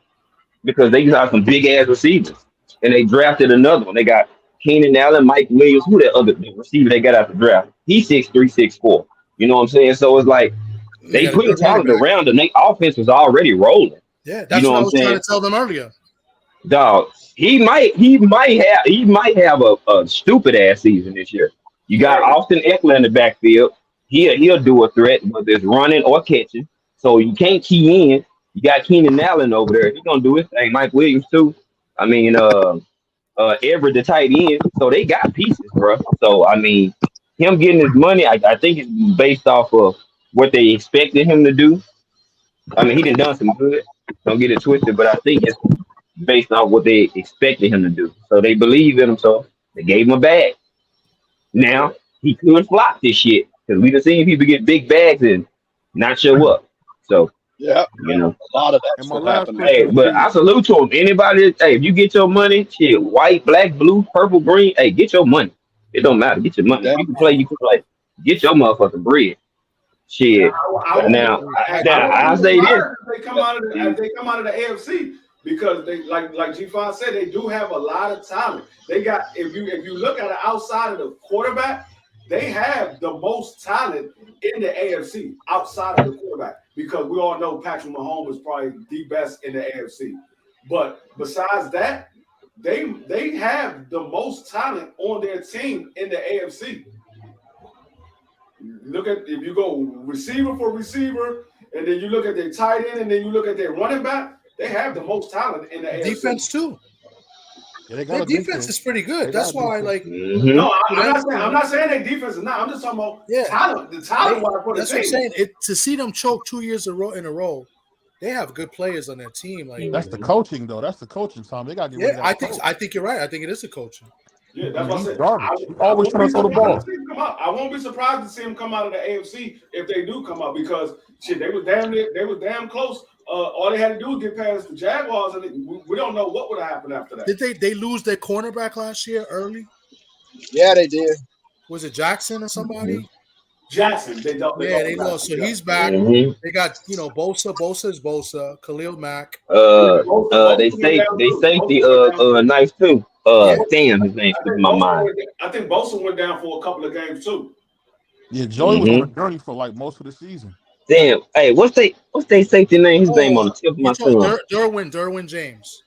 because they got some big ass receivers, and they drafted another one. They got Keenan Allen, Mike Williams, who that other receiver they got out the draft? He's 6'3", 6'4". You know what I'm saying? So it's like they put talent around them. Their offense was already rolling. Yeah, that's what I was trying to tell them earlier. Dog, he might have a stupid ass season this year. You got Austin Eckler in the backfield. He'll do a threat, whether it's running or catching. So you can't key in. You got Keenan Allen over there. He's gonna do his thing. Mike Williams too. I mean, Everett the tight end. So they got pieces, bro. So I mean, him getting his money, I think it's based off of what they expected him to do. I mean, he done some good. Don't get it twisted, but I think it's based on what they expected him to do. So they believe in him, so they gave him a bag. Now he could flop this shit because we done seen people get big bags and not show up. So Yeah, you know, a lot of that And my stuff last happening. hey, but I salute to him. Anybody, hey, if you get your money, shit, white, black, blue, purple, green, hey, get your money. It don't matter. Get your money. Damn. You can play. You can play. Get your motherfucking bread. Shit. Now I say this. If they come out of the AFC, because they like G5 said, they do have a lot of talent. They got, if you look at it outside of the quarterback, they have the most talent in the AFC outside of the quarterback, because we all know Patrick Mahomes is probably the best in the AFC. But besides that, they have the most talent on their team in the AFC. Look at, if you go receiver for receiver, and then you look at their tight end, and then you look at their running back, they have the most talent in the AFC. Defense too. Yeah, they Their got defense is pretty good. They That's got why, defense. like, Mhm. No, I'm not saying their defense is not. I'm just talking about Yeah. talent. The talent wise for the that's what I'm team. saying. To see them choke 2 years in a row, they have good players on their team. Like, That's the coaching though. That's the coaching, Tom. They got to get rid yeah, of that. I think you're right. I think it is a coaching. Yeah, that's what I He's said. garbage. He always trying to throw the ball. I won't be surprised to see him come out of the AFC if they do come out, because shit, they was damn close. All they had to do was get past the Jaguars, and we don't know what would have happened after that. Did they lose their cornerback last year early? Yeah, they did. Was it Jackson or somebody? Jackson, they lost. So he's back. Mhm. They got Bosa. Bosa is Bosa. Khalil Mack. They safety nice too. Damn, his name slipped my mind. I think Bosa went down for a couple of games too. Yeah, Joey was on a journey for like most of the season. Damn. Hey, what's they safety name? His name on the tip of my tongue. Derwin James.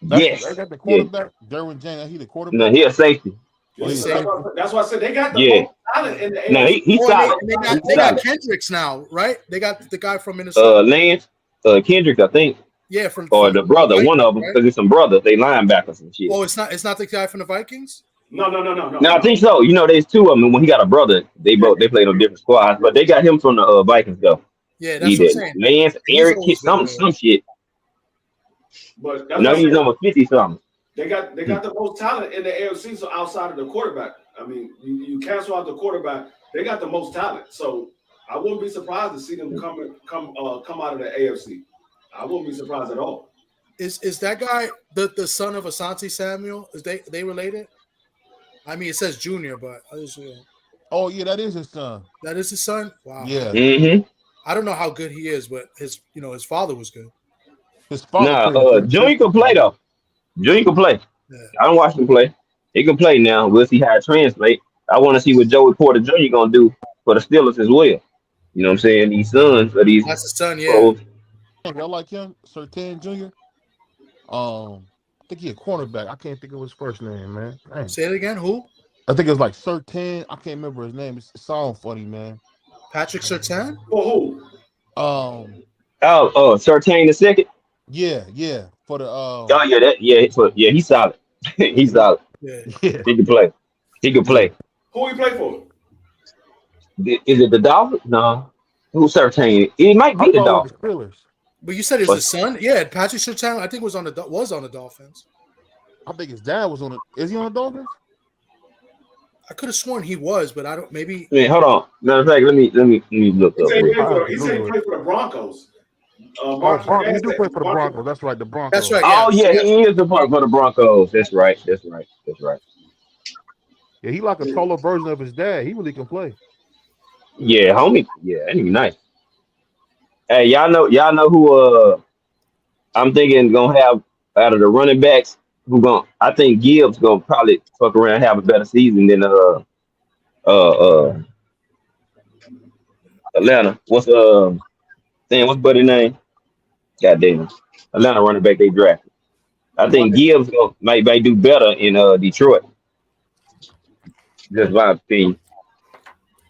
Yes. They got the quarterback, Derwin James. He the quarterback. No, he a safety. That's why I said they got the Yeah. most talent in the AFC. No, he's solid. They got Kendricks now, right? They got the guy from Minnesota. Lance, Kendrick, I think, Yeah, from or the brother, Vikings, one of them, right? because it's some brothers. They linebackers and shit. Oh, it's not the guy from the Vikings. No. No, I think so. You know, there's two of them. And when he got a brother, they played on different squads, but they got him from the Vikings though. Yeah, that's what I'm saying. Lance, He's Eric, always some shit. But that's No, what he's I'm saying. over 50 something. They got the most talent in the AFC. So outside of the quarterback, I mean, you cancel out the quarterback, they got the most talent. So I wouldn't be surprised to see them come out of the AFC. I wouldn't be surprised at all. Is that guy the son of Asante Samuel? Is they related? I mean, it says junior, but Oh yeah, that is his son. that is his son. Wow. Yeah, Mm-hmm. I don't know how good he is, but his father was good. his father. Nah, Junior can play though. Junior can play. Yeah. I don't watch him play. He can play now. We'll see how it translates. I want to see what Joey Porter Jr. gonna do for the Steelers as well. You know what I'm saying? These sons of these. That's his son. Yeah. pros. Y'all like him, Surtain Jr. I think he a cornerback. I can't think of his first name, man. Dang. Say it again. Who? I think it's like Surtain. I can't remember his name. It sounds funny, man. Patrick Surtain? For who? Surtain the second. Yeah. For the Oh yeah, he's solid. He's solid. Yeah. yeah. He can play. Who he play for? Is it the Dolphins? No. Who's Surtain? It might be the Dolphins. Steelers. But you said it's his son? Yeah, Patrick Surtain, I think was on the Dolphins. I think his dad was on it. Is he on the Dolphins? I could have sworn he was, but I don't. Maybe. Man, hold on. Matter of fact, let me look He up. said he real quick. played for the Broncos. He do play for the Broncos. That's right, the Broncos. That's right. Oh yeah, he is the part for the Broncos. That's right. Yeah, he like a taller version of his dad. He really can play. Yeah, homie. Yeah, that nigga nice. Hey, y'all know who I'm thinking gonna have out of the running backs I think Gibbs gonna probably fuck around and have a better season than Atlanta. What's buddy name? Goddamn. Atlanta running back they drafted. I think Gibbs might do better in Detroit. Just my opinion.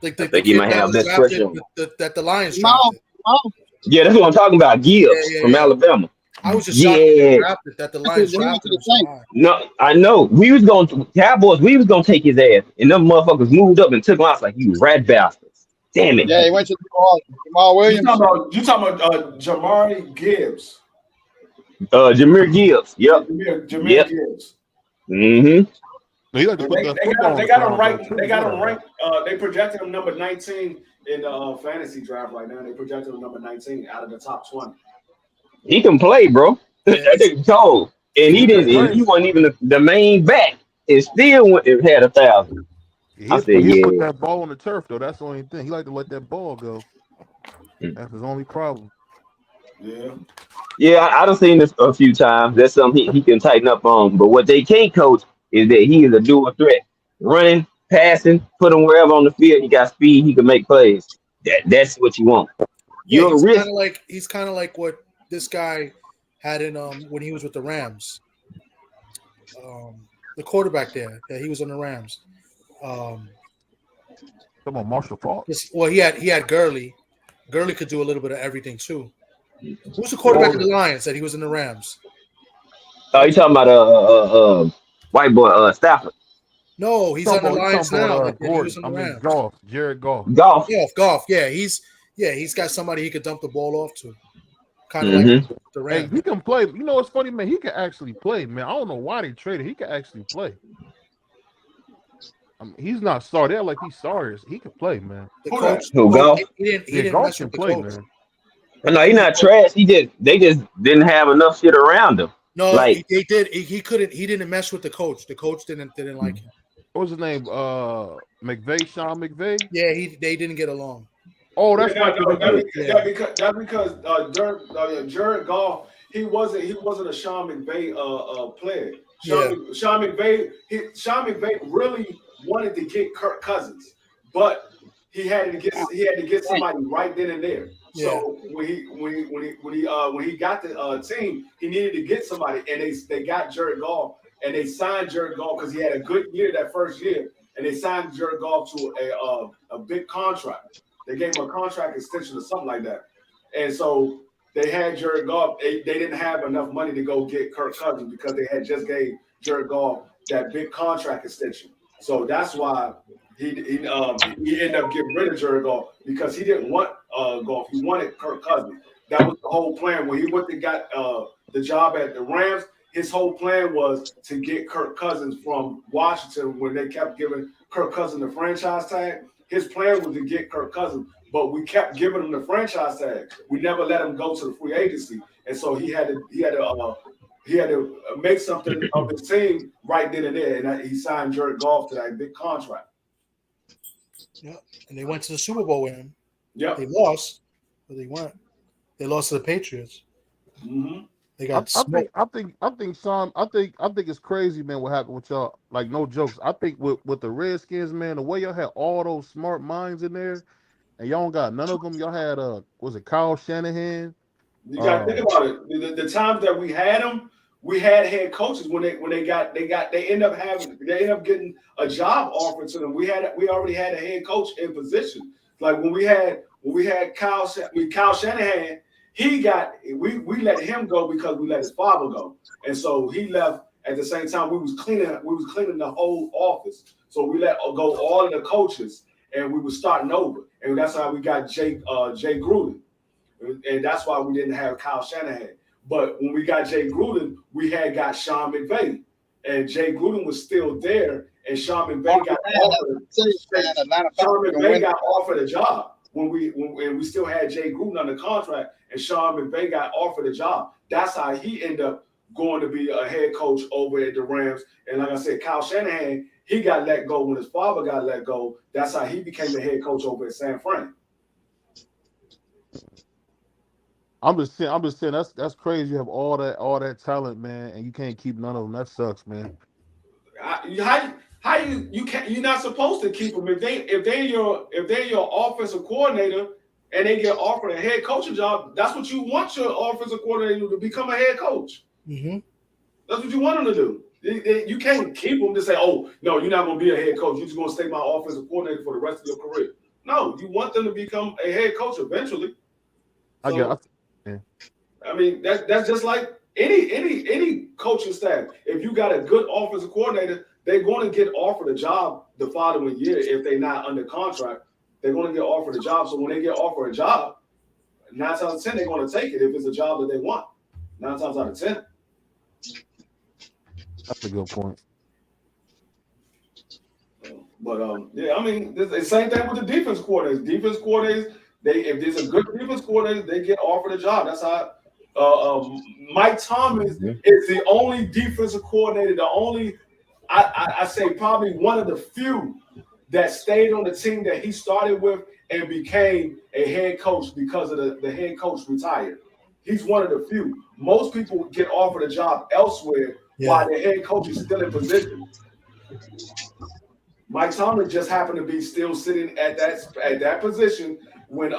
Like I the think he kid might that have was less pressure drafted, on him. that the Lions No, drafted. no. Yeah, that's what I'm talking about. Gibbs Yeah. from Alabama. I was just shocked that they Yeah. drafted, that the Lions He went drafted to him the so Saints. high. No, I know. We was going to Cowboys. We was gonna take his ass, and them motherfuckers moved up and took him out like you rat bastards. Damn it. Yeah, he went to Jamal You Williams. talking about Jamari Gibbs? Jameer Gibbs. Yep. Jameer Yep. Gibbs. Mm-hmm. They like to put that football They on got the him ground, ranked. though, They too. got him ranked. They projected him number 19 in the fantasy draft right now. They projected him number 19 out of the top 20. He can play, bro. Yeah, That nigga told. And he didn't. And he wasn't even the main back. It still had 1,000. I said, He put yeah. that ball on the turf though. That's the only thing. He like to let that ball go. That's his only problem. Yeah. Yeah, I done seen this a few times. That's something he can tighten up on. But what they can't coach is that he is a dual threat. Running, passing, put him wherever on the field. He got speed. He can make plays. That's what you want. Yeah, You're a risk. he's kind of like what this guy had in when he was with the Rams. The quarterback there that he was on the Rams. Come on, Marshall Faulk. Well, he had Gurley. Gurley could do a little bit of everything too. Who's the quarterback of the Lions that he was in the Rams? Oh, you talking about white boy Stafford? No, he's on the Lions now. Like, he Gordon. was on the Rams. Goff. Jared Goff. Golf. Goff. Yeah, he's got somebody he could dump the ball off to. Kind of like the Hey, Rams. he can play. You know what's funny, man? He can actually play, man. I don't know why they traded. He can actually play. I mean, he's not sorry. They're like he's sorry. He can play, man. The coach, Who, Goff? he didn't Goff mess can with the play, coach. No, he's not trash. They just didn't have enough shit around him. No, Like- he did. He couldn't. He didn't mess with the coach. The coach didn't like him. What was his name? McVay, Sean McVay. Yeah, they didn't get along. Oh, that's That's right. because Jared Goff, he wasn't a Sean McVay player. Sean McVay really wanted to get Kirk Cousins, but he had to get somebody right then and there. So when he got the team, he needed to get somebody, and they got Jared Goff, and they signed Jared Goff because he had a good year that first year, and they signed Jared Goff to a big contract. They gave him a contract extension or something like that, and so they had Jared Goff. They didn't have enough money to go get Kirk Cousins because they had just gave Jared Goff that big contract extension. So that's why he ended up getting rid of Jared Goff, because he didn't want Goff. He wanted Kirk Cousins. That was the whole plan. When he went and got the job at the Rams, his whole plan was to get Kirk Cousins from Washington. When they kept giving Kirk Cousins the franchise tag, his plan was to get Kirk Cousins, but we kept giving him the franchise tag. We never let him go to the free agency, and so he had to make something of his team right then and there, and he signed Jared Goff to that big contract. Yeah, and they went to the Super Bowl with him. Yeah, They lost, but they went. They lost to the Patriots. Mm-hmm. They got I think Sean. I think it's crazy, man. What happened with y'all? Like, no jokes. I think with the Redskins, man, the way y'all had all those smart minds in there, and y'all don't got none of them. Y'all had was it Kyle Shanahan? You got to think about it. The times that we had them, we had head coaches when they end up getting a job offered to them. We already had a head coach in position. Like when we had Kyle Shanahan, we let him go because we let his father go, and so he left. At the same time, we was cleaning the whole office, so we let go all of the coaches, and we were starting over, and that's how we got Jay Gruden, and that's why we didn't have Kyle Shanahan. But when we got Jay Gruden, we had got Sean McVay, and Jay Gruden was still there, and Sean McVay got offered a job when we still had Jay Gruden under contract, and Sean McVay got offered a job. That's how he ended up going to be a head coach over at the Rams. And like I said, Kyle Shanahan, he got let go when his father got let go. That's how he became the head coach over at San Fran. I'm just saying that's crazy. You have all that talent, man, and you can't keep none of them. That sucks, man. How you're not supposed to keep them if they're your offensive coordinator and they get offered a head coaching job. That's what you want your offensive coordinator to become, a head coach. Mm-hmm. That's what you want him to do. You can't keep him to say, "Oh, no, you're not going to be a head coach. You're just going to stay my offensive coordinator for the rest of your career." No, you want them to become a head coach eventually. So, I mean, that's just like any coaching staff. If you got a good offensive coordinator, they're going to get offered a job the following year if they're not under contract. They're going to get offered a job. So when they get offered a job, 9 times out of 10, they're going to take it if it's a job that they want. 9 times out of 10. That's a good point. But yeah, I mean, the same thing with the defense coordinators. Defense coordinators, if there's a good defense coordinator, they get offered a job. That's how Mike Thomas is the only defensive coordinator, the only I say probably one of the few that stayed on the team that he started with and became a head coach because of the head coach retired. He's one of the few. Most people get offered a job elsewhere while the head coach is still in position. Mike Tomlin just happened to be still sitting at that position when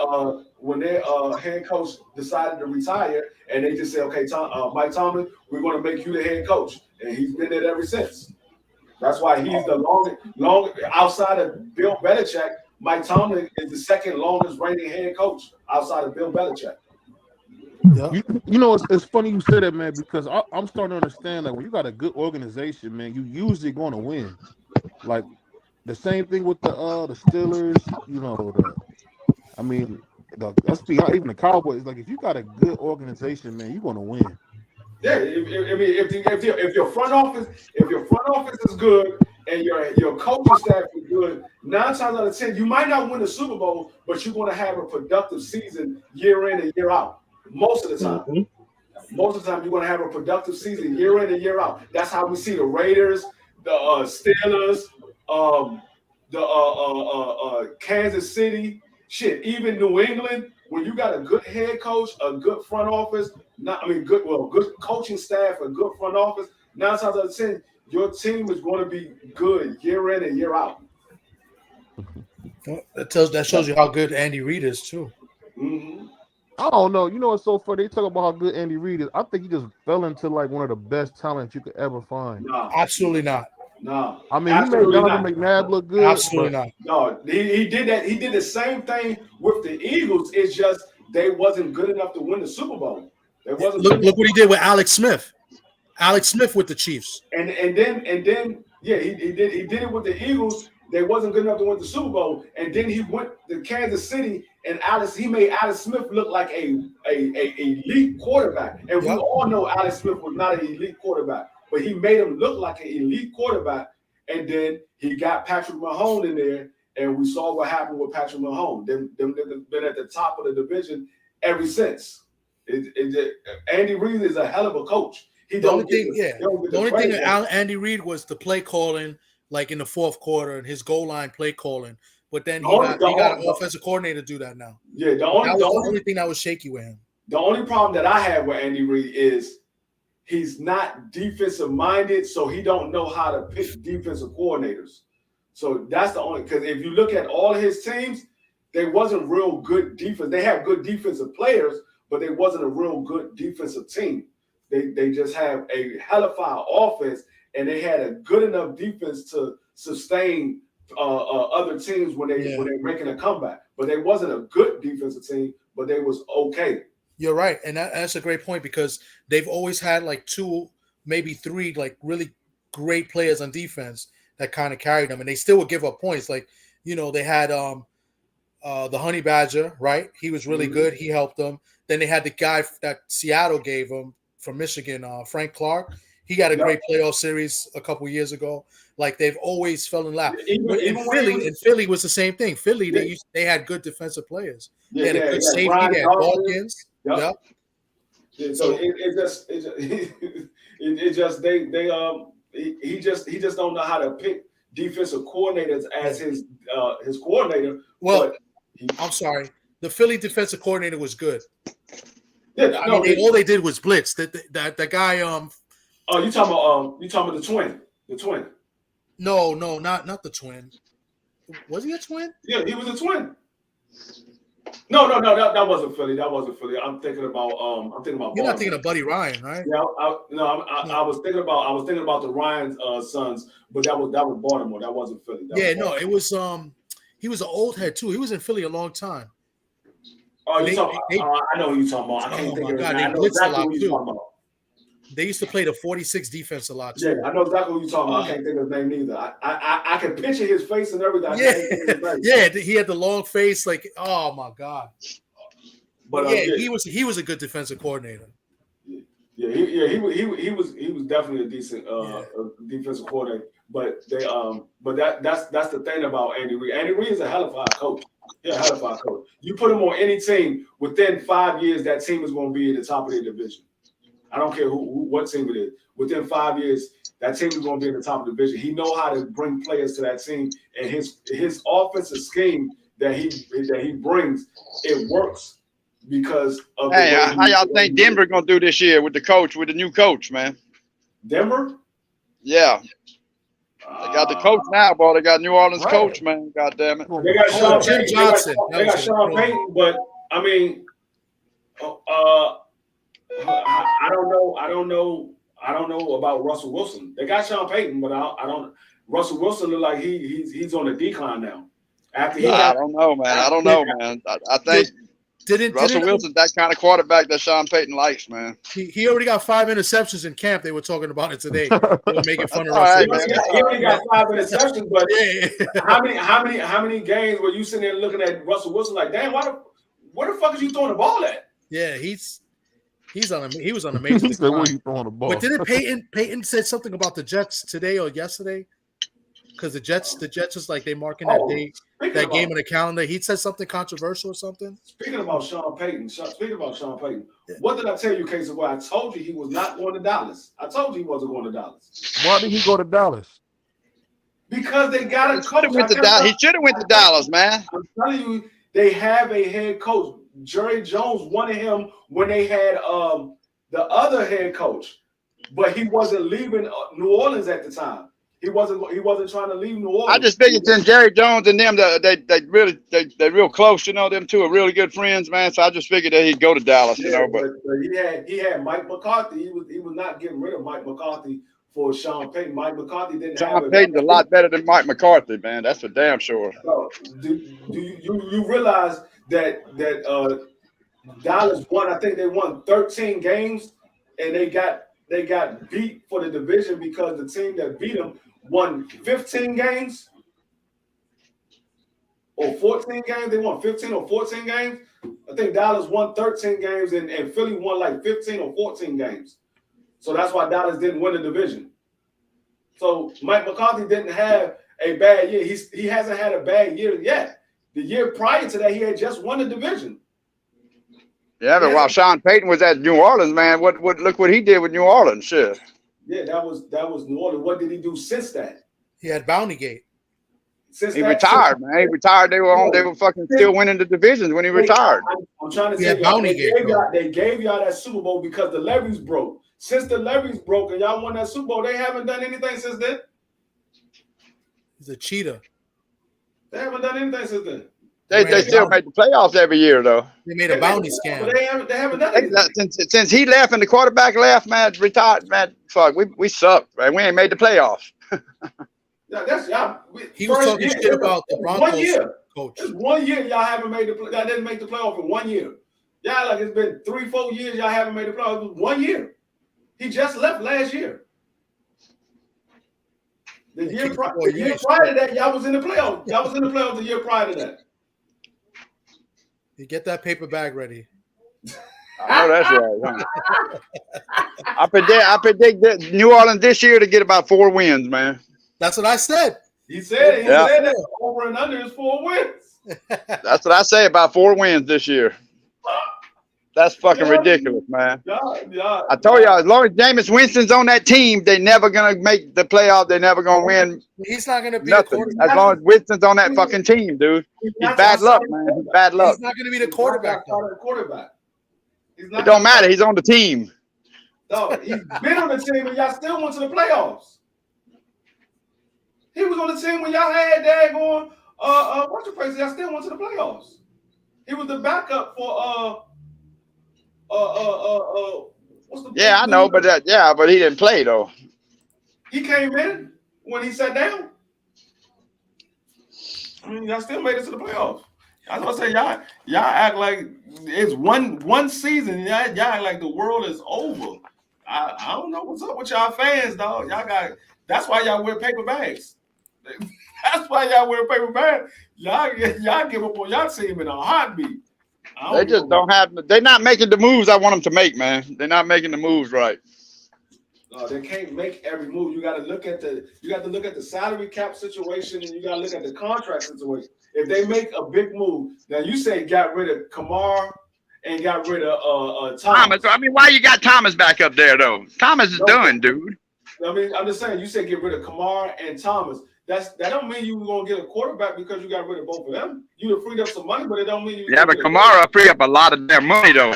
their head coach decided to retire, and they just said, "Okay, Mike Tomlin, we're going to make you the head coach," and he's been there ever since. That's why he's the longest outside of Bill Belichick. Mike Tomlin is the second longest reigning head coach outside of Bill Belichick. Yeah. You know, it's funny you say that, man, because I'm starting to understand that when you got a good organization, man, you usually going to win. Like the same thing with the Steelers, you know. Let's be honest, even the Cowboys. Like if you got a good organization, man, you're going to win. Yeah, I mean, if your front office is good and your coaching staff is good, 9 times out of 10, you might not win the Super Bowl, but you're going to have a productive season year in and year out. Most of the time, you're going to have a productive season year in and year out. That's how we see the Raiders, the Steelers, the Kansas City, shit, even New England. When you got a good head coach, a good front office, good coaching staff, a good front office, 9 times out of 10, your team is going to be good year in and year out. Well, that shows you how good Andy Reid is too. Mm-hmm. I don't know. You know what's so funny? They talk about how good Andy Reid is. I think he just fell into like one of the best talents you could ever find. No, absolutely not. No, I mean, he made Donovan McNabb look good. Absolutely not. No, he did that. He did the same thing with the Eagles. It's just they wasn't good enough to win the Super Bowl. They wasn't. Look what he did with Alex Smith. Alex Smith with the Chiefs. And then yeah, he did it with the Eagles. They wasn't good enough to win the Super Bowl. And then he went to Kansas City and he made Alex Smith look like a elite quarterback. And we all know Alex Smith was not an elite quarterback, but he made him look like an elite quarterback. And then he got Patrick Mahomes in there, and we saw what happened with Patrick Mahomes. Them been at the top of the division ever since. Andy Reid is a hell of a coach. The only thing with Andy Reid was the play calling, like in the fourth quarter, and his goal line play calling. But then he got an offensive coordinator to do that now. Yeah, the only thing that was shaky with him. The only problem that I have with Andy Reid is he's not defensive minded, so he don't know how to pick defensive coordinators. So that's the only, because if you look at all his teams, they wasn't real good defense. They have good defensive players, but they wasn't a real good defensive team. They just have a hellified offense, and they had a good enough defense to sustain other teams when they're making a comeback. But they wasn't a good defensive team, but they was okay. You're right, and that's a great point because they've always had like 2, maybe 3, like really great players on defense that kind of carried them, and they still would give up points. Like, you know, they had the Honey Badger, right? He was really good. He helped them. Then they had the guy that Seattle gave them from Michigan, Frank Clark. He got a great playoff series a couple years ago. Like they've always fell in lap. Philly was the same thing. Philly, they had good defensive players. They had a good safety. They had Dawkins. Yep. Yeah, so he just don't know how to pick defensive coordinators as his coordinator. Well, I'm sorry. The Philly defensive coordinator was good. Yeah, all they did was blitz. That guy. Oh, you talking about the twin? The twin? No, not the twin. Was he a twin? Yeah, he was a twin. No, that wasn't Philly. That wasn't Philly. I'm thinking about You're not thinking of Buddy Ryan, right? Yeah, I was thinking about the Ryan sons, but that was Baltimore. That wasn't Philly. It was he was an old head too. He was in Philly a long time. Oh, I know who you're talking about. I can't think of his name. I know exactly who you're talking about. They used to play the 46 defense a lot too. Yeah, I know exactly who you're talking about. I can't think of his name neither. I can picture his face and everything. Yeah, he had the long face, like, oh my God. But he was a good defensive coordinator. He was definitely a decent defensive coordinator. But that's the thing about Andy Reid. Andy Reid is a hell of a coach. Yeah, hell of a coach. You put him on any team, within 5 years, that team is going to be in the top of their division. I don't care what team it is. Within 5 years, that team is going to be in the top of the division. He knows how to bring players to that team, and his offensive scheme that he brings, it works because of. Hey, how y'all think Denver gonna do this year with the new coach, man? Denver? Yeah. They got the coach now, boy. They got New Orleans coach, man. God damn it. They got Sean Payton. Johnson. They got Sean Payton, but I mean, I don't know about Russell Wilson. They got Sean Payton, but I don't. Russell Wilson look like he's on a decline now. I don't know, man. I think Russell Wilson's that kind of quarterback that Sean Payton likes, man. He already got 5 interceptions in camp. They were talking about it today. They were making fun of Russell. He only got 5 interceptions, but how many games were you sitting there looking at Russell Wilson like, damn, where the fuck is you throwing the ball at? Yeah, he was on a major decline. But didn't Peyton said something about the Jets today or yesterday? Because the Jets is like they marking that game in the calendar. He said something controversial or something. Speaking about Sean Payton, what did I tell you, Casey? Where I told you he was not going to Dallas. I told you he wasn't going to Dallas. Why did he go to Dallas? Because they got a coach. He should have went to Dallas, man. I'm telling you, they have a head coach. Jerry Jones wanted him when they had the other head coach, but he wasn't leaving New Orleans at the time. He wasn't trying to leave New Orleans. I just figured since Jerry Jones and them, they real close. You know, them two are really good friends, man. So I just figured that he'd go to Dallas. Yeah, but he had Mike McCarthy. He was not getting rid of Mike McCarthy for Sean Payton. Mike McCarthy didn't. Sean Payton's a lot better than Mike McCarthy, man. That's for damn sure. So, do you realize that Dallas won? I think they won 13 games, and they got beat for the division because the team that beat them won 15 games or 14 games. They won 15 or 14 games. I think Dallas won 13 games and Philly won like 15 or 14 games. So that's why Dallas didn't win the division. So Mike McCarthy didn't have a bad year. He hasn't had a bad year yet. The year prior to that, he had just won the division. Yeah, but while Sean Payton was at New Orleans, man, look what he did with New Orleans, shit. Yeah, that was New Orleans. What did he do since that? He had Bountygate. He retired, man. He retired. They were fucking still winning the divisions when he retired. I'm trying to say they gave y'all that Super Bowl because the levees broke. Since the levees broke and y'all won that Super Bowl, they haven't done anything since then. He's a cheater. They haven't done anything since then. They still make the playoffs every year, though. They made a bounty scam. But they haven't done anything. Since he left and the quarterback left, man, retired, man, fuck, we suck, man. We ain't made the playoffs. He was talking shit about the Broncos coach. It's 1 year y'all haven't made y'all didn't make the playoff in 1 year. Y'all like it's been 3-4 years y'all haven't made the playoff. It was 1 year. He just left last year. The year prior to that, y'all was in the playoff. Y'all was in the playoff the year prior to that. You get that paper bag ready. I know that's right. Huh? I predict that New Orleans this year to get about 4 wins, man. That's what I said. He said that over and under is 4 wins. That's what I say, about 4 wins this year. That's fucking ridiculous, man. I told y'all, as long as Jameis Winston's on that team, they never gonna make the playoff. They're never gonna win. He's not gonna be nothing. As long as Winston's on that fucking team, dude. He's bad luck, man. He's bad luck. He's not gonna be the quarterback. It don't matter. He's on the team. No, he's been on the team and y'all still went to the playoffs. He was on the team when y'all had that going. What's your place? Y'all still went to the playoffs. He was the backup for what's the Yeah, I know, but but he didn't play though. he came in when he sat down. I mean, y'all still made it to the playoffs. I was gonna say y'all act like it's one season. Y'all act like the world is over. I don't know what's up with y'all fans, dog. That's why y'all wear paper bags. That's why y'all wear paper bags. Y'all give up on y'all team in a heartbeat. They just don't have. They're not making the moves I want them to make, man. They're not making the moves right. They can't make every move. You got to look at the salary cap situation, and you got to look at the contract situation. If they make a big move, now you say got rid of Kamara and got rid of Thomas. I mean, why you got Thomas back up there though? Thomas is done, dude. I mean, I'm just saying. You say get rid of Kamara and Thomas. That don't mean you were gonna get a quarterback because you got rid of both of them. You have freed up some money, but it don't mean you. Yeah, but Kamara freed up a lot of their money though.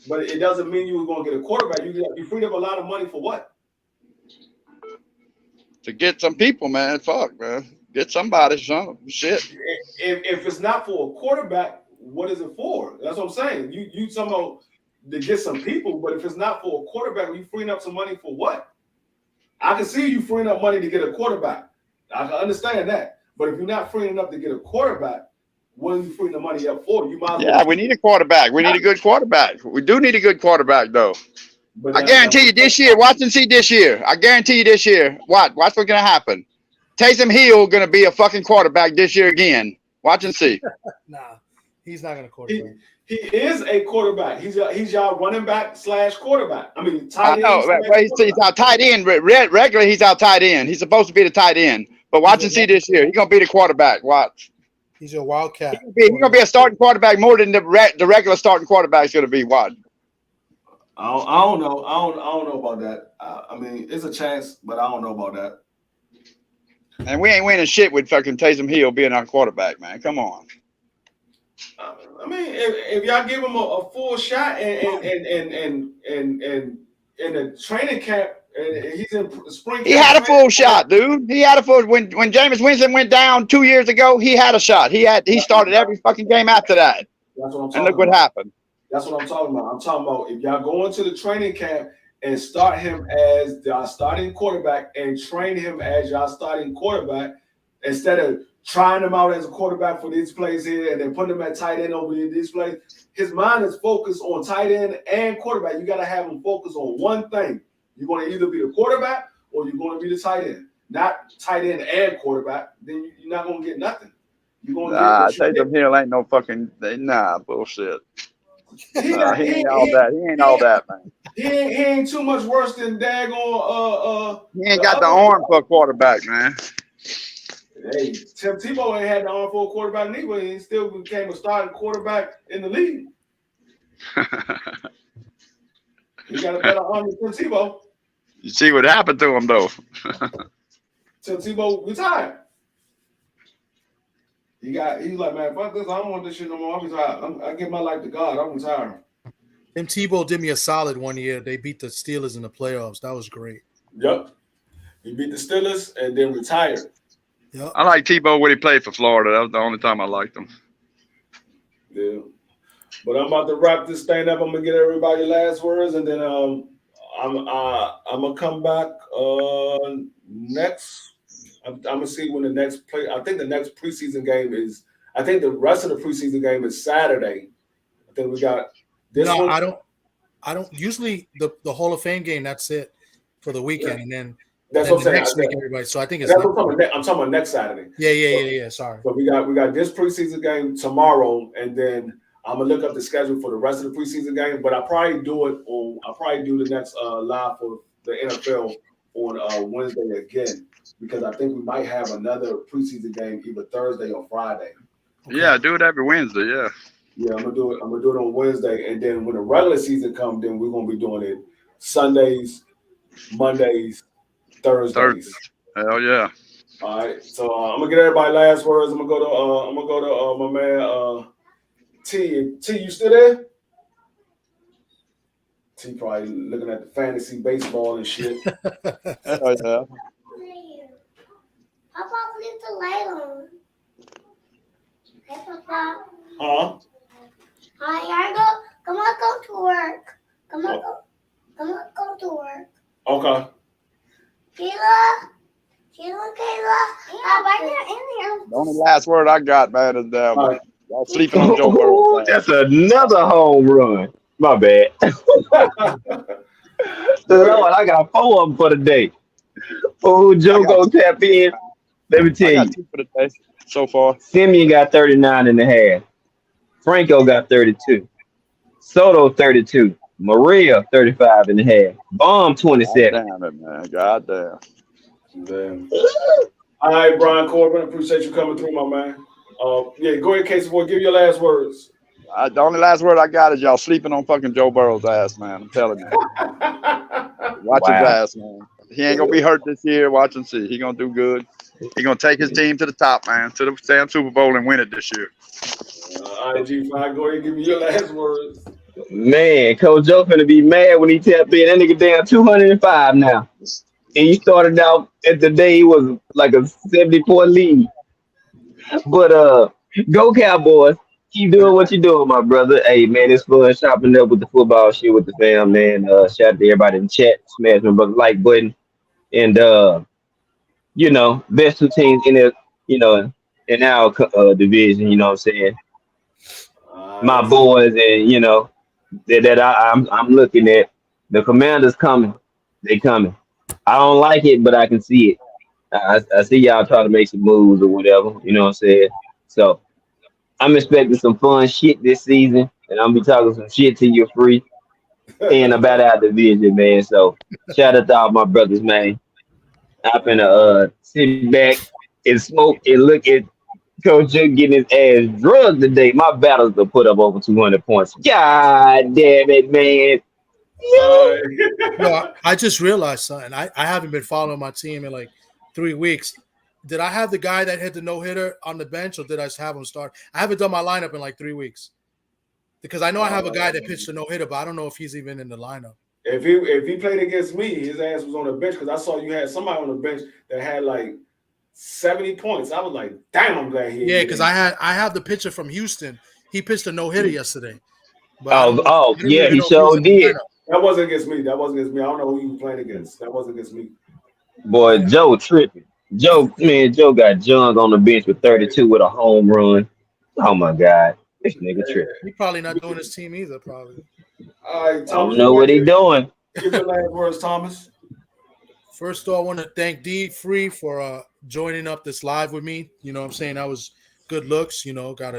But it doesn't mean you were gonna get a quarterback. You freed up a lot of money for what? To get some people, man. Fuck, man. Get somebody, some shit. If it's not for a quarterback, what is it for? That's what I'm saying. You somehow to get some people, but if it's not for a quarterback, you freeing up some money for what? I can see you freeing up money to get a quarterback. I can understand that. But if you're not freeing up to get a quarterback, what are you freeing the money up for? You might. Yeah, we need a quarterback. We need a good quarterback. We do need a good quarterback, though. But I guarantee you this year, watch and see this year. I guarantee you this year. Watch what's going to happen. Taysom Hill going to be a fucking quarterback this year again. Watch and see. Nah, he's not going to quarterback. He is a quarterback. He's y'all running back / quarterback. I mean, tight end. I know. He's our tight end. Regularly, he's our tight end. He's supposed to be the tight end. But watch and see this year. He's going to be the quarterback. Watch. He's a wildcat. He's going to be a starting quarterback more than the regular starting quarterback is going to be. Watch. I don't know. I don't know about that. I mean, it's a chance, but I don't know about that. And we ain't winning shit with fucking Taysom Hill being our quarterback, man. Come on. I mean, if y'all give him a full shot and in the training camp, and he's in spring. He had a full shot, dude. He had a full. When Jameis Winston went down 2 years ago, he had a shot. He started every fucking game after that. That's what I'm talking and look about. what happened. That's what I'm talking about. I'm talking about if y'all go into the training camp and start him as y'all starting quarterback and train him as y'all starting quarterback instead of trying him out as a quarterback for these plays here and then putting him at tight end over these plays. His mind is focused on tight end and quarterback. You got to have him focus on one thing. You're going to either be the quarterback or you're going to be the tight end. Not tight end and quarterback. Then you're not going to get nothing. You're going to get Taysom Hill ain't no fucking bullshit. He ain't all that, man. He ain't too much worse than daggone. He ain't got the arm for a quarterback, man. Hey, Tim Tebow ain't had the arm for a quarterback neither. He still became a starting quarterback in the league. He got a better arm than Tim Tebow. You see what happened to him, though. Tim Tebow retired. He's like, man, fuck this. I don't want this shit no more. I'm retired. I give my life to God. I'm retiring. Tim Tebow did me a solid one year. They beat the Steelers in the playoffs. That was great. Yep. He beat the Steelers and then retired. Yep. I like Tebow when he played for Florida. That was the only time I liked him. Yeah. But I'm about to wrap this thing up. I'm gonna get everybody last words, and then I'm gonna come back next. I'm gonna see when the next play. I think the next preseason game is. I think the rest of the preseason game is Saturday. I think we got this. No, one. I don't. Usually the Hall of Fame game. That's it for the weekend, and then That's what I'm saying. next week, everybody. So I think it's. That's what I'm talking about next Saturday. Yeah. Sorry. So we got this preseason game tomorrow, and then I'm gonna look up the schedule for the rest of the preseason game. But I'll probably do the next live for the NFL on Wednesday again, because I think we might have another preseason game either Thursday or Friday. Okay. Yeah, do it every Wednesday. Yeah. Yeah, I'm gonna do it on Wednesday, and then when the regular season comes, then we're gonna be doing it Sundays, Mondays, Thursdays. Hell yeah. All right, so I'm gonna get everybody last words. I'm gonna go to my man T. T, you still there? T probably looking at the fantasy baseball and shit. Hell yeah. Papa, flip the light on. Hey, Papa. Huh? Hi, go. Come on, go to work. Come on, go to work. Okay. Kayla, why not in here? The only last word I got, man, is All right. y'all sleeping on Joe Burrow. Ooh, that's another home run. My bad. Lord, I got 4 of them for the day. Oh, I Joe got gonna tap in. Let me tell you, 2 for the day so far. Simeon got 39 and a half. Franco got 32. Soto 32. Maria 35 and a half. Bomb God 27. damn it, man. God damn. Damn. All right, Brian Corbin, appreciate you coming through, my man. Yeah, go ahead, Casey boy. Give your last words. The only last word I got is y'all sleeping on fucking Joe Burrow's ass, man. I'm telling you. Watch his Wow. ass, man. He ain't gonna be hurt this year. Watch and see. He gonna do good. He gonna take his team to the top, man, to the Sam Super Bowl and win it this year. All right, G5, go ahead and give me your last words. Man, Coach Joe finna be mad when he tapped in. That nigga down 205 now. And he started out at the day he was like a 70-point lead. But go Cowboys. Keep doing what you're doing, my brother. Hey man, it's fun shopping up with the football shit with the fam, man. Shout out to everybody in the chat. Smash my brother like button. And best 2 teams in the, in our division, you know what I'm saying? My Yes. boys and I'm looking at the Commanders coming. They coming. I don't like it, but I can see it. I see y'all trying to make some moves or whatever. You know what I'm saying? So I'm expecting some fun shit this season, and I'm gonna be talking some shit to you free and about our division, man. So shout out to all my brothers, man. I'm finna sit back and smoke and look at Coach Joe getting his ass drugged today. My battles to put up over 200 points. God damn it, man. All No, right. I just realized something. I haven't been following my team in like 3 weeks. Did I have the guy that hit the no hitter on the bench, or did I just have him start? I haven't done my lineup in like 3 weeks because I know I have a guy that pitched the no hitter, but I don't know if he's even in the lineup. If he played against me, his ass was on the bench because I saw you had somebody on the bench that had like 70 points. I was like, damn, I'm glad he. Yeah, because I have the pitcher from Houston. He pitched a no hitter yesterday, but I don't Yeah, even he know if he was sure in the did. lineup. That wasn't against me. That wasn't against me. I don't know who you were playing against. That wasn't against me. Boy, Joe tripping. Joe got Jung on the bench with 32 with a home run. Oh my God. This nigga tripping. He probably not doing his team either. Probably. All right, I Thomas, don't know go what he ahead. doing. Give your last words, Thomas. First of all, I want to thank D Free for joining up this live with me. You know what I'm saying? That was good looks. Got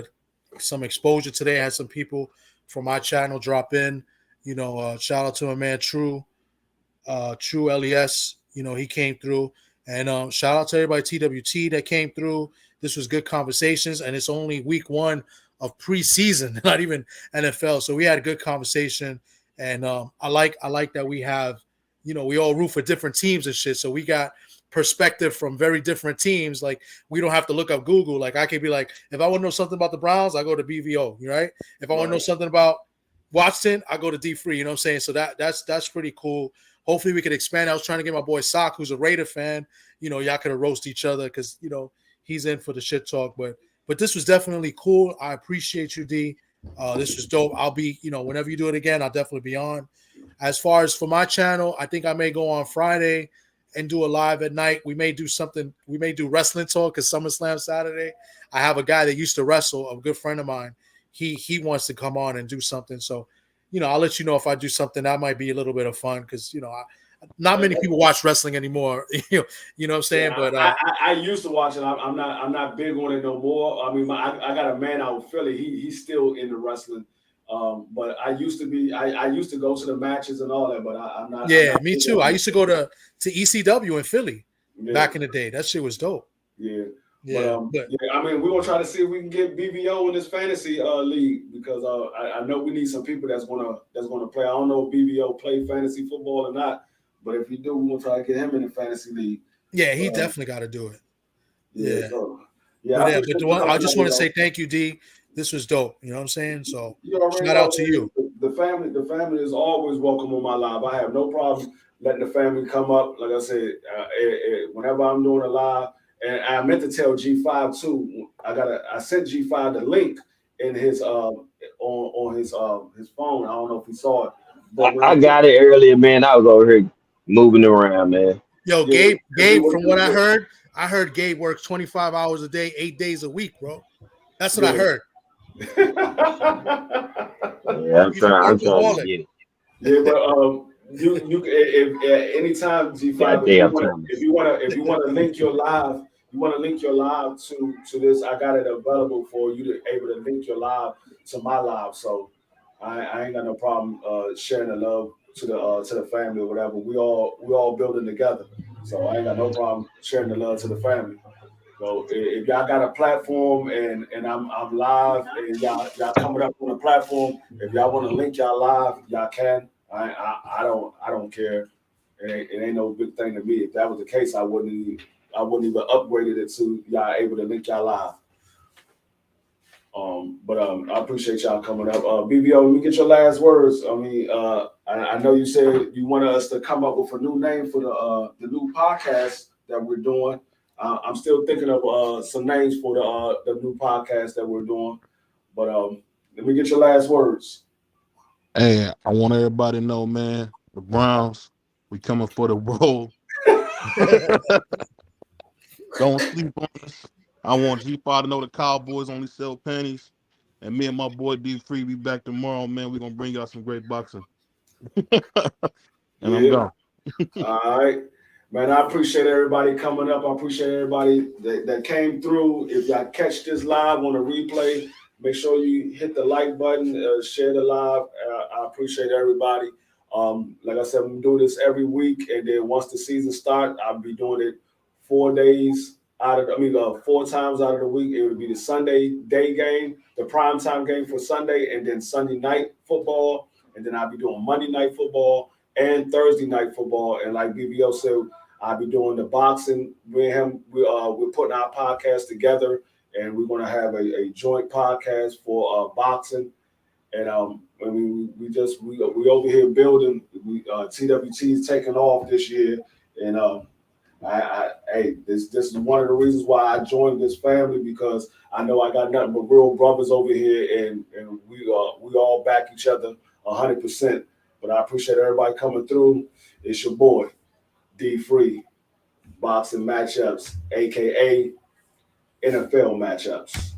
some exposure today. I had some people from my channel drop in. Shout out to my man True LES. He came through. And shout out to everybody TWT that came through. This was good conversations, and it's only week 1 of preseason, not even NFL. So we had a good conversation, and I like that we have, we all root for different teams and shit. So we got perspective from very different teams. Like we don't have to look up Google. Like I could be like, if I want to know something about the Browns, I go to BVO, right? If I want to know something about Watson, I go to D Free. You know what I'm saying? So that's pretty cool. Hopefully we could expand. I was trying to get my boy Sock, who's a Raider fan. Y'all could have roast each other because he's in for the shit talk. But this was definitely cool. I appreciate you, D. This was dope. I'll be, whenever you do it again, I'll definitely be on. As far as for my channel, I think I may go on Friday and do a live at night. We may do something. We may do wrestling talk because SummerSlam Saturday. I have a guy that used to wrestle, a good friend of mine. He wants to come on and do something. So, I'll let you know if I do something that might be a little bit of fun because, not many people watch wrestling anymore. You know what I'm saying? Yeah, but I used to watch it. I'm not big on it no more. I mean, I got a man out in Philly. He's still into wrestling. But I used to be. I used to go to the matches and all that. But I'm not. Yeah, I'm not me big too. on I it. used to go to ECW in Philly back in the day. That shit was dope. Yeah. Yeah, But I mean, we're gonna try to see if we can get BVO in this fantasy league because I know we need some people that's gonna play. I don't know if BVO play fantasy football or not, but if he do, we're gonna try to get him in the fantasy league. yeah, he definitely got to do it. Yeah. So, I just want to say thank you, D. This was dope. You know what I'm saying? So you already shout know, out to you. The family is always welcome on my live. I have no problem letting the family come up. Like I said, whenever I'm doing a live, and I meant to tell G5 too. I sent G5 the link in his on his phone. I don't know if he saw it, but I got it earlier, man. I was over here moving around, man. Yo, Yeah, Gabe, from what I heard Gabe works 25 hours a day, 8 days a week, bro. That's what I heard. Yeah, I'm He's a trying to workaholic. get it. Yeah, but you if at any time G5 Goddamn Thomas. if you want to link your live, to this. I got it available for you to able to link your live to my live. So I ain't got no problem sharing the love to the family or whatever. We all building together. So I ain't got no problem sharing the love to the family. So if y'all got a platform and I'm live and y'all coming up on the platform, if y'all want to link y'all live, y'all can. I don't care. It ain't no big thing to me. If that was the case, I wouldn't even upgraded it to y'all able to link y'all live. But I appreciate y'all coming up. BBO, let me get your last words. I mean, I know you said you wanted us to come up with a new name for the new podcast that we're doing. I'm still thinking of some names for the new podcast that we're doing. But let me get your last words. Hey, I want everybody to know, man, the Browns, we coming for the roll. Don't sleep on us. I want G5 to know the Cowboys only sell pennies. And me and my boy D-Free be back tomorrow, man. We're going to bring y'all some great boxing. I'm gone. All right. Man, I appreciate everybody coming up. I appreciate everybody that came through. If y'all catch this live on a replay, make sure you hit the like button, share the live. I appreciate everybody. Like I said, we do this every week, and then once the season starts, I'll be doing it 4 times out of the week. It would be the Sunday day game, the primetime game for Sunday, and then Sunday night football, and then I'll be doing Monday night football and Thursday night football. And like BBO said, I'll be doing the boxing. Me and him, we're putting our podcast together, and we're going to have a joint podcast for boxing. And we over here building. TWT is taking off this year, and this is one of the reasons why I joined this family, because I know I got nothing but real brothers over here, and we all back each other 100%. But I appreciate everybody coming through. It's your boy D-Free, boxing matchups, aka NFL matchups.